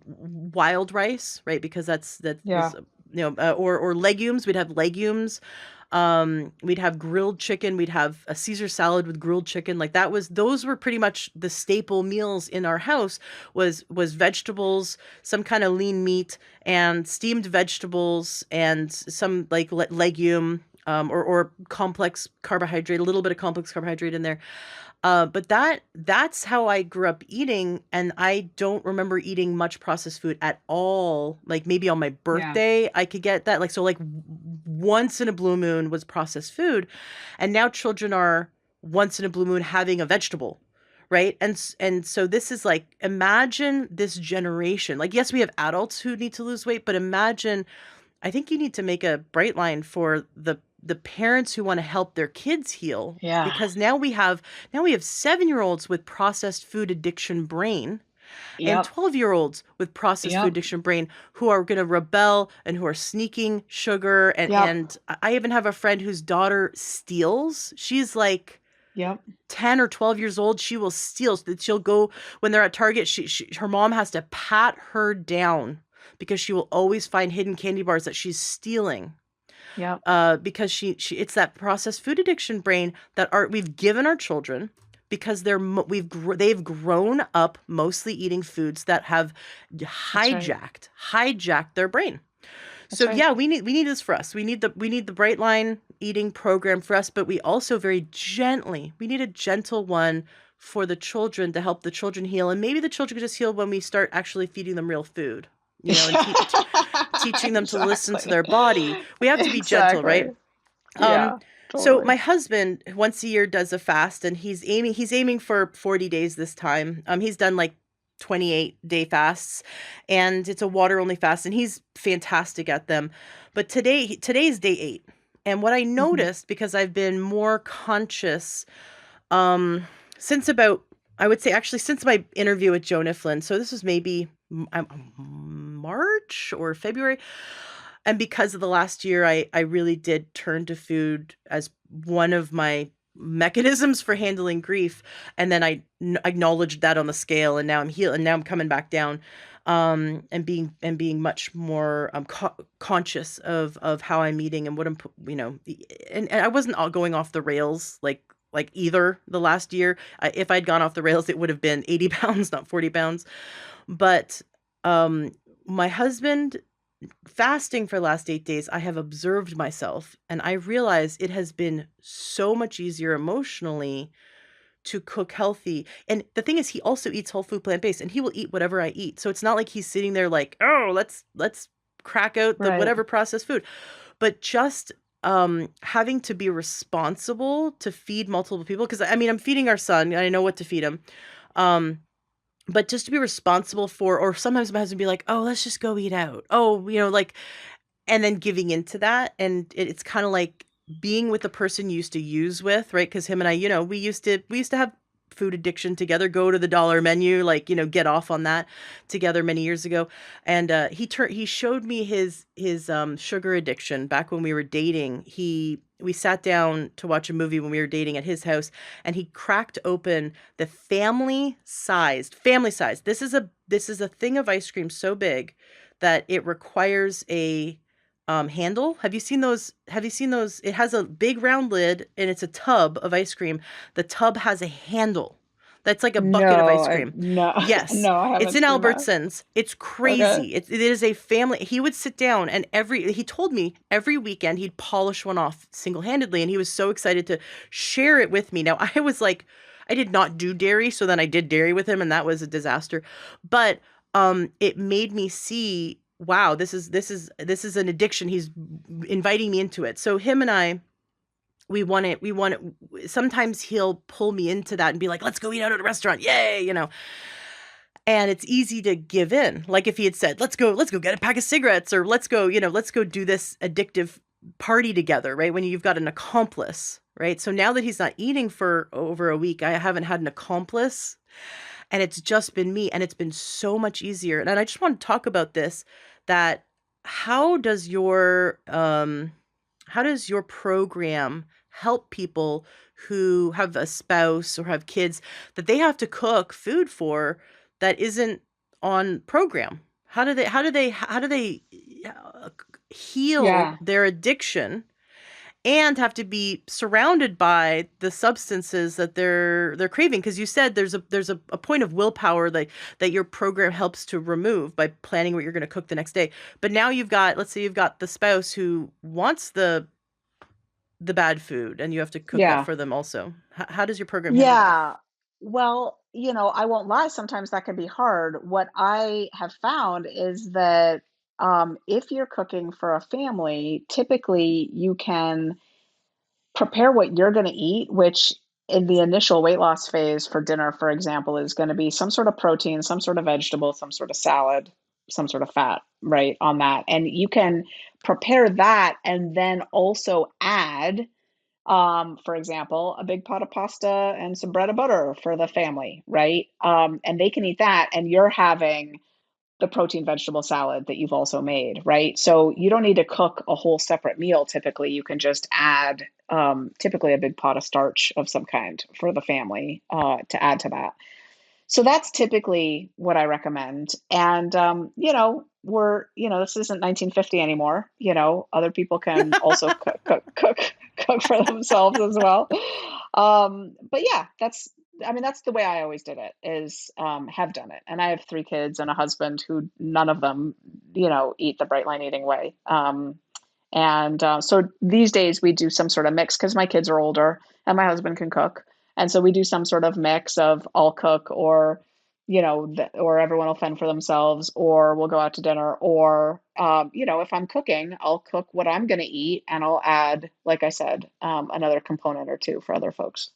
wild rice, right? Because that yeah, was, or legumes. We'd have legumes. We'd have grilled chicken. We'd have a Caesar salad with grilled chicken. Like those were pretty much the staple meals in our house was vegetables, some kind of lean meat and steamed vegetables and some like legume, or complex carbohydrate, a little bit of complex carbohydrate in there. But that's how I grew up eating, and I don't remember eating much processed food at all. Like maybe on my yeah. birthday I could get that. Like so like once in a blue moon was processed food, and now children are once in a blue moon having a vegetable, right? And so this is like, imagine this generation. Like yes, we have adults who need to lose weight, but imagine, I think you need to make a bright line for the parents who want to help their kids heal, Yeah. because now we have 7-year-olds with processed food addiction brain and Yep, 12-year-olds with processed food yep, addiction brain who are going to rebel and who are sneaking sugar, and yep, I even have a friend whose daughter steals. She's like yep. 10 or 12 years old. She will steal. So that she'll go when they're at Target. Her mom has to pat her down because she will always find hidden candy bars that she's stealing. Yep. Because it's that processed food addiction brain that we've given our children, because they've grown up mostly eating foods that have That's right. hijacked their brain. That's So right. yeah, we need this for us. We need the bright line eating program for us, but we also we need a gentle one for the children to help the children heal. And maybe the children could just heal when we start actually feeding them real food, and teaching them to listen to Exactly. their body. We have to be gentle, Exactly. right? Um, Yeah, so totally. my husband once a year does a fast, and he's aiming for 40 days this time. He's done like 28-day fasts, and it's a water only fast, and he's fantastic at them. But today's day 8. And what I Mhm. noticed, because I've been more conscious, um, since about, I would say actually since my interview with Joe Niflin. So this was maybe March or February. And because of the last year, I really did turn to food as one of my mechanisms for handling grief. And then I acknowledged that on the scale, and now I'm healed, and now I'm coming back down, and being much more conscious of how I'm eating and what I'm and I wasn't all going off the rails like either the last year. If I'd gone off the rails, it would have been 80 pounds, not 40 pounds. But um my husband fasting for the last 8 days, I have observed myself, and I realize it has been so much easier emotionally to cook healthy. And the thing is, he also eats whole food, plant-based, and he will eat whatever I eat. So it's not like he's sitting there like, "Oh, let's crack out the Right. whatever processed food." But just having to be responsible to feed multiple people, because I mean, I'm feeding our son, and I know what to feed him. Um but just to be responsible for, or sometimes my husband would be like, oh, let's just go eat out. Oh, like, and then giving into that. And it's kind of like being with the person you used to use with, right? Because him and I, we used to have food addiction together, go to the dollar menu, like, get off on that together many years ago. And he showed me his sugar addiction back when we were dating. We sat down to watch a movie when we were dating at his house, and he cracked open the family size. This is a thing of ice cream so big that it requires a handle. Have you seen those? Have you seen those? It has a big round lid and it's a tub of ice cream. The tub has a handle. That's like a bucket of ice cream. No, Yes, no, I it's haven't in seen that. Albertsons. It's Okay. crazy. It is a family. He would sit down and he told me every weekend he'd polish one off single-handedly, and he was so excited to share it with me. Now, I was like, I did not do dairy, so then I did dairy with him, and that was a disaster. But it made me see, wow, this is an addiction. He's inviting me into it. So him and I, we want it. Sometimes he'll pull me into that and be like, let's go eat out at a restaurant, yay. And it's easy to give in. Like if he had said, let's go get a pack of cigarettes, or let's go do this addictive party together, right? When you've got an accomplice, right? So now that he's not eating for over a week, I haven't had an accomplice, and it's just been me, and it's been so much easier. And I just want to talk about this, that how does your program help people who have a spouse or have kids that they have to cook food for that isn't on program? How do they heal Yeah. their addiction and have to be surrounded by the substances that they're craving? Because you said there's a point of willpower that your program helps to remove by planning what you're going to cook the next day. But now let's say you've got the spouse who wants the bad food, and you have to cook that Yeah. for them also. How does your program handle that? Yeah. Well, I won't lie, sometimes that can be hard. What I have found is that if you're cooking for a family, typically you can prepare what you're going to eat, which in the initial weight loss phase for dinner, for example, is going to be some sort of protein, some sort of vegetable, some sort of salad, some sort of fat, right? On that. And you can prepare that and then also add, for example, a big pot of pasta and some bread and butter for the family, right? And they can eat that, and you're having the protein vegetable salad that you've also made, right? So you don't need to cook a whole separate meal. Typically, you can just add typically a big pot of starch of some kind for the family to add to that. So that's typically what I recommend. And this isn't 1950 anymore. Other people can also cook for themselves as well. But yeah, that's the way I always did it, is have done it. And I have 3 kids and a husband who none of them, eat the bright line eating way. And so these days we do some sort of mix because my kids are older and my husband can cook. And so we do some sort of mix of I'll cook, or, or everyone will fend for themselves, or we'll go out to dinner, or, if I'm cooking, I'll cook what I'm going to eat and I'll add, like I said, another component or two for other folks.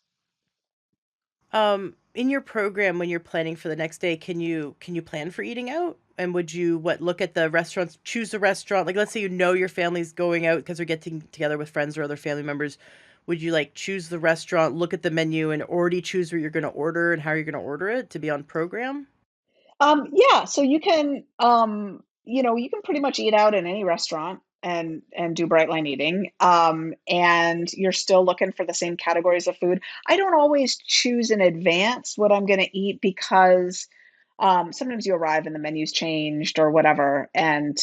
In your program, when you're planning for the next day, can you plan for eating out? And would you look at the restaurants, choose a restaurant? Like, let's say your family's going out because they're getting together with friends or other family members. Would you choose the restaurant, look at the menu, and already choose what you're going to order and how you're going to order it to be on program? Yeah, so you can pretty much eat out in any restaurant and do bright line eating. And you're still looking for the same categories of food. I don't always choose in advance what I'm going to eat because sometimes you arrive and the menu's changed or whatever. And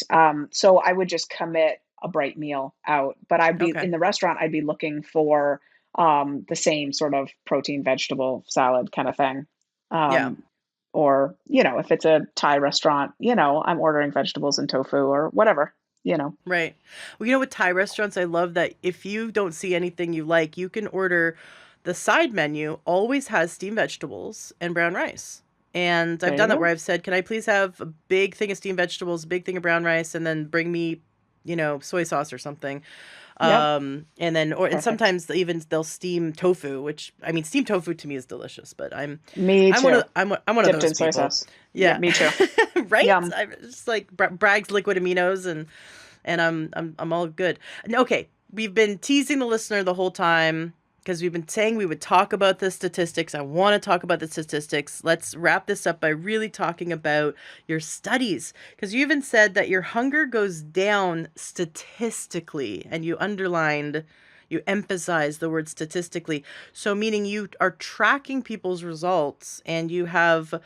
so I would just commit a bright meal out. But I'd be Okay. in the restaurant, I'd be looking for the same sort of protein, vegetable, salad kind of thing. Yeah. Or, if it's a Thai restaurant, I'm ordering vegetables and tofu or whatever. Right. Well, with Thai restaurants, I love that if you don't see anything you like, you can order the side menu always has steamed vegetables and brown rice. And I've There you done that where go. I've said, "Can I please have a big thing of steamed vegetables, a big thing of brown rice, and then bring me soy sauce or something. Yep. And Perfect. sometimes even they'll steam tofu, which I mean, steamed tofu to me is delicious, but Me too. I'm one of Dipped those in soy people. sauce. Yep, Yeah. me too. Right? Yum. I'm just like Bragg's liquid aminos, and I'm all good. Okay, we've been teasing the listener the whole time because we've been saying we would talk about the statistics. I want to talk about the statistics. Let's wrap this up by really talking about your studies, because you even said that your hunger goes down statistically, and you emphasize the word statistically. So meaning you are tracking people's results, and you have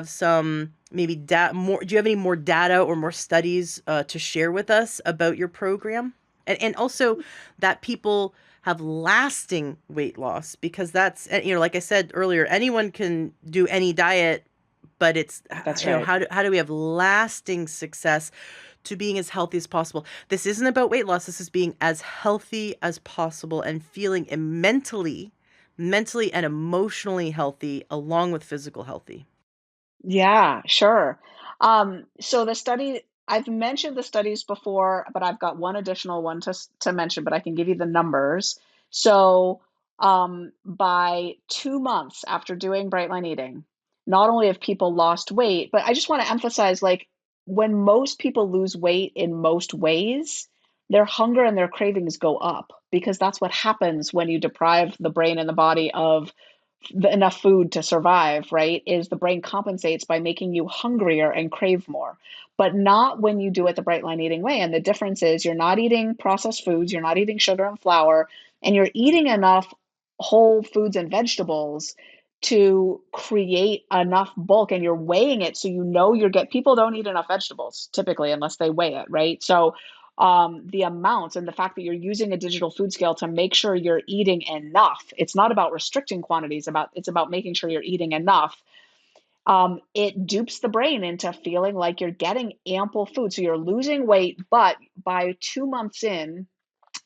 some maybe more. Do you have any more data or more studies to share with us about your program? And also that people have lasting weight loss, because that's, like I said earlier, anyone can do any diet, but it's, That's right. how do we have lasting success to being as healthy as possible? This isn't about weight loss. This is being as healthy as possible and feeling mentally and emotionally healthy along with physical healthy. Yeah, sure. So the study, I've mentioned the studies before, but I've got one additional one to mention, but I can give you the numbers. So, by 2 months after doing Bright Line Eating, not only have people lost weight, but I just want to emphasize, like, when most people lose weight in most ways, their hunger and their cravings go up, because that's what happens when you deprive the brain and the body of enough food to survive, right? Is the brain compensates by making you hungrier and crave more, but not when you do it the bright line eating way. And the difference is you're not eating processed foods, you're not eating sugar and flour, and you're eating enough whole foods and vegetables to create enough bulk, and you're weighing it so people don't eat enough vegetables typically unless they weigh it, right? So the amounts and the fact that you're using a digital food scale to make sure you're eating enough. It's not about restricting quantities, it's about making sure you're eating enough. It dupes the brain into feeling like you're getting ample food. So you're losing weight, but by 2 months in,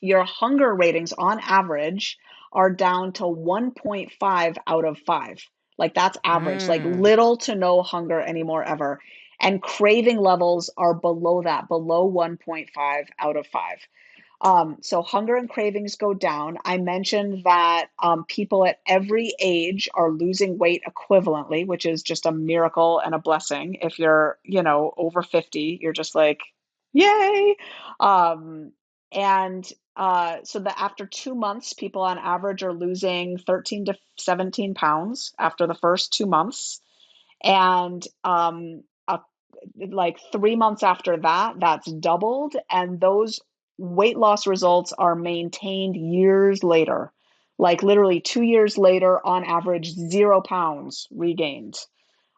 your hunger ratings on average are down to 1.5 out of 5. Like that's average, like Mm. little to no hunger anymore ever. And craving levels are below that, below 1.5 out of 5. So hunger and cravings go down. I mentioned that people at every age are losing weight equivalently, which is just a miracle and a blessing. If you're, over 50, you're just like, yay. And so that after 2 months, people on average are losing 13 to 17 pounds after the first 2 months. And like 3 months after that, that's doubled. And those weight loss results are maintained years later. Like literally 2 years later, on average, 0 pounds regained.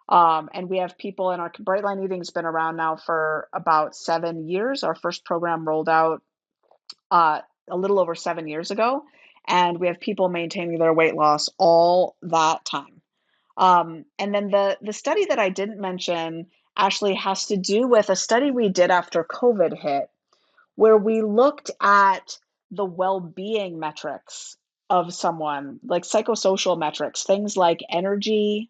And we have people in our Bright Line Eating's been around now for about 7 years. Our first program rolled out a little over 7 years ago, and we have people maintaining their weight loss all that time. And then the study that I didn't mention actually has to do with a study we did after COVID hit, where we looked at the well-being metrics of someone, like psychosocial metrics, things like energy,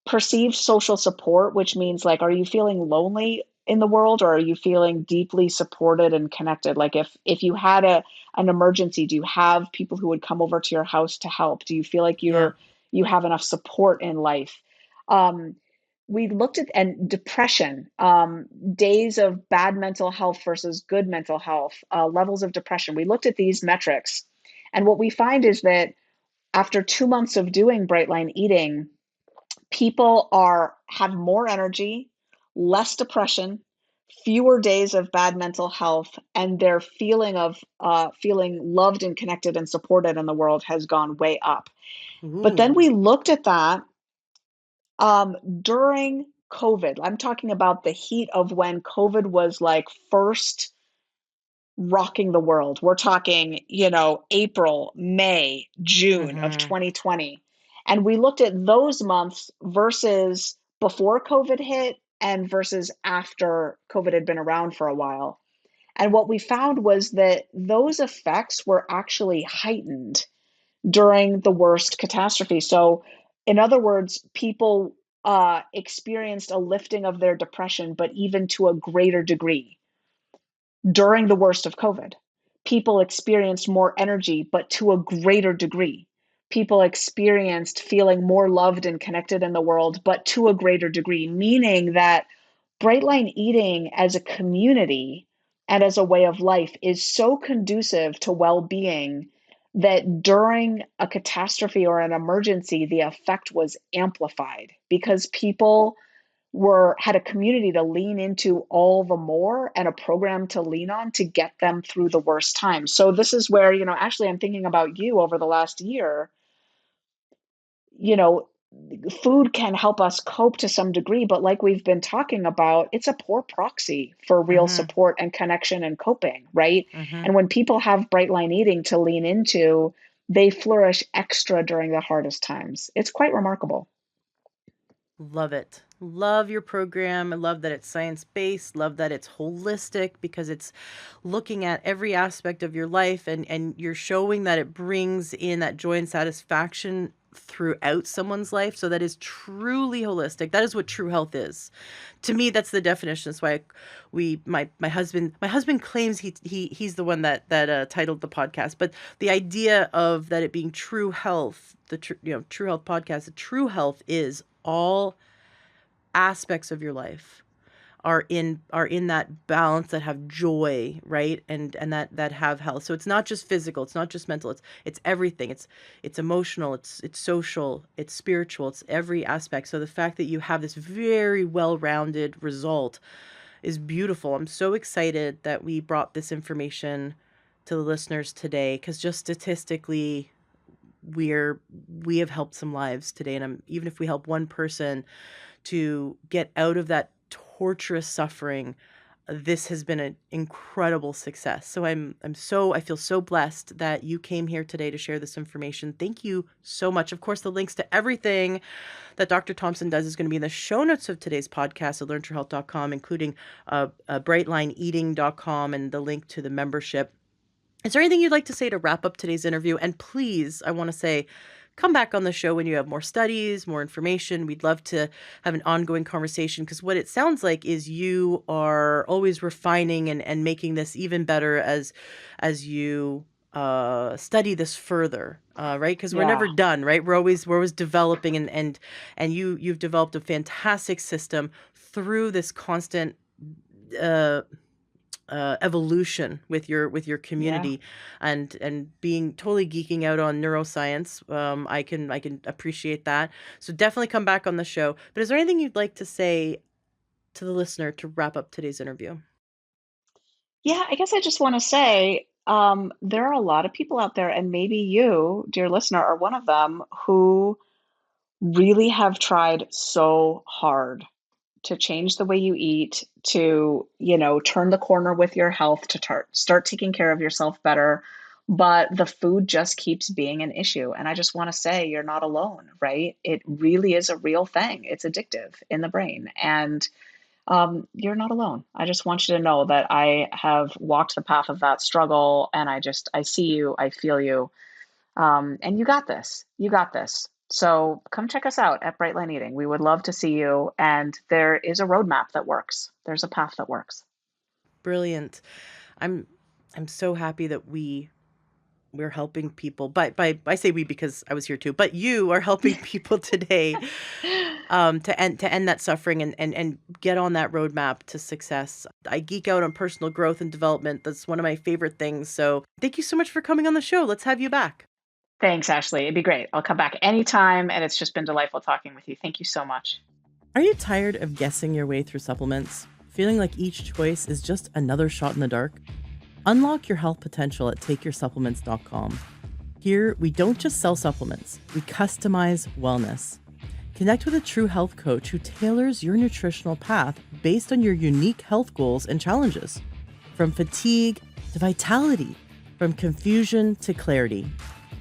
perceived social support, which means like, are you feeling lonely in the world, or are you feeling deeply supported and connected? Like if you had an emergency, do you have people who would come over to your house to help? Do you feel like Yeah. you have enough support in life? We looked at and depression, days of bad mental health versus good mental health, levels of depression. We looked at these metrics, and what we find is that after 2 months of doing bright line eating, people are have more energy, less depression, fewer days of bad mental health, and their feeling of feeling loved and connected and supported in the world has gone way up. But then Ooh. we looked at that during COVID. I'm talking about the heat of when COVID was like first rocking the world. We're talking, April, May, June of Mm-hmm. 2020. And we looked at those months versus before COVID hit and versus after COVID had been around for a while. And what we found was that those effects were actually heightened during the worst catastrophe. So, in other words, people experienced a lifting of their depression, but even to a greater degree. during the worst of COVID. People experienced more energy, but to a greater degree. People experienced feeling more loved and connected in the world, but to a greater degree, meaning that bright line eating as a community and as a way of life is so conducive to well-being that during a catastrophe or an emergency, the effect was amplified because people had a community to lean into all the more and a program to lean on to get them through the worst times. So this is where, Ashley, I'm thinking about you over the last year. you know, Food can help us cope to some degree, but like we've been talking about, it's a poor proxy for real Mm-hmm. support and connection and coping, right? Mm-hmm. And when people have bright line eating to lean into, they flourish extra during the hardest times. It's quite remarkable. Love it. Love your program. I love that it's science-based. Love that it's holistic because it's looking at every aspect of your life and you're showing that it brings in that joy and satisfaction throughout someone's life. So that is truly holistic. That is what true health is. To me, that's the definition. That's why my husband claims he's the one that titled the podcast. But the idea of that it being true health, True Health podcast, the true health is all aspects of your life are in that balance, that have joy, right? And that have health. So it's not just physical, it's not just mental, it's everything. It's emotional, it's social, it's spiritual, it's every aspect. So the fact that you have this very well-rounded result is beautiful. I'm so excited that we brought this information to the listeners today, because just statistically we have helped some lives today, and even if we help one person to get out of that torturous suffering, this has been an incredible success. So I feel so blessed that you came here today to share this information. Thank you so much. Of course, the links to everything that Dr. Thompson does is going to be in the show notes of today's podcast at learntruehealth.com, including brightlineeating.com and the link to the membership. Is there anything you'd like to say to wrap up today's interview? And please, I want to say, come back on the show when you have more studies, more information. We'd love to have an ongoing conversation, because what it sounds like is you are always refining and making this even better as you study this further, right? Because we're never Yeah. done, right? We're always developing, and you've developed a fantastic system through this constant evolution with your Yeah. community, and being totally geeking out on neuroscience. I can appreciate that. So definitely come back on the show. But is there anything you'd like to say to the listener to wrap up today's interview? Yeah, I guess I just want to say there are a lot of people out there, and maybe you, dear listener, are one of them, who really have tried so hard to change the way you eat, to, turn the corner with your health, to start taking care of yourself better. But the food just keeps being an issue. And I just want to say you're not alone, right? It really is a real thing. It's addictive in the brain. And you're not alone. I just want you to know that I have walked the path of that struggle, and I see you, I feel you, and you got this. You got this. So come check us out at Bright Line Eating. We would love to see you. And there is a roadmap that works. There's a path that works. Brilliant. I'm I'm so happy that we're helping people. But by I say we because I was here too. But you are helping people today, to end that suffering and get on that roadmap to success. I geek out on personal growth and development. That's one of my favorite things. So thank you so much for coming on the show. Let's have you back. Thanks, Ashley. It'd be great. I'll come back anytime. And it's just been delightful talking with you. Thank you so much. Are you tired of guessing your way through supplements? Feeling like each choice is just another shot in the dark? Unlock your health potential at takeyoursupplements.com. Here, we don't just sell supplements, we customize wellness. Connect with a true health coach who tailors your nutritional path based on your unique health goals and challenges. From fatigue to vitality, from confusion to clarity.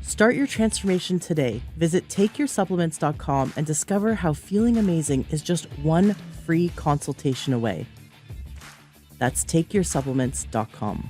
Start your transformation today. Visit takeyoursupplements.com and discover how feeling amazing is just one free consultation away. That's takeyoursupplements.com.